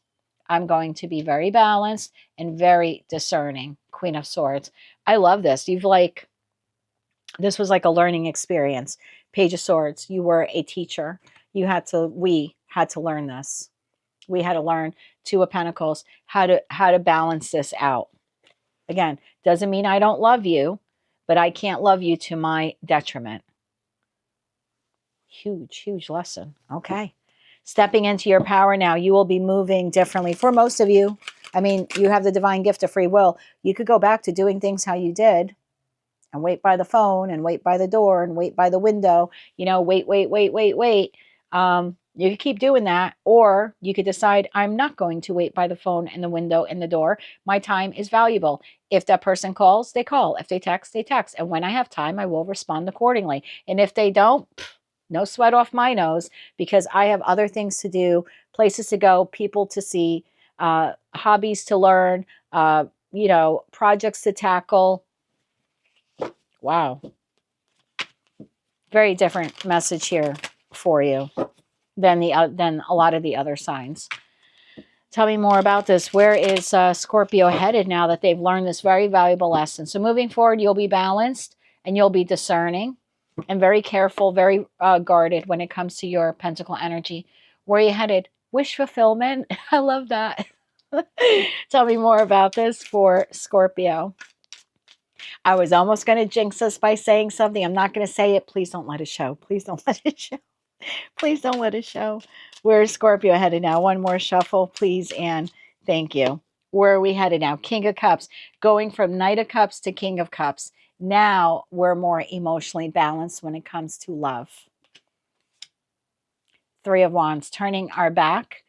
I'm going to be very balanced and very discerning. Queen of Swords. I love this. This was like a learning experience. Page of Swords. You were a teacher. We had to learn this. We had to learn 2 of Pentacles, how to balance this out. Again, doesn't mean I don't love you, but I can't love you to my detriment. Huge, huge lesson. Okay. Stepping into your power now, you will be moving differently for most of you. I mean, you have the divine gift of free will. You could go back to doing things how you did and wait by the phone and wait by the door and wait by the window, wait. You could keep doing that, or you could decide, I'm not going to wait by the phone and the window and the door. My time is valuable. If that person calls, they call. If they text, they text. And when I have time, I will respond accordingly. And if they don't, no sweat off my nose, because I have other things to do, places to go, people to see, hobbies to learn, projects to tackle. Wow. Very different message here for you than a lot of the other signs. Tell me more about this. Where is Scorpio headed now that they've learned this very valuable lesson? So moving forward, you'll be balanced and you'll be discerning and very careful, very guarded when it comes to your pentacle energy. Where are you headed? Wish fulfillment. I love that. Tell me more about this for Scorpio. I was almost going to jinx us by saying something. I'm not going to say it. Please don't let it show. Please don't let it show. Please don't let it show. Where's Scorpio headed now? One more shuffle, please, and thank you. Where are we headed now? King of Cups. Going from Knight of Cups to King of Cups. Now we're more emotionally balanced when it comes to love. 3 of Wands. Turning our back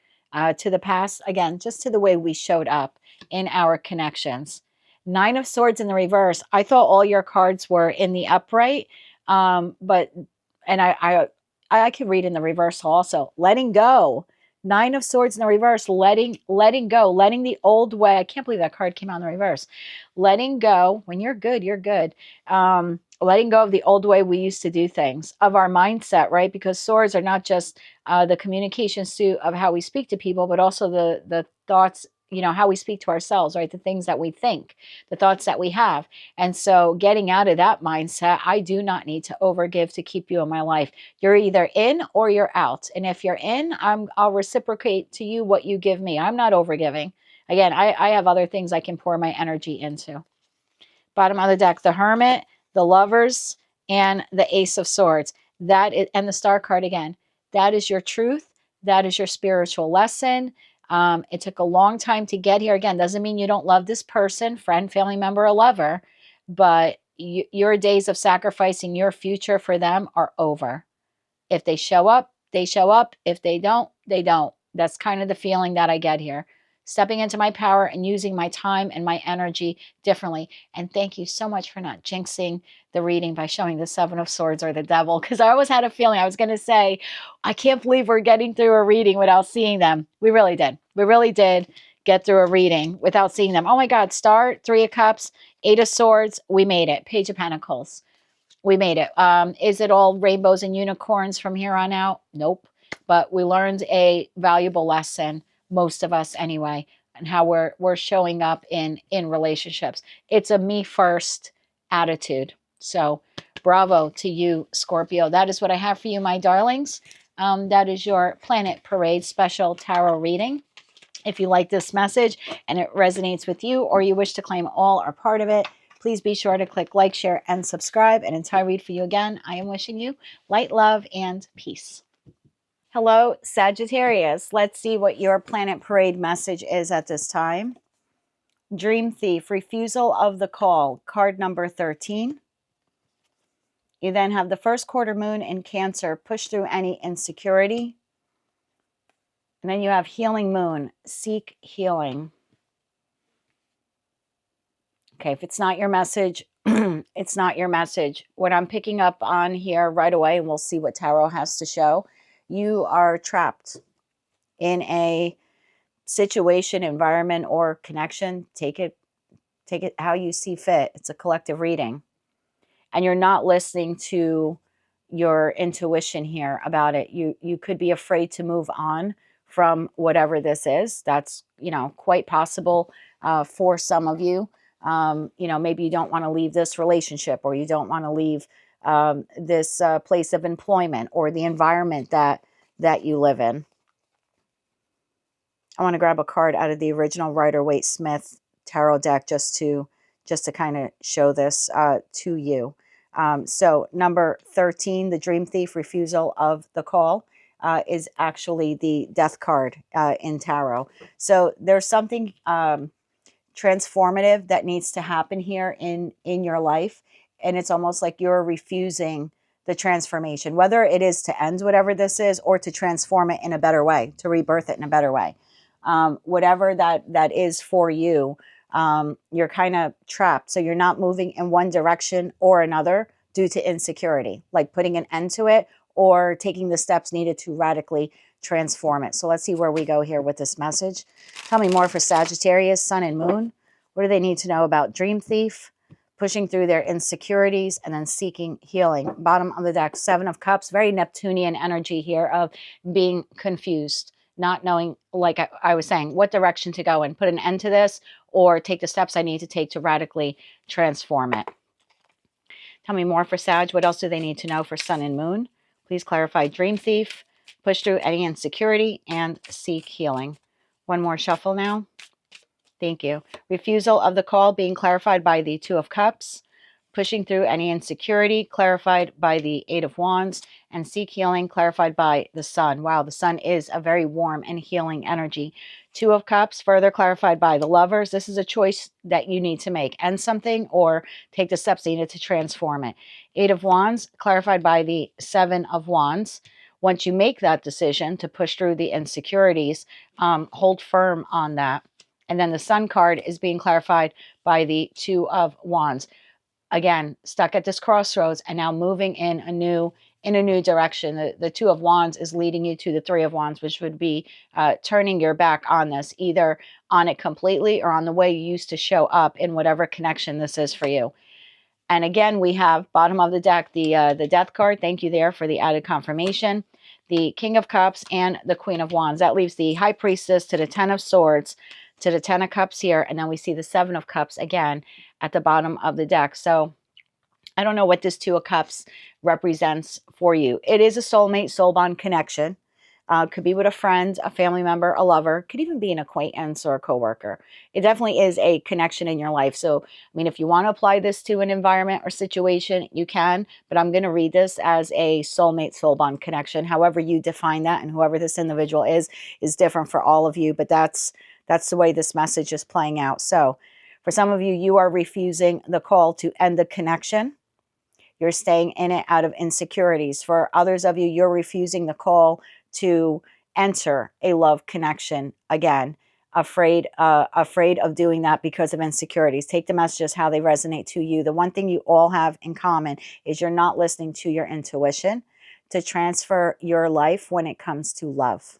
to the past. Again, just to the way we showed up in our connections. 9 of Swords in the reverse. I thought all your cards were in the upright, but I could read in the reversal also. Letting go. 9 of Swords in the reverse. Letting go. Letting the old way. I can't believe that card came out in the reverse. Letting go. When you're good, you're good. Letting go of the old way we used to do things. Of our mindset, right? Because swords are not just the communication suit of how we speak to people, but also the thoughts, how we speak to ourselves, right? The things that we think, the thoughts that we have. And so getting out of that mindset, I do not need to overgive to keep you in my life. You're either in or you're out. And if you're in, I'll reciprocate to you what you give me. I'm not overgiving. Again, I have other things I can pour my energy into. Bottom of the deck, the Hermit, the Lovers, and the Ace of Swords. That is, and the Star card again. That is your truth. That is your spiritual lesson. It took a long time to get here. Again, doesn't mean you don't love this person, friend, family member, or lover, but your days of sacrificing your future for them are over. If they show up, they show up. If they don't, they don't. That's kind of the feeling that I get here. Stepping into my power and using my time and my energy differently. And thank you so much for not jinxing the reading by showing the Seven of Swords or the Devil, because I always had a feeling I was going to say, I can't believe we're getting through a reading without seeing them. We really did. We really did get through a reading without seeing them. Oh my God, Star, Three of Cups, Eight of Swords. We made it. Page of Pentacles. We made it. Is it all rainbows and unicorns from here on out? Nope. But we learned a valuable lesson, most of us anyway, and how we're showing up in relationships. It's a me first attitude. So bravo to you, Scorpio. That is what I have for you, my darlings. That is your Planet Parade special tarot reading. If you like this message and it resonates with you, or you wish to claim all or part of it, please be sure to click like, share, and subscribe. And until I read for you again, I am wishing you light, love, and peace. Hello, Sagittarius. Let's see what your Planet Parade message is at this time. Dream Thief, refusal of the call, card number 13. You then have the first quarter moon in Cancer, push through any insecurity. And then you have healing moon, seek healing. Okay, if it's not your message, it's not your message. What I'm picking up on here right away, and we'll see what tarot has to show, you are trapped in a situation, environment, or connection. Take it how you see fit. It's a collective reading. And you're not listening to your intuition here about it. You could be afraid to move on from whatever this is. That's, quite possible for some of you. Maybe you don't want to leave this relationship, or you don't want to leave this place of employment or the environment that you live in. I want to grab a card out of the original Rider-Waite-Smith tarot deck just to kind of show this to you. So number 13, the Dream Thief, refusal of the call, is actually the Death card in tarot. So there's something transformative that needs to happen here in your life, and it's almost like you're refusing the transformation, whether it is to end whatever this is or to transform it in a better way, to rebirth it in a better way. Whatever that is for you, you're kind of trapped. So you're not moving in one direction or another due to insecurity, like putting an end to it or taking the steps needed to radically transform it. So let's see where we go here with this message. Tell me more for Sagittarius, Sun and Moon. What do they need to know about Dream Thief? Pushing through their insecurities and then seeking healing. Bottom of the deck, Seven of Cups. Very Neptunian energy here of being confused, not knowing, like I was saying, what direction to go and put an end to this or take the steps I need to take to radically transform it. Tell me more for Sag. What else do they need to know for Sun and Moon? Please clarify Dream Thief, push through any insecurity, and seek healing. One more shuffle now. Thank you. Refusal of the call being clarified by the Two of Cups. Pushing through any insecurity, clarified by the Eight of Wands, and seek healing, clarified by the Sun. Wow, the Sun is a very warm and healing energy. Two of Cups, further clarified by the Lovers. This is a choice that you need to make. End something or take the steps needed to transform it. Eight of Wands, clarified by the Seven of Wands. Once you make that decision to push through the insecurities, hold firm on that. And then the Sun card is being clarified by the Two of Wands. Again, stuck at this crossroads and now moving in a new direction. The Two of Wands is leading you to the Three of Wands, which would be turning your back on this, either on it completely or on the way you used to show up in whatever connection this is for you. And again, we have bottom of the deck, the Death card. Thank you there for the added confirmation. The King of Cups and the Queen of Wands. That leaves the High Priestess to the Ten of Swords, to the Ten of Cups here, and then we see the Seven of Cups again at the bottom of the deck. So I don't know what this Two of Cups represents for you. It is a soulmate, soul bond connection. Could be with a friend, a family member, a lover, could even be an acquaintance or a coworker. It definitely is a connection in your life. So, I mean, if you want to apply this to an environment or situation, you can, but I'm going to read this as a soulmate, soul bond connection. However you define that, and whoever this individual is different for all of you, but that's the way this message is playing out. So, for some of you, you are refusing the call to end the connection. You're staying in it out of insecurities. For others of you, you're refusing the call to enter a love connection again, afraid of doing that because of insecurities. Take the messages how they resonate to you. The one thing you all have in common is you're not listening to your intuition to transfer your life when it comes to love.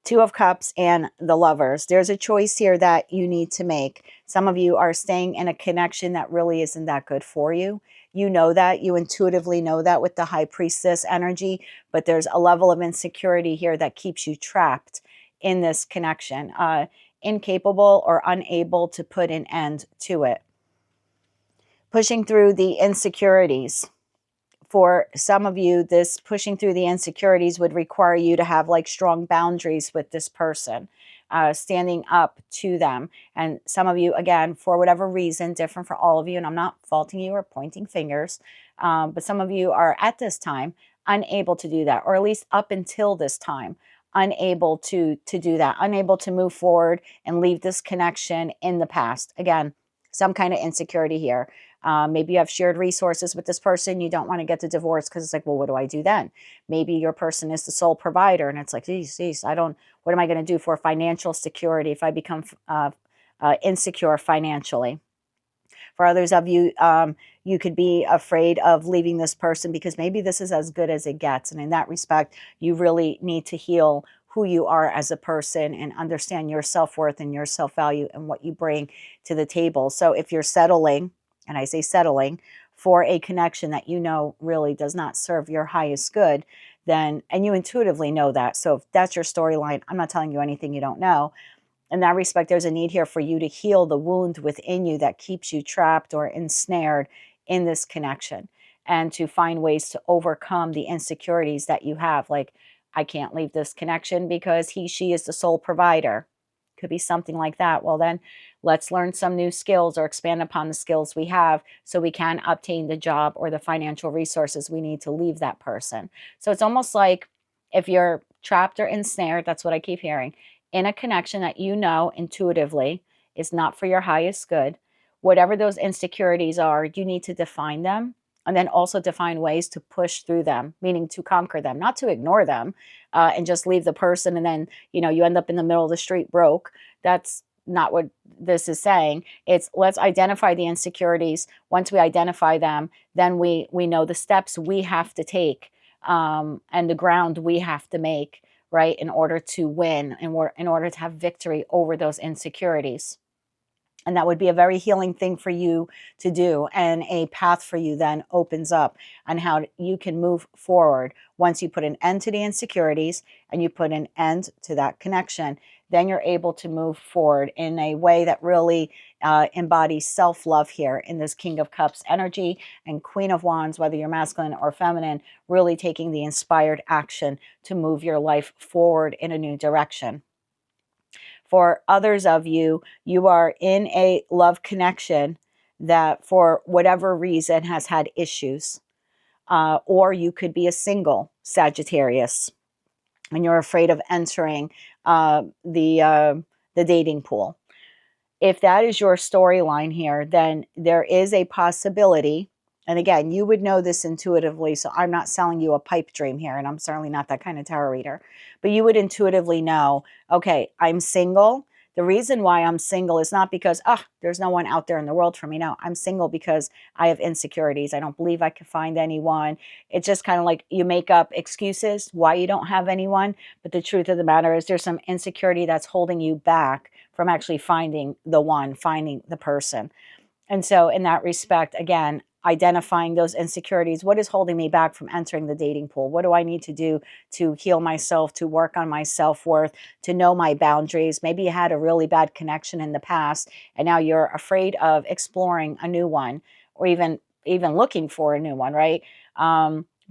Two of Cups and the Lovers. There's a choice here that you need to make. Some of you are staying in a connection that really isn't that good for you. You know that. You intuitively know that with the High Priestess energy, but there's a level of insecurity here that keeps you trapped in this connection, incapable or unable to put an end to it. Pushing through the insecurities. For some of you, this pushing through the insecurities would require you to have like strong boundaries with this person, standing up to them. And some of you, again, for whatever reason, different for all of you, and I'm not faulting you or pointing fingers, but some of you are at this time unable to do that, or at least up until this time, unable to do that, unable to move forward and leave this connection in the past. Again, some kind of insecurity here. Maybe you have shared resources with this person. You don't want to get the divorce because it's like, well, what do I do then? Maybe your person is the sole provider and it's like, geez, what am I going to do for financial security if I become insecure financially? For others of you, you could be afraid of leaving this person because maybe this is as good as it gets. And in that respect, you really need to heal who you are as a person and understand your self-worth and your self-value and what you bring to the table. So if you're settling, and I say settling, for a connection that you know really does not serve your highest good, then, and you intuitively know that. So if that's your storyline, I'm not telling you anything you don't know. In that respect, there's a need here for you to heal the wound within you that keeps you trapped or ensnared in this connection, and to find ways to overcome the insecurities that you have. Like, I can't leave this connection because she is the sole provider. Could be something like that. Well, then let's learn some new skills or expand upon the skills we have so we can obtain the job or the financial resources we need to leave that person. So it's almost like if you're trapped or ensnared, that's what I keep hearing, in a connection that you know intuitively is not for your highest good, whatever those insecurities are, you need to define them and then also define ways to push through them, meaning to conquer them, not to ignore them and just leave the person and then, you end up in the middle of the street broke. That's not what this is saying. It's let's identify the insecurities. Once we identify them, then we know the steps we have to take and the ground we have to make, right, in order to win and in order to have victory over those insecurities. And that would be a very healing thing for you to do. And a path for you then opens up on how you can move forward. Once you put an end to the insecurities and you put an end to that connection, then you're able to move forward in a way that really embodies self-love here in this King of Cups energy and Queen of Wands, whether you're masculine or feminine, really taking the inspired action to move your life forward in a new direction. For others of you, you are in a love connection that for whatever reason has had issues. Or you could be a single Sagittarius and you're afraid of entering the dating pool. If that is your storyline here, then there is a possibility, and again, you would know this intuitively, so I'm not selling you a pipe dream here, and I'm certainly not that kind of tarot reader, but you would intuitively know, okay, I'm single. The reason why I'm single is not because, there's no one out there in the world for me. No, I'm single because I have insecurities. I don't believe I can find anyone. It's just kind of like you make up excuses why you don't have anyone, but the truth of the matter is there's some insecurity that's holding you back from actually finding the one, finding the person. And so in that respect, again, identifying those insecurities, what is holding me back from entering the dating pool? What do I need to do to heal myself, to work on my self-worth, to know my boundaries? Maybe you had a really bad connection in the past and now you're afraid of exploring a new one or even looking for a new one, right?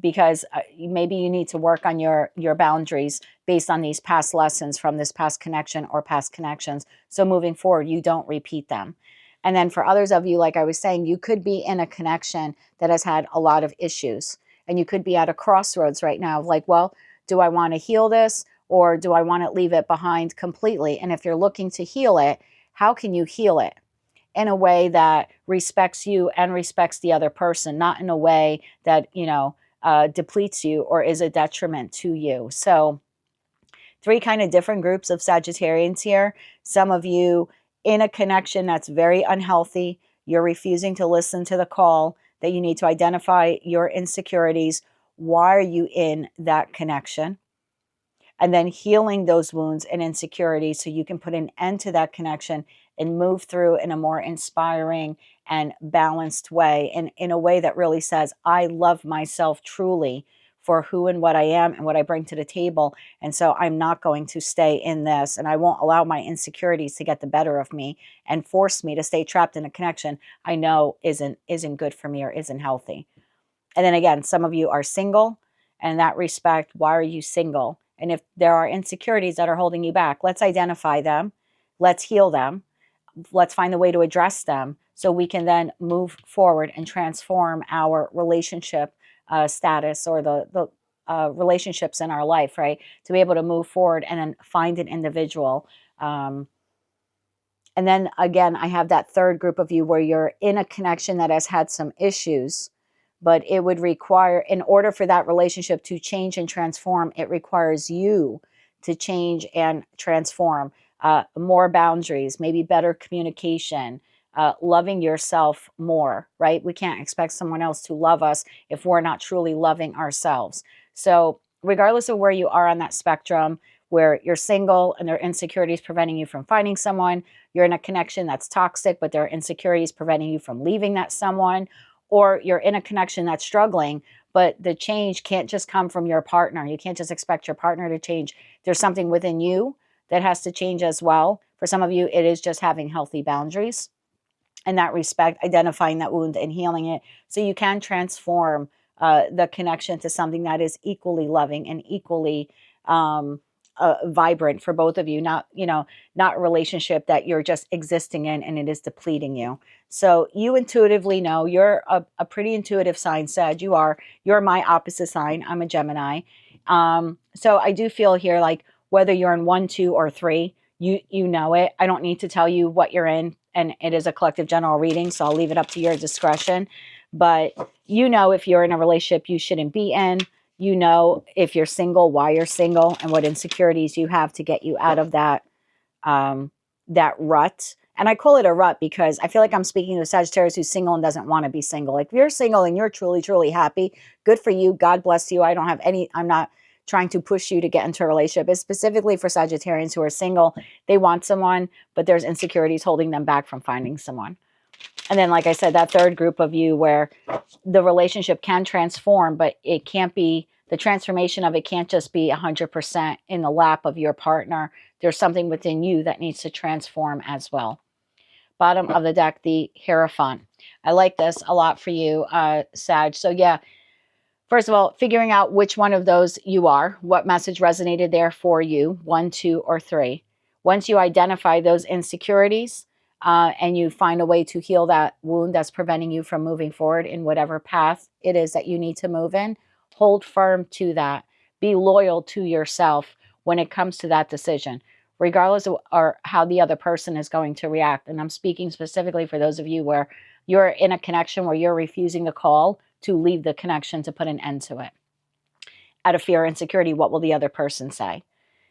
because maybe you need to work on your boundaries based on these past lessons from this past connection or past connections. So moving forward, you don't repeat them. And then for others of you, like I was saying, you could be in a connection that has had a lot of issues. And you could be at a crossroads right now of like, well, do I want to heal this or do I want to leave it behind completely? And if you're looking to heal it, how can you heal it in a way that respects you and respects the other person, not in a way that, depletes you or is a detriment to you? So 3 kind of different groups of Sagittarians here. Some of you in a connection that's very unhealthy. You're refusing to listen to the call that you need to identify your insecurities. Why are you in that connection? And then healing those wounds and insecurities so you can put an end to that connection and move through in a more inspiring and balanced way, and in a way that really says, I love myself truly for who and what I am and what I bring to the table. And so I'm not going to stay in this, and I won't allow my insecurities to get the better of me and force me to stay trapped in a connection I know isn't good for me or isn't healthy. And then again, some of you are single, and in that respect, why are you single? And if there are insecurities that are holding you back, let's identify them. Let's heal them. Let's find a way to address them so we can then move forward and transform our relationship status or the relationships in our life, right? To be able to move forward and then find an individual. And then again, I have that third group of you where you're in a connection that has had some issues, but it would require, in order for that relationship to change and transform, it requires you to change and transform. More boundaries, maybe better communication, loving yourself more, right? We can't expect someone else to love us if we're not truly loving ourselves. So regardless of where you are on that spectrum, where you're single and there are insecurities preventing you from finding someone, you're in a connection that's toxic, but there are insecurities preventing you from leaving that someone, or you're in a connection that's struggling, but the change can't just come from your partner. You can't just expect your partner to change. There's something within you that has to change as well. For some of you, it is just having healthy boundaries. In that respect, identifying that wound and healing it so you can transform the connection to something that is equally loving and equally vibrant for both of you. Not a relationship that you're just existing in and it is depleting you. So you intuitively know, you're a pretty intuitive sign, Sag. You're my opposite sign. I'm a Gemini. So I do feel here like whether you're in 1, 2, or 3, you know it. I don't need to tell you what you're in, and it is a collective general reading, so I'll leave it up to your discretion. But you know if you're in a relationship you shouldn't be in. You know if you're single, why you're single, and what insecurities you have to get you out of that rut. And I call it a rut because I feel like I'm speaking to a Sagittarius who's single and doesn't want to be single. Like if you're single and you're truly, truly happy, good for you. God bless you. I'm not trying to push you to get into a relationship. It's specifically for Sagittarians who are single. They want someone, but there's insecurities holding them back from finding someone. And then, like I said, that third group of you where the relationship can transform, but it can't be, the transformation of it can't just be 100% in the lap of your partner. There's something within you that needs to transform as well. Bottom of the deck, the Hierophant. I like this a lot for you, Sag. So yeah, first of all, figuring out which one of those you are, what message resonated there for you, 1, 2, or 3. Once you identify those insecurities and you find a way to heal that wound that's preventing you from moving forward in whatever path it is that you need to move in, hold firm to that. Be loyal to yourself when it comes to that decision, regardless of or how the other person is going to react. And I'm speaking specifically for those of you where you're in a connection where you're refusing the call to leave the connection, to put an end to it. Out of fear or insecurity, what will the other person say?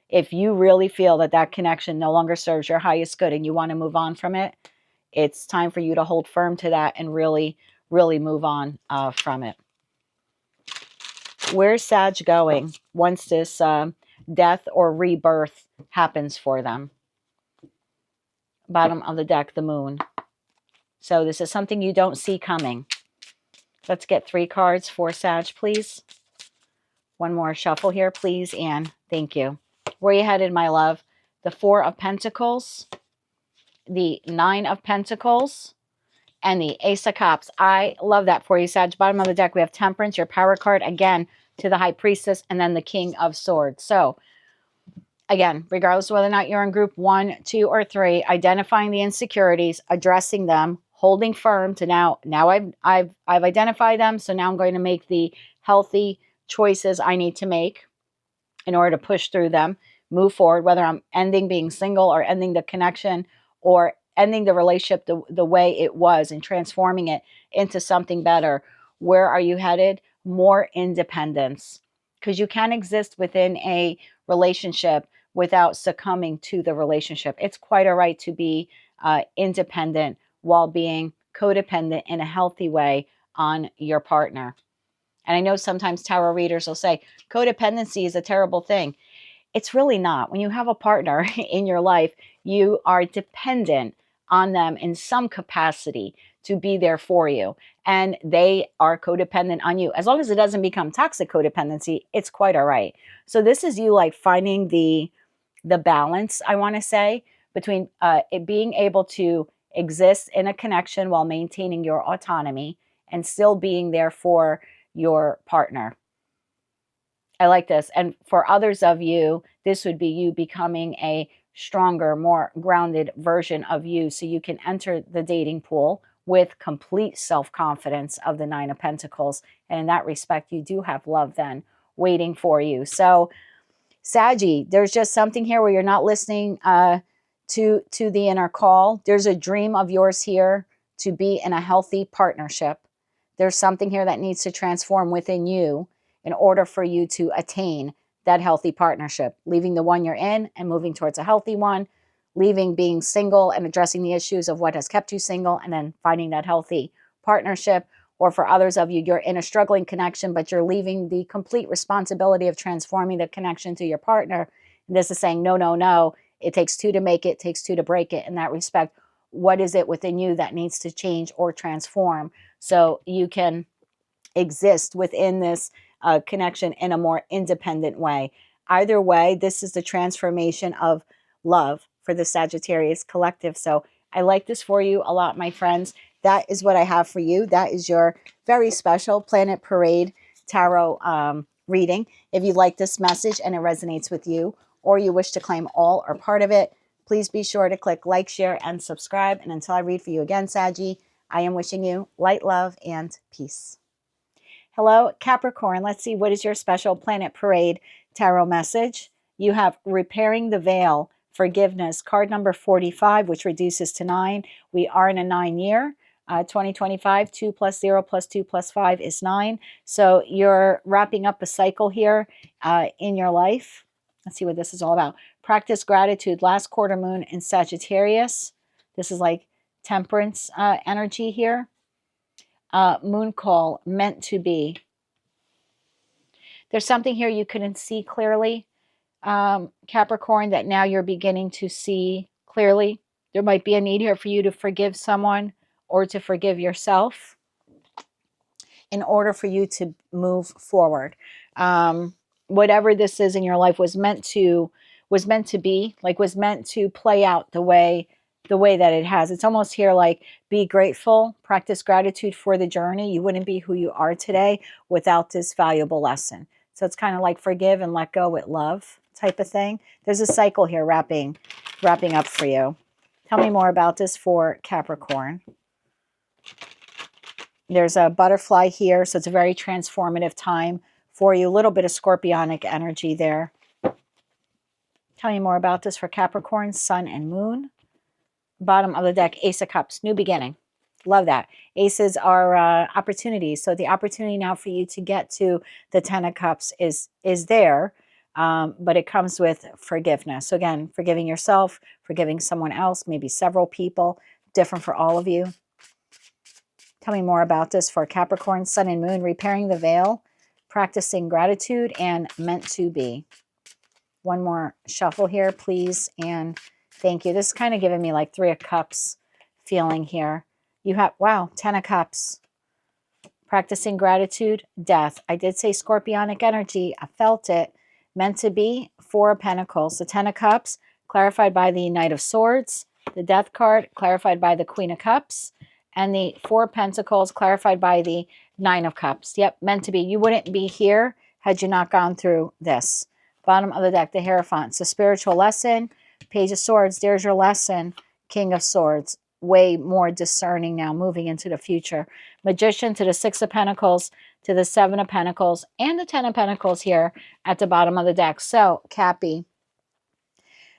If you really feel that that connection no longer serves your highest good and you want to move on from it, it's time for you to hold firm to that and really, really move on from it. Where's Sag going once this death or rebirth happens for them? Bottom of the deck, the Moon. So this is something you don't see coming. Let's get 3 cards for Sag, please. One more shuffle here, please, Anne. Thank you. Where are you headed, my love? The 4 of Pentacles, the 9 of Pentacles, and the Ace of Cups. I love that for you, Sag. Bottom of the deck, we have Temperance, your power card, again, to the High Priestess, and then the King of Swords. So, again, regardless of whether or not you're in group 1, 2, or 3, identifying the insecurities, addressing them, holding firm to now I've identified them, so now I'm going to make the healthy choices I need to make in order to push through them, move forward, whether I'm ending being single or ending the connection or ending the relationship the way it was and transforming it into something better. Where are you headed? More independence. Because you can't exist within a relationship without succumbing to the relationship. It's quite all right to be independent while being codependent in a healthy way on your partner. And I know sometimes tarot readers will say codependency is a terrible thing. It's really not. When you have a partner in your life, you are dependent on them in some capacity to be there for you. And they are codependent on you. As long as it doesn't become toxic codependency, it's quite all right. So this is you like finding the balance, I want to say, between it being able to exist in a connection while maintaining your autonomy and still being there for your partner. I like this. And for others of you, this would be you becoming a stronger, more grounded version of you so you can enter the dating pool with complete self-confidence of the Nine of Pentacles. And in that respect, you do have love then waiting for you. So Saggy, there's just something here where you're not listening to the inner call. There's a dream of yours here to be in a healthy partnership. There's something here that needs to transform within you in order for you to attain that healthy partnership, leaving the one you're in and moving towards a healthy one, leaving being single and addressing the issues of what has kept you single, and then finding that healthy partnership. Or for others of you, you're in a struggling connection, but you're leaving the complete responsibility of transforming the connection to your partner. And this is saying, no, no, no. It takes two to make it, it takes two to break it. In that respect, what is it within you that needs to change or transform so you can exist within this connection in a more independent way? Either way, this is the transformation of love for the Sagittarius collective. So I like this for you a lot, my friends. That is what I have for you. That is your very special Planet Parade Tarot reading. If you like this message and it resonates with you, or you wish to claim all or part of it, please be sure to click like, share, and subscribe. And until I read for you again, Saggy, I am wishing you light, love, and peace. Hello, Capricorn. Let's see, what is your special Planet Parade Tarot message? You have Repairing the Veil, Forgiveness, card number 45, which reduces to 9. We are in a 9-year. 2025, 2 plus 0 plus 2 plus 5 is 9. So you're wrapping up a cycle here in your life. Let's see what this is all about. Practice gratitude, last quarter moon in Sagittarius. This is like temperance energy here. Moon call, meant to be. There's something here you couldn't see clearly, Capricorn, that now you're beginning to see clearly. There might be a need here for you to forgive someone or to forgive yourself in order for you to move forward. Whatever this is in your life was meant to be, like was meant to play out the way that it has. It's almost here like be grateful, practice gratitude for the journey. You wouldn't be who you are today without this valuable lesson. So it's kind of like forgive and let go with love type of thing. There's a cycle here wrapping up for you. Tell me more about this for Capricorn. There's a butterfly here, so it's a very transformative time for you. A little bit of scorpionic energy there. Tell me more about this for Capricorn, Sun and Moon. Bottom of the deck, Ace of Cups, new beginning. Love that. Aces are opportunities. So the opportunity now for you to get to the 10 of Cups is there, but it comes with forgiveness. So again, forgiving yourself, forgiving someone else, maybe several people, different for all of you. Tell me more about this for Capricorn, Sun and Moon, repairing the veil, practicing gratitude, and meant to be. One more shuffle here, please, and thank you. This is kind of giving me like 3 of Cups feeling here. You have, wow, 10 of Cups. Practicing gratitude, death. I did say scorpionic energy. I felt it. Meant to be, 4 of Pentacles. The 10 of Cups, clarified by the Knight of Swords. The Death card, clarified by the Queen of Cups. and the Four of Pentacles clarified by the Nine of Cups. Yep, meant to be. You wouldn't be here had you not gone through this. Bottom of the deck, the Hierophants, the spiritual lesson, Page of Swords. There's your lesson, King of Swords. Way more discerning now, moving into the future. Magician to the Six of Pentacles, to the Seven of Pentacles, and the Ten of Pentacles here at the bottom of the deck. So, Cappy,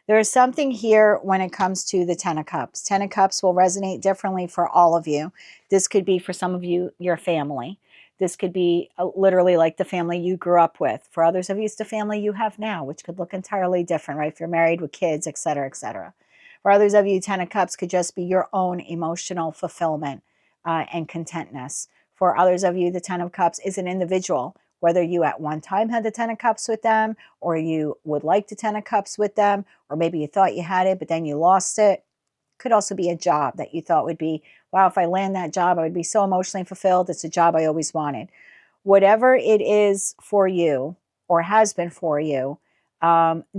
there is something here when it comes to the Ten of Cups. Ten of Cups will resonate differently for all of you. This could be for some of you, your family. This could be literally like the family you grew up with. For others of you, it's the family you have now, which could look entirely different, right? If you're married with kids, etc., etc. For others of you, Ten of Cups could just be your own emotional fulfillment and contentness. For others of you, the Ten of Cups is an individual, whether you at one time had the Ten of Cups with them, or you would like the Ten of Cups with them, or maybe you thought you had it, but then you lost it. Could also be a job that you thought would be, wow, if I land that job, I would be so emotionally fulfilled. It's a job I always wanted. Whatever it is for you, or has been for you,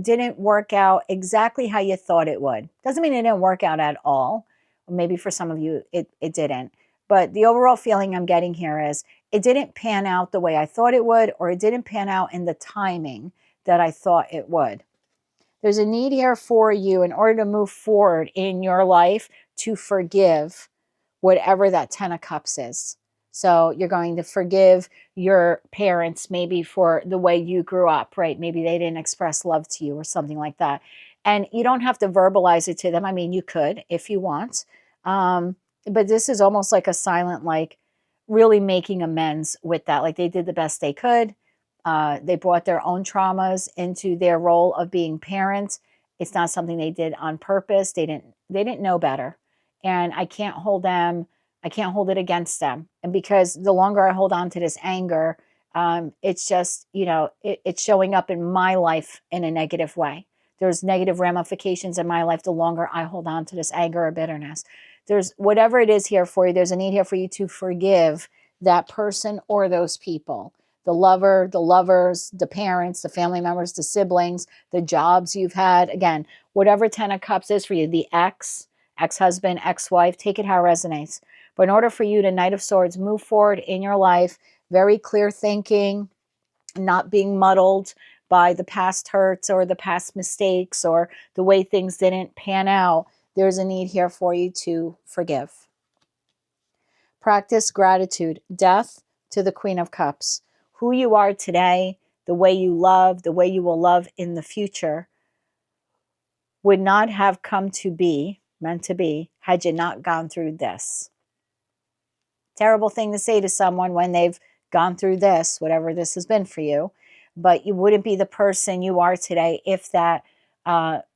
didn't work out exactly how you thought it would. Doesn't mean it didn't work out at all. Maybe for some of you, it didn't. But the overall feeling I'm getting here is it didn't pan out the way I thought it would, or it didn't pan out in the timing that I thought it would. There's a need here for you in order to move forward in your life to forgive whatever that Ten of Cups is. So you're going to forgive your parents maybe for the way you grew up, right? Maybe they didn't express love to you or something like that. And you don't have to verbalize it to them. I mean, you could if you want. But this is almost like a silent, like really making amends with that. Like they did the best they could. They brought their own traumas into their role of being parents. It's not something they did on purpose. They didn't know better. And I can't hold it against them. And because the longer I hold on to this anger, it's just, it's showing up in my life in a negative way. There's negative ramifications in my life the longer I hold on to this anger or bitterness. There's whatever it is here for you, there's a need here for you to forgive that person or those people. The lover, the lovers, the parents, the family members, the siblings, the jobs you've had. Again, whatever Ten of Cups is for you, the ex-husband, ex-wife, take it how it resonates. But in order for you to, Knight of Swords, move forward in your life, very clear thinking, not being muddled by the past hurts or the past mistakes or the way things didn't pan out, there's a need here for you to forgive. Practice gratitude. Death to the Queen of Cups. Who you are today, the way you love, the way you will love in the future, would not have come to be, meant to be, had you not gone through this. Terrible thing to say to someone when they've gone through this, whatever this has been for you, but you wouldn't be the person you are today if that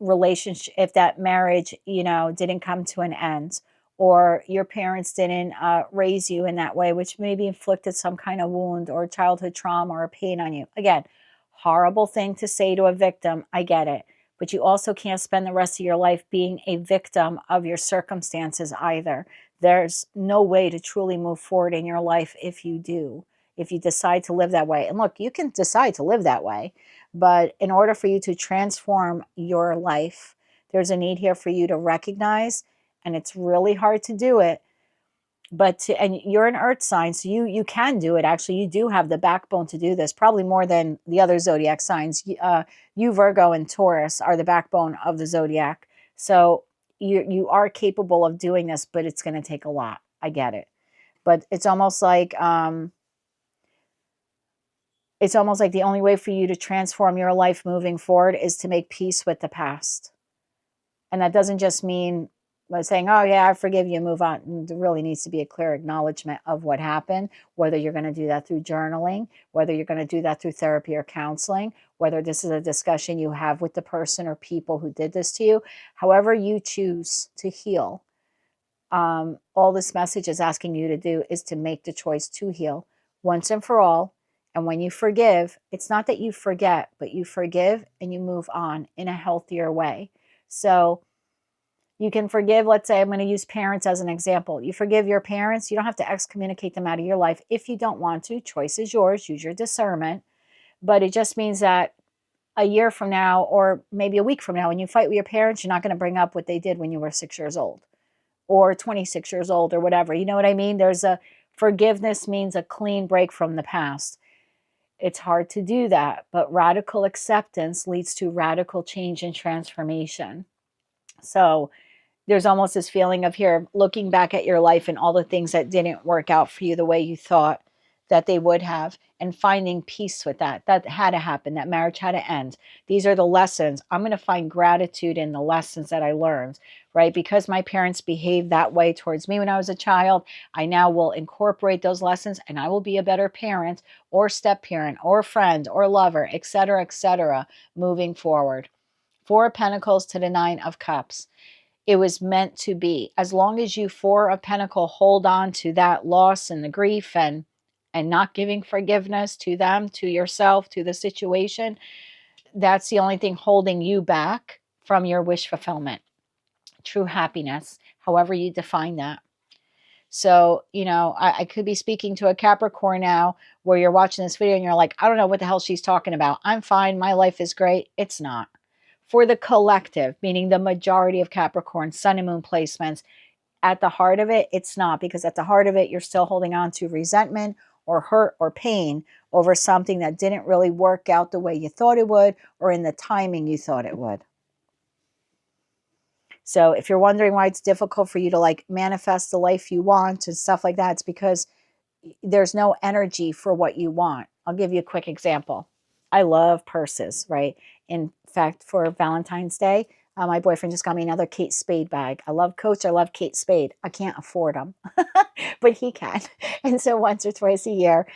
relationship, if that marriage, didn't come to an end, or your parents didn't raise you in that way, which maybe inflicted some kind of wound or childhood trauma or pain on you. Again, horrible thing to say to a victim. I get it. But you also can't spend the rest of your life being a victim of your circumstances either. There's no way to truly move forward in your life if you do, if you decide to live that way. And look, you can decide to live that way, but in order for you to transform your life, there's a need here for you to recognize, and it's really hard to do it, and you're an earth sign, so you can do it. Actually, you do have the backbone to do this, probably more than the other zodiac signs. You, Virgo, and Taurus are the backbone of the zodiac. So you are capable of doing this, but it's going to take a lot. I get it. But it's almost like the only way for you to transform your life moving forward is to make peace with the past. And that doesn't just mean saying, oh yeah, I forgive you, move on. There really needs to be a clear acknowledgement of what happened, whether you're going to do that through journaling, whether you're going to do that through therapy or counseling, whether this is a discussion you have with the person or people who did this to you. However you choose to heal, all this message is asking you to do is to make the choice to heal once and for all. And when you forgive, it's not that you forget, but you forgive and you move on in a healthier way. So you can forgive, let's say, I'm going to use parents as an example. You forgive your parents. You don't have to excommunicate them out of your life if you don't want to. Choice is yours. Use your discernment. But it just means that a year from now, or maybe a week from now, when you fight with your parents, you're not going to bring up what they did when you were 6 years old. or 26 years old or whatever. You know what I mean? There's a forgiveness means a clean break from the past. It's hard to do that, but radical acceptance leads to radical change and transformation. So there's almost this feeling of here, looking back at your life and all the things that didn't work out for you the way you thought that they would have, and finding peace with that. That had to happen. That marriage had to end. These are the lessons. I'm going to find gratitude in the lessons that I learned, right? Because my parents behaved that way towards me when I was a child, I now will incorporate those lessons and I will be a better parent or step parent or friend or lover, etc., moving forward. Four of Pentacles to the Nine of Cups. It was meant to be. As long as you, Four of Pentacles, hold on to that loss and the grief and not giving forgiveness to them, to yourself, to the situation, that's the only thing holding you back from your wish fulfillment, true happiness, however you define that. So, you know, I could be speaking to a Capricorn now where you're watching this video and you're like, I don't know what the hell she's talking about. I'm fine. My life is great. It's not. For the collective, meaning the majority of Capricorn, Sun and Moon placements, at the heart of it, it's not, because at the heart of it, you're still holding on to resentment or hurt or pain over something that didn't really work out the way you thought it would or in the timing you thought it would. So if you're wondering why it's difficult for you to like manifest the life you want and stuff like that, it's because there's no energy for what you want. I'll give you a quick example. I love purses, right? In fact, for Valentine's Day, my boyfriend just got me another Kate Spade bag. I love Coach. I love Kate Spade. I can't afford them, but he can. And so once or twice a year,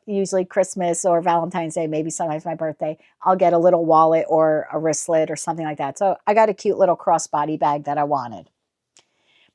usually Christmas or Valentine's Day, maybe sometimes my birthday, I'll get a little wallet or a wristlet or something like that. So I got a cute little crossbody bag that I wanted.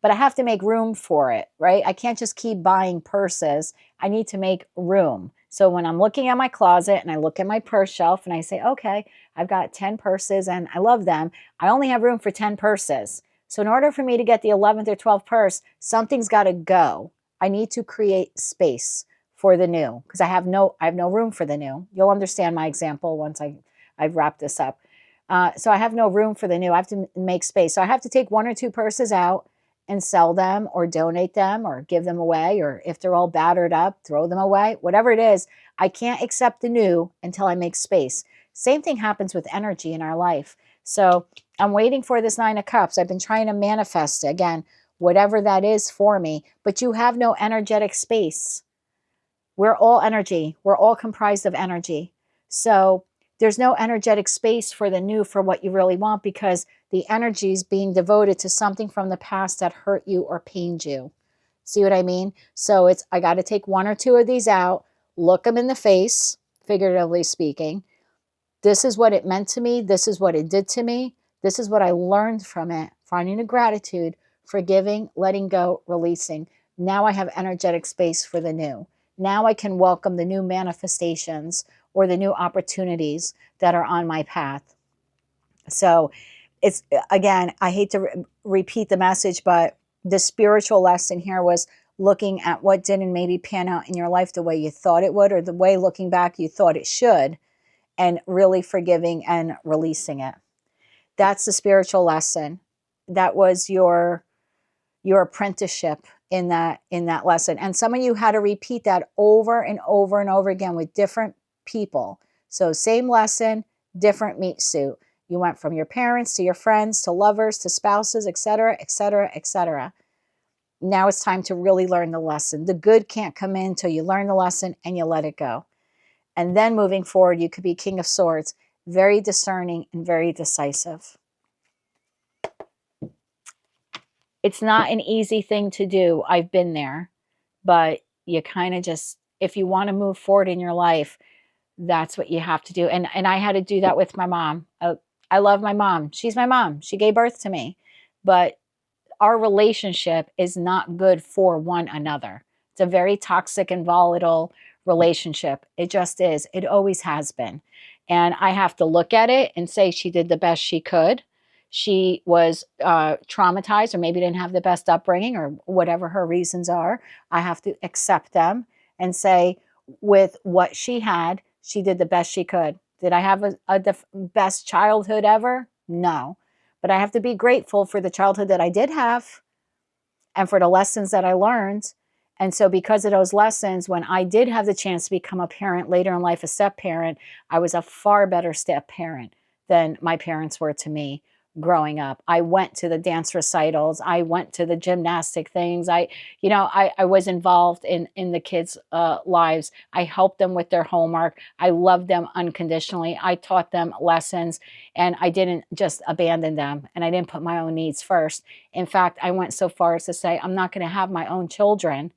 But I have to make room for it, right? I can't just keep buying purses. I need to make room. So when I'm looking at my closet and I look at my purse shelf and I say, okay, I've got 10 purses and I love them. I only have room for 10 purses. So in order for me to get the 11th or 12th purse, something's got to go. I need to create space for the new because I have no room for the new. You'll understand my example once I've wrapped this up. So I have no room for the new. I have to make space. So I have to take one or two purses out and sell them or donate them or give them away, or if they're all battered up, throw them away, whatever it is. I can't accept the new until I make space. Same thing happens with energy in our life. So I'm waiting for this Nine of Cups. I've been trying to manifest, again, whatever that is for me, but you have no energetic space. We're all energy. We're all comprised of energy. So there's no energetic space for the new, for what you really want, because the energy is being devoted to something from the past that hurt you or pained you. See what I mean? So I got to take one or two of these out, look them in the face, figuratively speaking. This is what it meant to me. This is what it did to me. This is what I learned from it. Finding the gratitude, forgiving, letting go, releasing. Now I have energetic space for the new. Now I can welcome the new manifestations or the new opportunities that are on my path. So it's, again, I hate to repeat the message, but the spiritual lesson here was looking at what didn't maybe pan out in your life the way you thought it would, or the way looking back you thought it should, and really forgiving and releasing it. That's the spiritual lesson. That was your apprenticeship in that lesson. And some of you had to repeat that over and over and over again with different people. So same lesson, different meat suit. You went from your parents to your friends to lovers to spouses, etc., etc., etc. Now it's time to really learn the lesson. The good can't come in until you learn the lesson and you let it go. And then moving forward, you could be King of Swords, very discerning and very decisive. It's not an easy thing to do. I've been there, but you kind of just, if you want to move forward in your life, that's what you have to do. And I had to do that with my mom. I love my mom. She's my mom. She gave birth to me. But our relationship is not good for one another. It's a very toxic and volatile relationship. It just is. It always has been. And I have to look at it and say she did the best she could. She was traumatized, or maybe didn't have the best upbringing, or whatever her reasons are. I have to accept them and say, with what she had, she did the best she could. Did I have the best childhood ever? No. But I have to be grateful for the childhood that I did have. and for the lessons that I learned. And so because of those lessons, when I did have the chance to become a parent later in life, a step parent, I was a far better step parent than my parents were to me growing up. I went to the dance recitals. I went to the gymnastic things. I was involved in the kids' lives. I helped them with their homework. I loved them unconditionally. I taught them lessons, and I didn't just abandon them, and I didn't put my own needs first. In fact, I went so far as to say, I'm not going to have my own children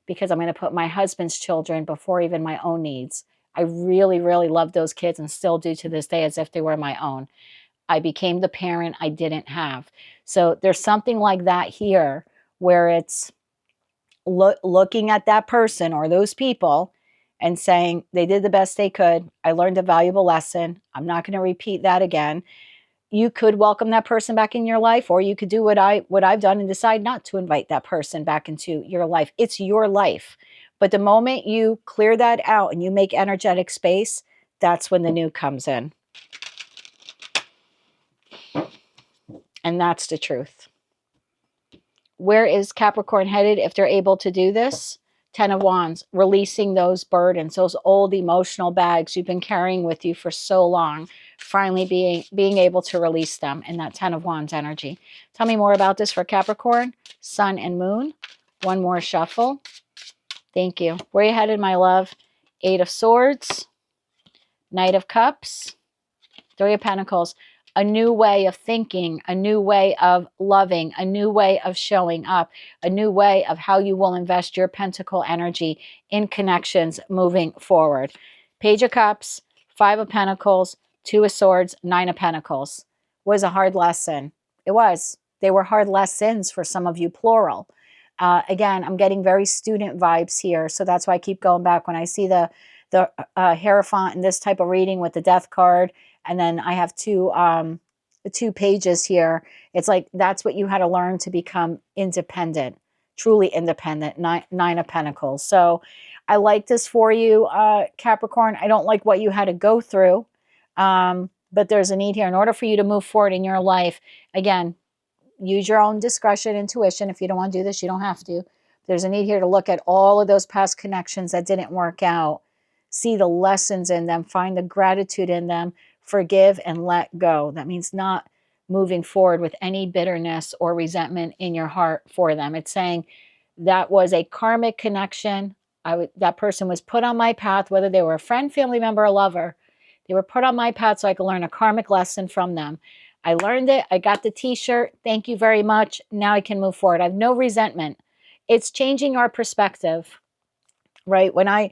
because I'm going to put my husband's children before even my own needs. I really, really love those kids and still do to this day as if they were my own. I became the parent I didn't have. So there's something like that here where it's looking at that person or those people and saying they did the best they could. I learned a valuable lesson. I'm not going to repeat that again. You could welcome that person back in your life, or you could do what I've done and decide not to invite that person back into your life. It's your life. But the moment you clear that out and you make energetic space, that's when the new comes in. And that's the truth. Where is Capricorn headed if they're able to do this? 10 of Wands, releasing those burdens, those old emotional bags you've been carrying with you for so long, finally being able to release them in that 10 of Wands energy. Tell me more about this for Capricorn, Sun and Moon. One more shuffle. Thank you. Where are you headed, my love? 8 of Swords, Knight of Cups, 3 of Pentacles. A new way of thinking, a new way of loving, a new way of showing up, a new way of how you will invest your pentacle energy in connections moving forward. Page of Cups, 5 of Pentacles, 2 of Swords, 9 of Pentacles. Was a hard lesson. It was. They were hard lessons for some of you, plural. Again, I'm getting very student vibes here, so that's why I keep going back. When I see the Hierophant in this type of reading with the Death card, and then I have two pages here. It's like that's what you had to learn to become independent, truly independent. Nine of Pentacles. So I like this for you, Capricorn. I don't like what you had to go through, but there's a need here in order for you to move forward in your life. Again, use your own discretion, intuition. If you don't want to do this, you don't have to. There's a need here to look at all of those past connections that didn't work out. See the lessons in them. Find the gratitude in them. Forgive and let go. That means not moving forward with any bitterness or resentment in your heart for them. It's saying that was a karmic connection. That person was put on my path, whether they were a friend, family member, or lover. They were put on my path so I could learn a karmic lesson from them. I learned it. I got the t-shirt. Thank you very much. Now I can move forward. I have no resentment. It's changing our perspective, right? When and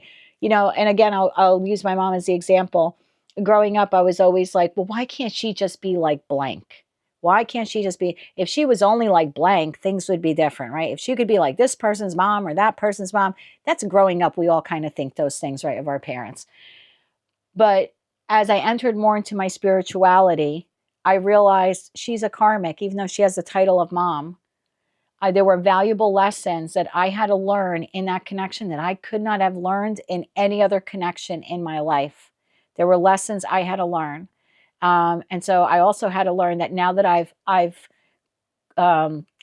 again, I'll use my mom as the example. Growing up, I was always like, well, why can't she just be like blank? Why can't she just be, if she was only like blank, things would be different, right? If she could be like this person's mom or that person's mom, that's growing up. We all kind of think those things, right, of our parents. But as I entered more into my spirituality, I realized she's a karmic, even though she has the title of mom. There were valuable lessons that I had to learn in that connection that I could not have learned in any other connection in my life. There were lessons I had to learn. And so I also had to learn that now that I've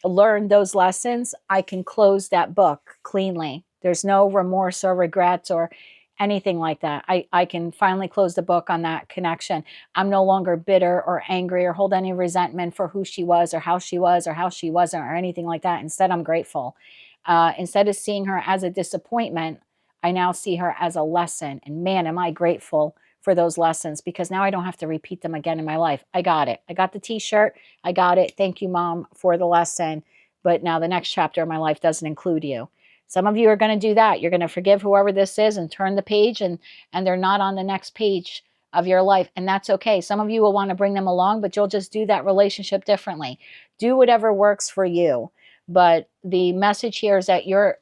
learned those lessons, I can close that book cleanly. There's no remorse or regrets or anything like that. I can finally close the book on that connection. I'm no longer bitter or angry or hold any resentment for who she was or how she wasn't or anything like that. Instead, I'm grateful. Instead of seeing her as a disappointment, I now see her as a lesson. And man, am I grateful for those lessons, because now I don't have to repeat them again in my life. I got it. I got the t-shirt. I got it. Thank you, Mom, for the lesson. But now the next chapter of my life doesn't include you. Some of you are going to do that. You're going to forgive whoever this is and turn the page, and they're not on the next page of your life. And that's okay. Some of you will want to bring them along, but you'll just do that relationship differently. Do whatever works for you. But the message here is that you're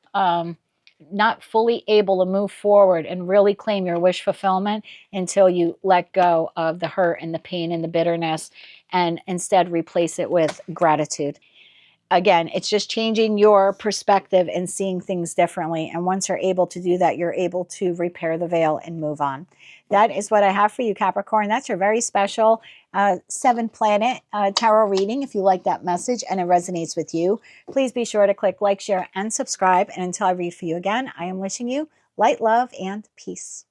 not fully able to move forward and really claim your wish fulfillment until you let go of the hurt and the pain and the bitterness and instead replace it with gratitude. Again, it's just changing your perspective and seeing things differently. And once you're able to do that, you're able to repair the veil and move on. that is what I have for you, Capricorn. That's your very special 7-planet tarot reading. If you like that message and it resonates with you, please be sure to click like, share, and subscribe. And until I read for you again, I am wishing you light, love, and peace.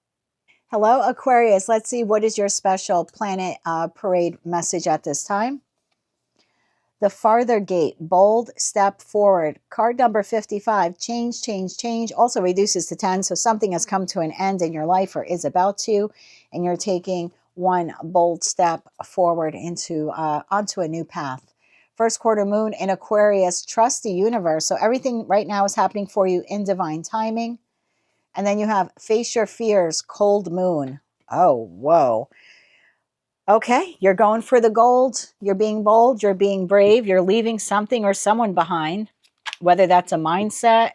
Hello, Aquarius. Let's see, what is your special planet parade message at this time? The farther gate, bold step forward. Card number 55, change, change, change. Also reduces to 10, so something has come to an end in your life or is about to, and you're taking one bold step forward onto a new path. First quarter moon in Aquarius, trust the universe. So everything right now is happening for you in divine timing. And then you have face your fears, cold moon. Oh, whoa. Okay, you're going for the gold. You're being bold. You're being brave. You're leaving something or someone behind, whether that's a mindset,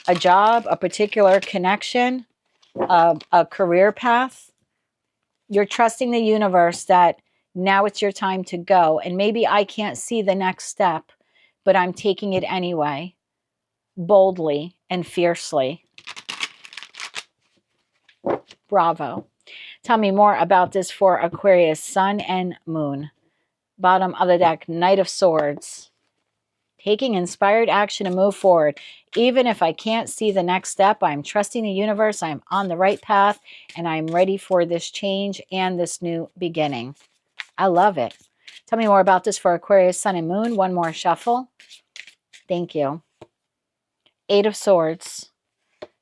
a job, a particular connection, a career path. You're trusting the universe that now it's your time to go. And maybe I can't see the next step, but I'm taking it anyway, boldly and fiercely. Bravo. Tell me more about this for Aquarius, Sun and Moon. Bottom of the deck, Knight of Swords. Taking inspired action to move forward. Even if I can't see the next step, I'm trusting the universe. I'm on the right path, and I'm ready for this change and this new beginning. I love it. Tell me more about this for Aquarius, Sun and Moon. One more shuffle. Thank you. Eight of Swords.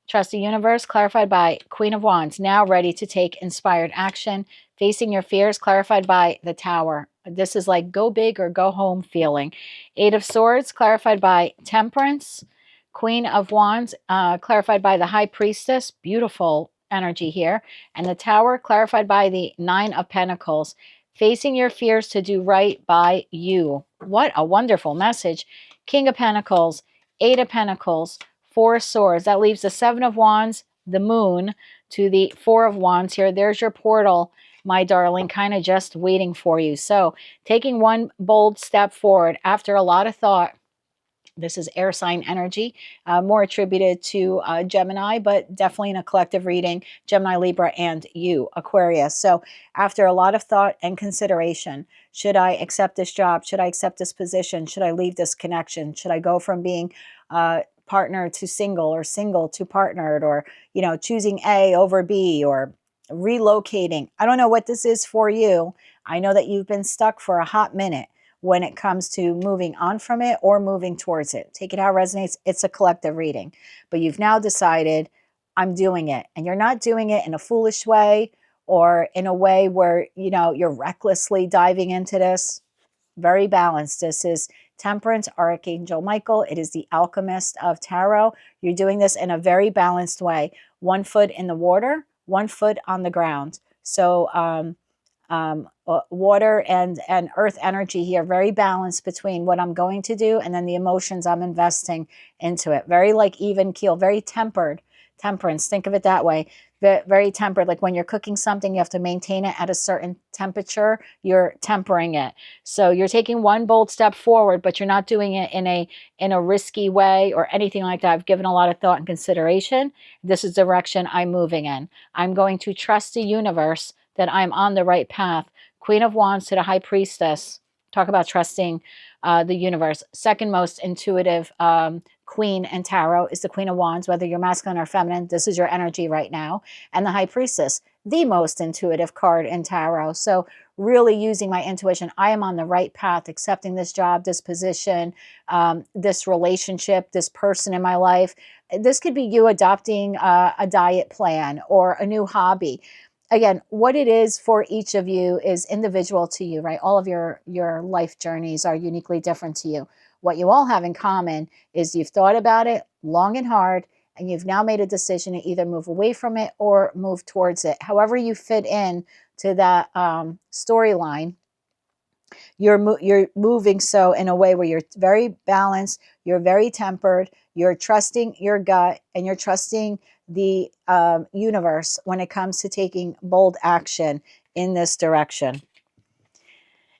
Trust the universe, clarified by Queen of Wands. Now ready to take inspired action. Facing your fears, clarified by the Tower. This is like go big or go home feeling. Eight of Swords, clarified by Temperance. Queen of Wands, clarified by the High Priestess. Beautiful energy here. And the Tower, clarified by the Nine of Pentacles. Facing your fears to do right by you. What a wonderful message. King of Pentacles, Eight of Pentacles, Four of Swords. That leaves the Seven of Wands, the Moon, to the Four of Wands here. There's your portal, my darling, kind of just waiting for you. So taking one bold step forward after a lot of thought. This is air sign energy, more attributed to Gemini, but definitely in a collective reading, Gemini, Libra, and you, Aquarius. So after a lot of thought and consideration, should I accept this job? Should I accept this position? Should I leave this connection? Should I go from being partner to single or single to partnered, or, you know, choosing A over B, or relocating? I don't know what this is for you. I know that you've been stuck for a hot minute when it comes to moving on from it or moving towards it. Take it how it resonates. It's a collective reading, but you've now decided I'm doing it, and you're not doing it in a foolish way or in a way where, you know, you're recklessly diving into this. Very balanced. This is Temperance, Archangel Michael. It is the alchemist of tarot. You're doing this in a very balanced way. 1 foot in the water, 1 foot on the ground. So water and earth energy here, very balanced between what I'm going to do and then the emotions I'm investing into it. Very like even keel, very tempered. Temperance, think of it that way. Very tempered. Like when you're cooking something, you have to maintain it at a certain temperature. You're tempering it. So you're taking one bold step forward, but you're not doing it in a risky way or anything like that. I've given a lot of thought and consideration. This is the direction I'm moving in. I'm going to trust the universe that I'm on the right path. Queen of Wands to the High Priestess. Talk about trusting the universe. Second most intuitive queen in tarot is the Queen of Wands, whether you're masculine or feminine. This is your energy right now. And the High Priestess, the most intuitive card in tarot. So really using my intuition. I am on the right path, accepting this job, this position, this relationship, this person in my life. This could be you adopting a diet plan or a new hobby. Again, what it is for each of you is individual to you, right? All of your life journeys are uniquely different to you. What you all have in common is you've thought about it long and hard, and you've now made a decision to either move away from it or move towards it. However you fit in to that storyline, you're moving so in a way where you're very balanced, you're very tempered, you're trusting your gut, and you're trusting the universe when it comes to taking bold action in this direction.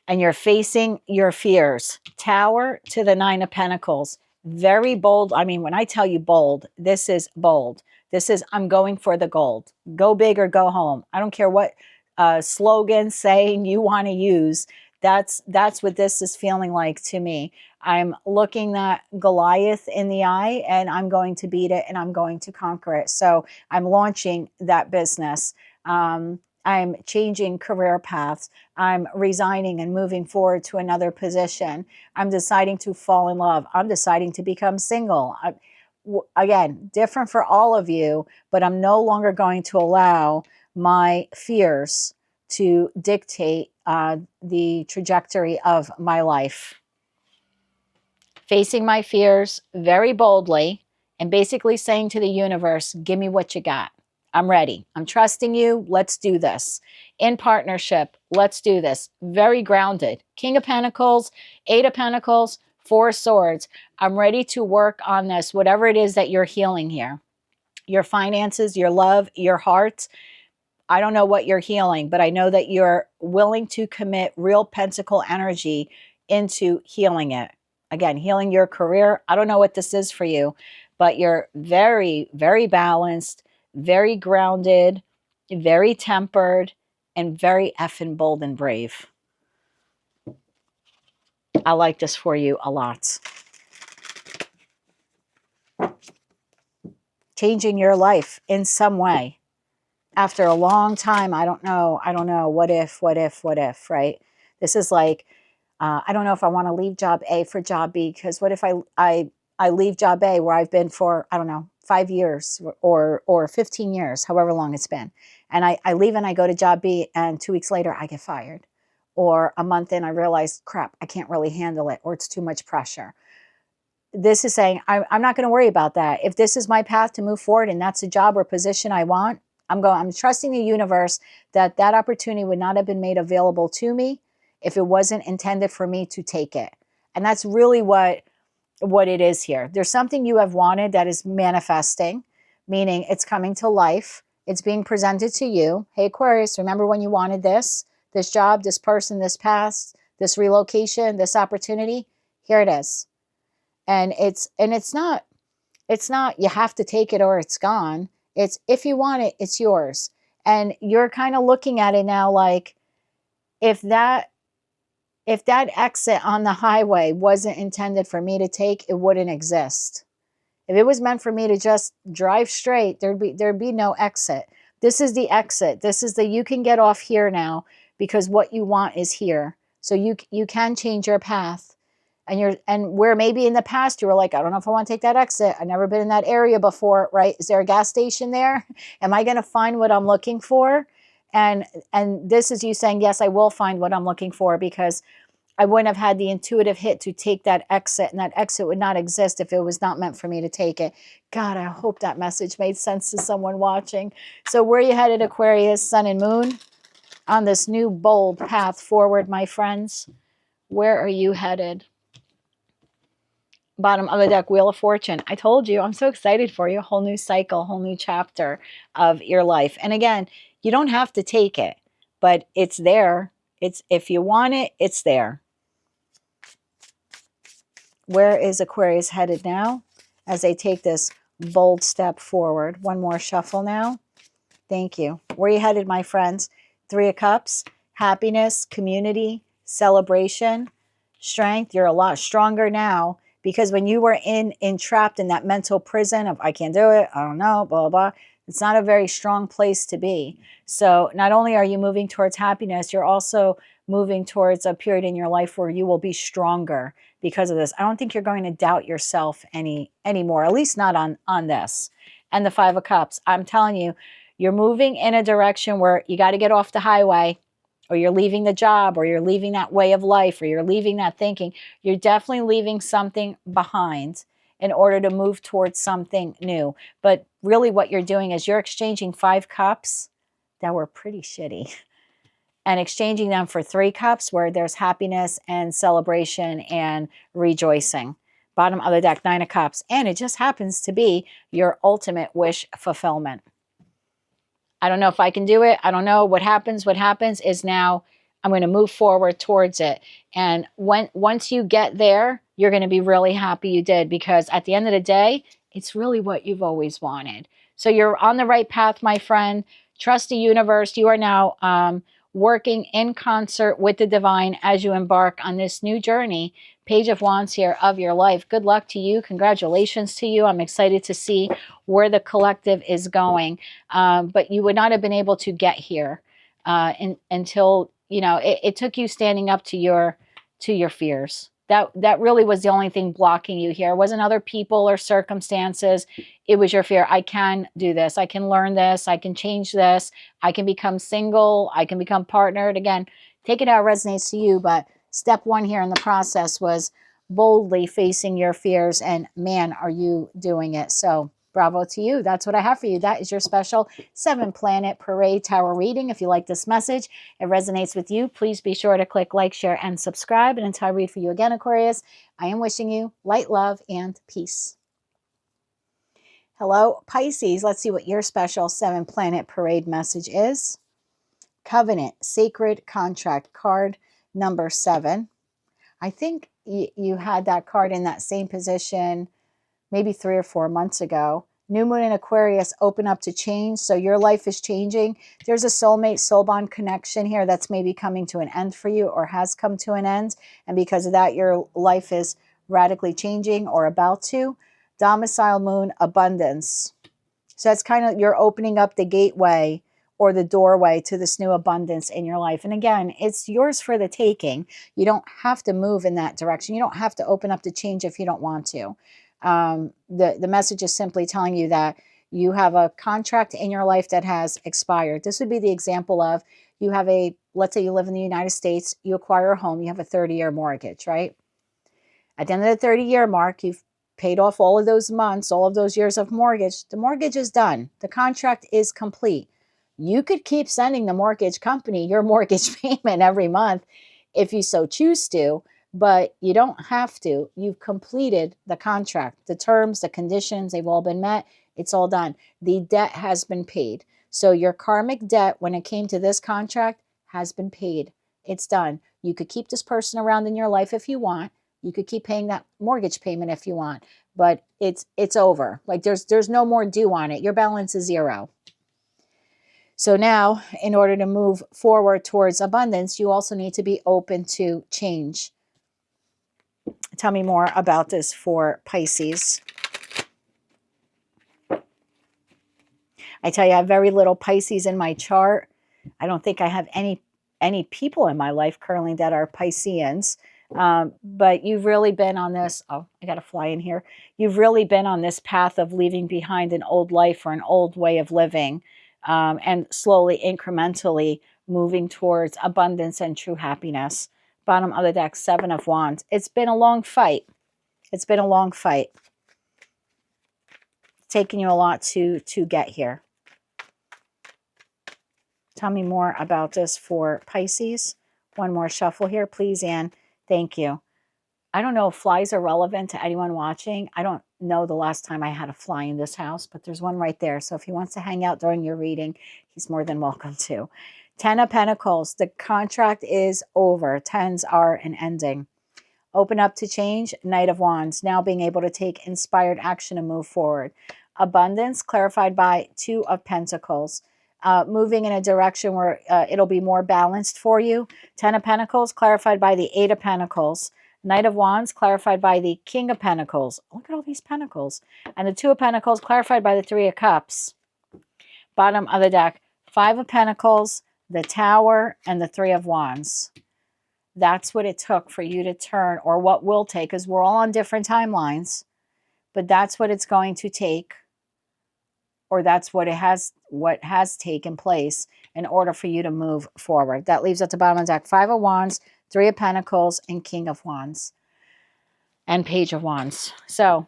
And you're facing your fears. Tower to the Nine of Pentacles. Very bold. I mean, when I tell you bold, this is bold. This is, I'm going for the gold. Go big or go home. I don't care what slogan, saying you want to use. That's what this is feeling like to me. I'm looking that Goliath in the eye, and I'm going to beat it, and I'm going to conquer it. So I'm launching that business. I'm changing career paths. I'm resigning and moving forward to another position. I'm deciding to fall in love. I'm deciding to become single. Again, different for all of you, but I'm no longer going to allow my fears to dictate the trajectory of my life. Facing my fears very boldly and basically saying to the universe, give me what you got. I'm ready. I'm trusting you. Let's do this. In partnership, let's do this. Very grounded. King of Pentacles, Eight of Pentacles, Four of Swords. I'm ready to work on this, whatever it is that you're healing here. Your finances, your love, your heart. I don't know what you're healing, but I know that you're willing to commit real pentacle energy into healing it. Again, healing your career. I don't know what this is for you, but you're very, very balanced, very grounded, very tempered, and very effing bold and brave. I like this for you a lot. Changing your life in some way. After a long time, I don't know, what if, right? This is like, I don't know if I want to leave job A for job B, because what if I leave job A where I've been for, I don't know, 5 years or 15 years, however long it's been. And I leave and I go to job B, and 2 weeks later I get fired. Or a month in, I realize, crap, I can't really handle it, or it's too much pressure. This is saying, I'm not going to worry about that. If this is my path to move forward and that's a job or position I want, I'm trusting the universe that that opportunity would not have been made available to me if it wasn't intended for me to take it. And that's really what it is here. There's something you have wanted that is manifesting, meaning it's coming to life. It's being presented to you. Hey, Aquarius, remember when you wanted this job, this person, this path, this relocation, this opportunity? Here it is. And it's not you have to take it or it's gone. It's if you want it, it's yours. And you're kind of looking at it now like, if that exit on the highway wasn't intended for me to take, it wouldn't exist. If it was meant for me to just drive straight, there'd be no exit. This is the exit. This is you can get off here now, because what you want is here. So you can change your path. And where maybe in the past you were like, I don't know if I want to take that exit. I've never been in that area before, right? Is there a gas station there? Am I going to find what I'm looking for? And this is you saying, yes, I will find what I'm looking for, because I wouldn't have had the intuitive hit to take that exit, and that exit would not exist if it was not meant for me to take it. God, I hope that message made sense to someone watching. So where are you headed, Aquarius, Sun and Moon, on this new bold path forward, my friends? Where are you headed? Bottom of the deck, Wheel of Fortune. I told you, I'm so excited for you. A whole new cycle, whole new chapter of your life. And again, you don't have to take it, but it's there. It's, if you want it, it's there. Where is Aquarius headed now as they take this bold step forward? One more shuffle now. Thank you. Where are you headed, my friends? Three of Cups, happiness, community, celebration, strength. You're a lot stronger now, because when you were entrapped in that mental prison of, I can't do it, I don't know, blah, blah, blah, it's not a very strong place to be. So not only are you moving towards happiness, you're also moving towards a period in your life where you will be stronger because of this. I don't think you're going to doubt yourself anymore, at least not on this. And the Five of Cups, I'm telling you, you're moving in a direction where you got to get off the highway, or you're leaving the job, or you're leaving that way of life, or you're leaving that thinking. You're definitely leaving something behind in order to move towards something new. But really what you're doing is you're exchanging 5 cups that were pretty shitty and exchanging them for 3 cups where there's happiness and celebration and rejoicing. Bottom of the deck, 9 of Cups. And it just happens to be your ultimate wish fulfillment. I don't know if I can do it. I don't know. What happens is now I'm going to move forward towards it. And once you get there, you're going to be really happy you did, because at the end of the day, it's really what you've always wanted. So you're on the right path, my friend. Trust the universe. You are now working in concert with the divine as you embark on this new journey. Page of Wands here of your life. Good luck to you. Congratulations to you. I'm excited to see where the collective is going. But you would not have been able to get here until, you know, it took you standing up to your fears. That really was the only thing blocking you here. It wasn't other people or circumstances. It was your fear. I can do this. I can learn this. I can change this. I can become single. I can become partnered. Again, take it how it resonates to you. But step one here in the process was boldly facing your fears. And man, are you doing it. So bravo to you. That's what I have for you. That is your special 7-planet parade tarot reading. If you like this message, it resonates with you, please be sure to click like, share, and subscribe. And until I read for you again, Aquarius, I am wishing you light, love, and peace. Hello, Pisces. Let's see what your special 7-planet parade message is. Covenant, sacred contract, card number 7. I think you had that card in that same position maybe 3 or 4 months ago. New moon in Aquarius, open up to change. So your life is changing. There's a soulmate, soul bond connection here that's maybe coming to an end for you or has come to an end. And because of that, your life is radically changing or about to. Domicile moon, abundance. So that's kind of, you're opening up the gateway or the doorway to this new abundance in your life. And again, it's yours for the taking. You don't have to move in that direction. You don't have to open up to change if you don't want to. The message is simply telling you that you have a contract in your life that has expired. This would be the example of you have let's say you live in the United States, you acquire a home, you have a 30-year mortgage, right? At the end of the 30-year mark, you've paid off all of those months, all of those years of mortgage. The mortgage is done. The contract is complete. You could keep sending the mortgage company your mortgage payment every month if you so choose to, but you don't have to. You've completed the contract. The terms, the conditions, they've all been met. It's all done. The debt has been paid. So your karmic debt, when it came to this contract, has been paid. It's done. You could keep this person around in your life if you want. You could keep paying that mortgage payment if you want, but it's over. Like there's no more due on it. Your balance is 0. So now, in order to move forward towards abundance, you also need to be open to change. Tell me more about this for Pisces. I tell you, I have very little Pisces in my chart. I don't think I have any people in my life currently that are Pisceans. But you've really been on this. Oh, I got to fly in here. You've really been on this path of leaving behind an old life or an old way of living, and slowly, incrementally moving towards abundance and true happiness. Bottom of the deck, 7 of Wands. It's been a long fight. It's been a long fight. It's taken you a lot to get here. Tell me more about this for Pisces. One more shuffle here, please, and thank you. I don't know if flies are relevant to anyone watching. I don't know the last time I had a fly in this house, but there's one right there. So if he wants to hang out during your reading, he's more than welcome to. 10 of Pentacles. The contract is over. 10s are an ending. Open up to change. Knight of Wands. Now being able to take inspired action and move forward. Abundance clarified by 2 of Pentacles. Moving in a direction where it'll be more balanced for you. 10 of Pentacles clarified by the 8 of Pentacles. Knight of Wands clarified by the King of Pentacles. Look at all these Pentacles. And the 2 of Pentacles clarified by the 3 of Cups. Bottom of the deck, 5 of Pentacles, the Tower, and the 3 of Wands. That's what it took for you to turn, or what will take, because we're all on different timelines. But that's what it's going to take, or that's what has taken place in order for you to move forward. That leaves at the bottom of the deck 5 of Wands, 3 of Pentacles, and King of Wands, and Page of Wands. So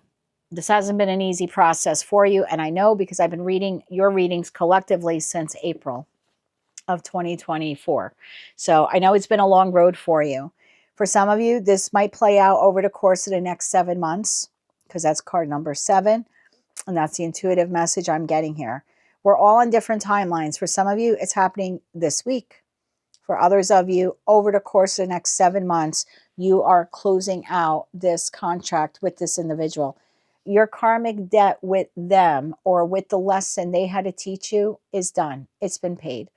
this hasn't been an easy process for you, and I know because I've been reading your readings collectively since April of 2024. So I know it's been a long road for you. For some of you, this might play out over the course of the next 7 months, because that's card number 7, and that's the intuitive message I'm getting here. We're all on different timelines. For some of you, it's happening this week. For others of you, over the course of the next 7 months, you are closing out this contract with this individual. Your karmic debt with them or with the lesson they had to teach you is done. It's been paid.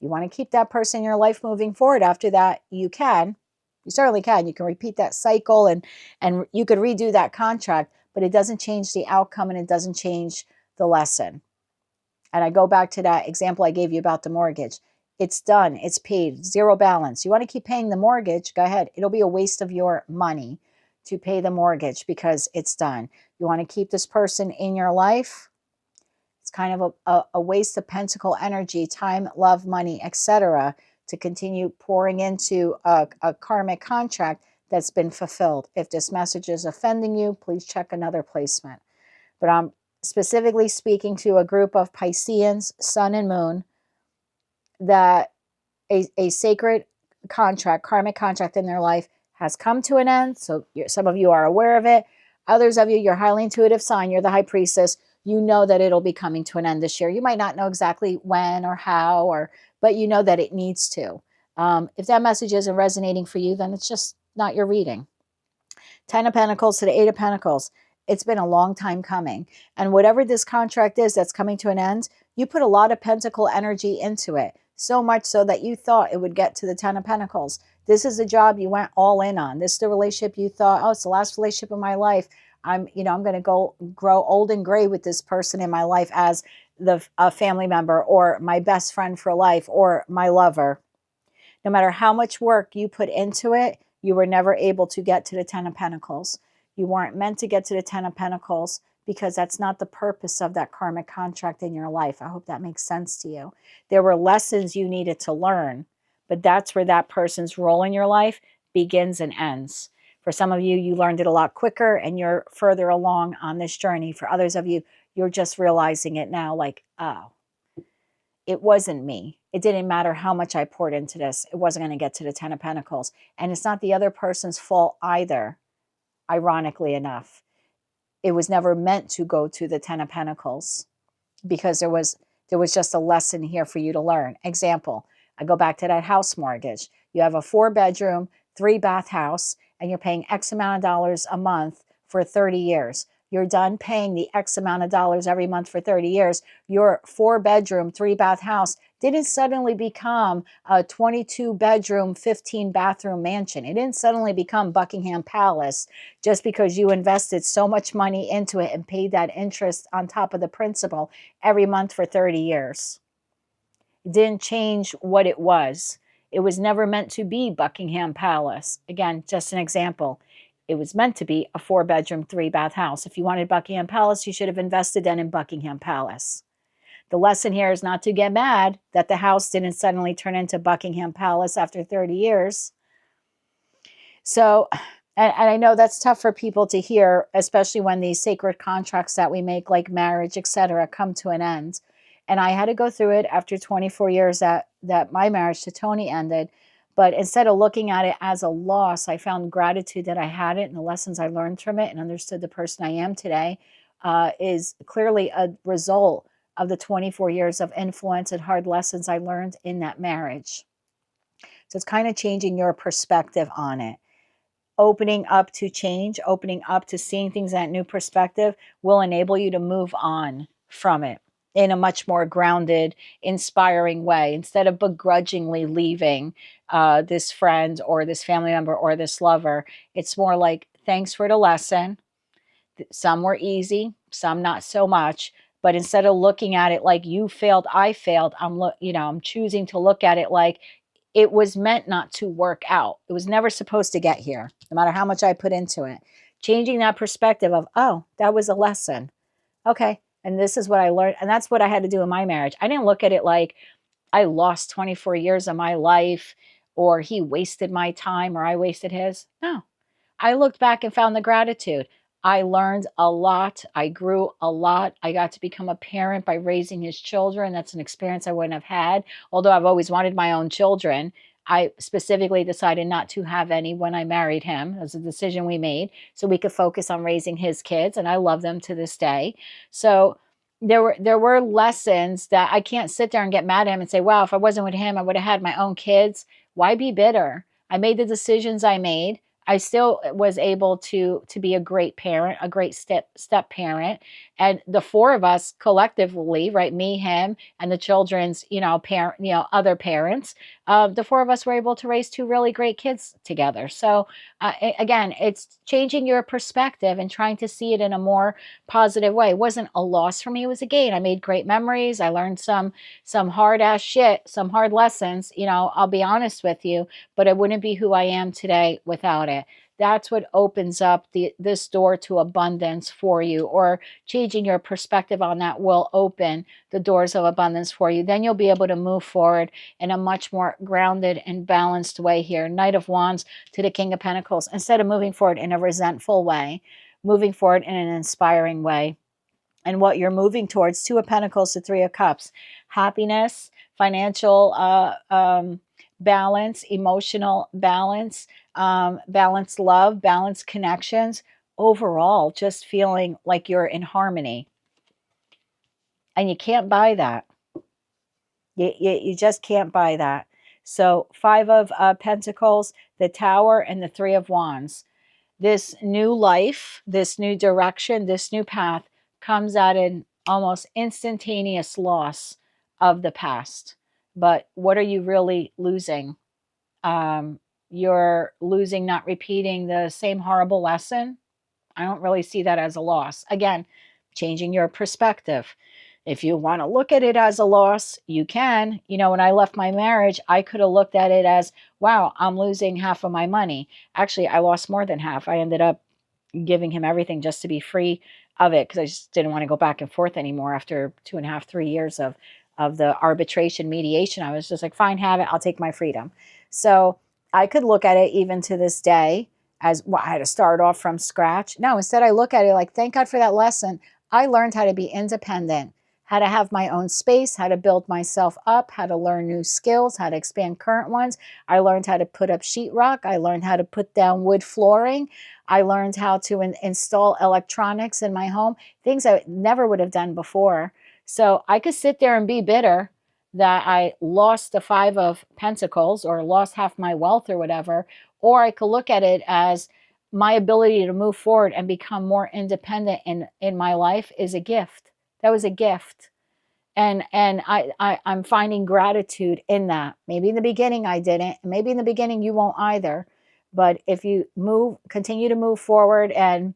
You want to keep that person in your life moving forward after that, you can. You certainly can. You can repeat that cycle and you could redo that contract, but it doesn't change the outcome and it doesn't change the lesson. And I go back to that example I gave you about the mortgage. It's done. It's paid. Zero balance. You want to keep paying the mortgage? Go ahead. It'll be a waste of your money to pay the mortgage because it's done. You want to keep this person in your life? It's kind of a waste of pentacle energy, time, love, money, etc., to continue pouring into a karmic contract that's been fulfilled. If this message is offending you, please check another placement. But I'm specifically speaking to a group of Pisceans, Sun and Moon, that a sacred contract, karmic contract in their life has come to an end. So some of you are aware of it. Others of you, you're highly intuitive sign, you're the high priestess. You know that it'll be coming to an end this year. You might not know exactly when or how, but you know that it needs to. If that message isn't resonating for you, then it's just not your reading. 10 of Pentacles to the 8 of Pentacles. It's been a long time coming. And whatever this contract is that's coming to an end, you put a lot of pentacle energy into it. So much so that you thought it would get to the 10 of Pentacles. This is a job you went all in on. This is the relationship you thought, oh, it's the last relationship of my life. I'm going to go grow old and gray with this person in my life as a family member or my best friend for life or my lover. No matter how much work you put into it, you were never able to get to the 10 of Pentacles. You weren't meant to get to the 10 of Pentacles because that's not the purpose of that karmic contract in your life. I hope that makes sense to you. There were lessons you needed to learn, but that's where that person's role in your life begins and ends. For some of you, you learned it a lot quicker and you're further along on this journey. For others of you, you're just realizing it now like, oh, it wasn't me. It didn't matter how much I poured into this. It wasn't going to get to the 10 of Pentacles. And it's not the other person's fault either, ironically enough. It was never meant to go to the 10 of Pentacles because there was just a lesson here for you to learn. Example, I go back to that house mortgage. You have a 4-bedroom, 3-bath house, and you're paying X amount of dollars a month for 30 years. You're done paying the X amount of dollars every month for 30 years. Your 4-bedroom, 3-bath house didn't suddenly become a 22-bedroom, 15-bathroom mansion. It didn't suddenly become Buckingham Palace just because you invested so much money into it and paid that interest on top of the principal every month for 30 years. It didn't change what it was. It was never meant to be Buckingham Palace. Again, just an example. It was meant to be a 4-bedroom, 3-bath house. If you wanted Buckingham Palace, you should have invested then in Buckingham Palace. The lesson here is not to get mad that the house didn't suddenly turn into Buckingham Palace after 30 years. So, and I know that's tough for people to hear, especially when these sacred contracts that we make, like marriage, etc., come to an end. And I had to go through it after 24 years that my marriage to Tony ended. But instead of looking at it as a loss, I found gratitude that I had it and the lessons I learned from it and understood the person I am today is clearly a result of the 24 years of influence and hard lessons I learned in that marriage. So it's kind of changing your perspective on it. Opening up to change, opening up to seeing things at a new perspective will enable you to move on from it in a much more grounded, inspiring way. Instead of begrudgingly leaving this friend or this family member or this lover, it's more like, thanks for the lesson. Some were easy, some not so much. But instead of looking at it like you failed, I failed, I'm choosing to look at it like it was meant not to work out. It was never supposed to get here, no matter how much I put into it. Changing that perspective of, oh, that was a lesson. Okay. And this is what I learned. And that's what I had to do in my marriage. I didn't look at it like I lost 24 years of my life or he wasted my time or I wasted his. No. I looked back and found the gratitude. I learned a lot. I grew a lot. I got to become a parent by raising his children. That's an experience I wouldn't have had. Although I've always wanted my own children, I specifically decided not to have any when I married him. It was a decision we made so we could focus on raising his kids, and I love them to this day. So there were lessons that I can't sit there and get mad at him and say, wow, if I wasn't with him, I would have had my own kids. Why be bitter? I made the decisions I made. I still was able to be a great parent, a great step parent. And the four of us collectively, right, me, him, and the children's, parent, other parents, the four of us were able to raise two really great kids together. So again, it's changing your perspective and trying to see it in a more positive way. It wasn't a loss for me, it was a gain. I made great memories. I learned some hard ass shit, some hard lessons, I'll be honest with you, but I wouldn't be who I am today without it. That's what opens up this door to abundance for you, or changing your perspective on that will open the doors of abundance for you. Then you'll be able to move forward in a much more grounded and balanced way here. Knight of Wands to the King of Pentacles. Instead of moving forward in a resentful way, moving forward in an inspiring way. And what you're moving towards, Two of Pentacles to Three of Cups. Happiness, financial balance, emotional balance, balanced love, balanced connections. Overall, just feeling like you're in harmony. And you can't buy that. You just can't buy that. So Five of Pentacles, the Tower, and the Three of Wands. This new life, this new direction, this new path comes at an almost instantaneous loss of the past. But what are you really losing? You're losing not repeating the same horrible lesson. I don't really see that as a loss. Again, changing your perspective. If you want to look at it as a loss, you can. When I left my marriage, I could have looked at it as, wow, I'm losing half of my money. Actually, I lost more than half. I ended up giving him everything just to be free of it, because I just didn't want to go back and forth anymore after 2.5, 3 years of the arbitration mediation. I was just like, fine, have it. I'll take my freedom. So I could look at it even to this day as, well, I had to start off from scratch. No, instead I look at it like, thank God for that lesson. I learned how to be independent, how to have my own space, how to build myself up, how to learn new skills, how to expand current ones. I learned how to put up sheetrock. I learned how to put down wood flooring. I learned how to install electronics in my home, things I never would have done before. So I could sit there and be bitter that I lost the Five of Pentacles or lost half my wealth or whatever, or I could look at it as my ability to move forward and become more independent in my life is a gift. That was a gift. And I'm finding gratitude in that. Maybe in the beginning I didn't. Maybe in the beginning you won't either. But if you continue to move forward and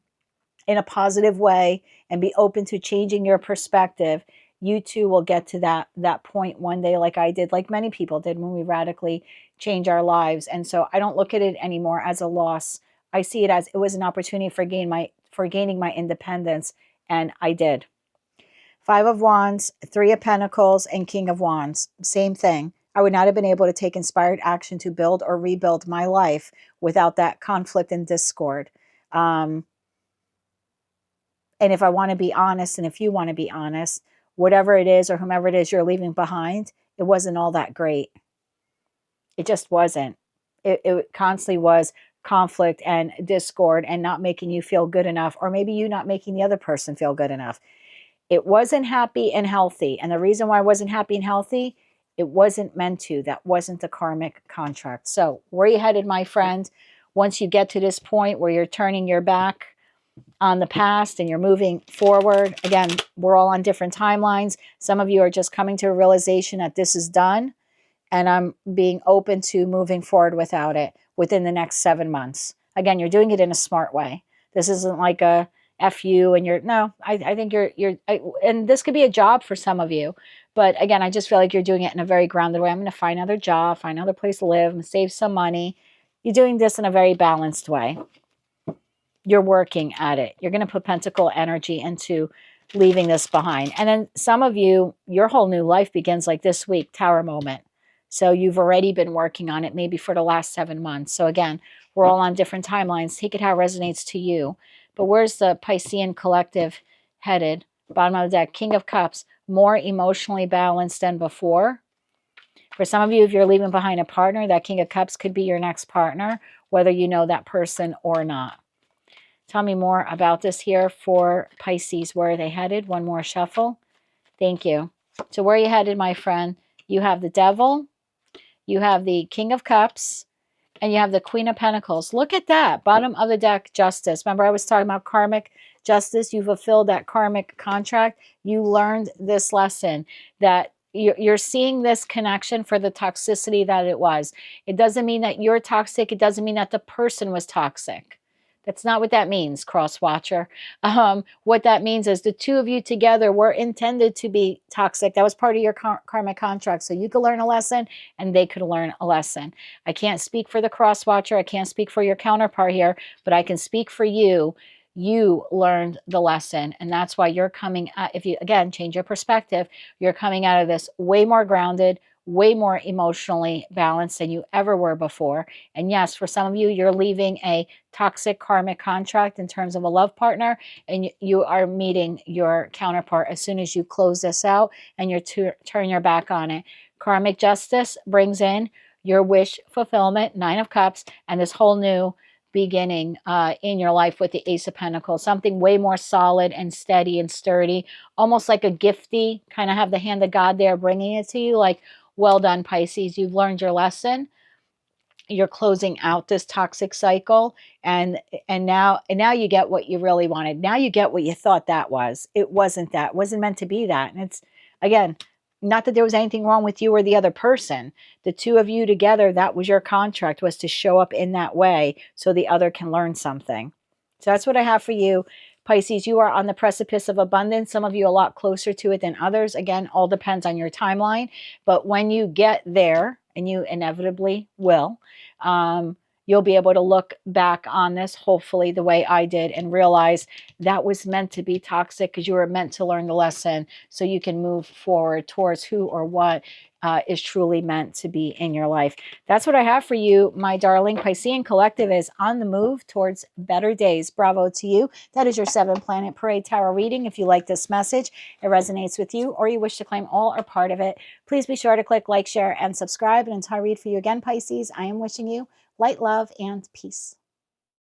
in a positive way and be open to changing your perspective, you too will get to that point one day, like I did, like many people did when we radically change our lives. And so I don't look at it anymore as a loss. I see it as it was an opportunity for gaining my independence, and I did. Five of Wands, Three of Pentacles, and King of Wands. Same thing. I would not have been able to take inspired action to build or rebuild my life without that conflict and discord. And if I want to be honest, and if you want to be honest, whatever it is or whomever it is you're leaving behind, it wasn't all that great. It just wasn't. It constantly was conflict and discord and not making you feel good enough, or maybe you not making the other person feel good enough. It wasn't happy and healthy. And the reason why I wasn't happy and healthy, it wasn't meant to. That wasn't the karmic contract. So where you headed, my friend, once you get to this point where you're turning your back on the past and you're moving forward, again, we're all on different timelines. Some of you are just coming to a realization that this is done, and I'm being open to moving forward without it within the next 7 months. Again, you're doing it in a smart way. This isn't like a F you and I think and this could be a job for some of you. But again, I just feel like you're doing it in a very grounded way. I'm going to find another job, find another place to live, and save some money. You're doing this in a very balanced way. You're working at it. You're going to put pentacle energy into leaving this behind. And then some of you, your whole new life begins like this week, Tower moment. So you've already been working on it maybe for the last 7 months. So again, we're all on different timelines. Take it how it resonates to you. But where's the Piscean collective headed? Bottom of the deck, King of Cups, more emotionally balanced than before. For some of you, if you're leaving behind a partner, that King of Cups could be your next partner, whether you know that person or not. Tell me more about this here for Pisces. Where are they headed? One more shuffle. Thank you. So where are you headed, my friend? You have the Devil. You have the King of Cups. and you have the Queen of Pentacles. Look at that. Bottom of the deck, Justice. Remember I was talking about karmic justice? You fulfilled that karmic contract. You learned this lesson that you're seeing this connection for the toxicity that it was. It doesn't mean that you're toxic. It doesn't mean that the person was toxic. That's not what that means, cross watcher. What that means is the two of you together were intended to be toxic. That was part of your karmic contract. So you could learn a lesson and they could learn a lesson. I can't speak for the cross watcher. I can't speak for your counterpart here, but I can speak for you. You learned the lesson, and that's why you're coming out. If you, again, change your perspective, you're coming out of this way more grounded, way more emotionally balanced than you ever were before. And yes, for some of you, you're leaving a toxic karmic contract in terms of a love partner, and you are meeting your counterpart as soon as you close this out and you turn your back on it. Karmic justice brings in your wish fulfillment, 9 of Cups, and this whole new beginning in your life with the Ace of Pentacles, something way more solid and steady and sturdy, almost like a gifty, kind of have the hand of God there bringing it to you, like, well done, Pisces, you've learned your lesson. You're closing out this toxic cycle, and now you get what you really wanted. Now you get what you thought that was. It wasn't that. It wasn't meant to be that. And it's, again, not that there was anything wrong with you or the other person. The two of you together, that was your contract, was to show up in that way so the other can learn something. So that's what I have for you, Pisces. You are on the precipice of abundance. Some of you a lot closer to it than others. Again, all depends on your timeline. But when you get there, and you inevitably will, you'll be able to look back on this, hopefully the way I did, and realize that was meant to be toxic because you were meant to learn the lesson so you can move forward towards who or what is truly meant to be in your life. That's what I have for you, my darling. Piscean Collective is on the move towards better days. Bravo to you. That is your 7-planet parade tarot reading. If you like this message, it resonates with you, or you wish to claim all or part of it, please be sure to click like, share, and subscribe. And until I read for you again, Pisces, I am wishing you light, love, and peace.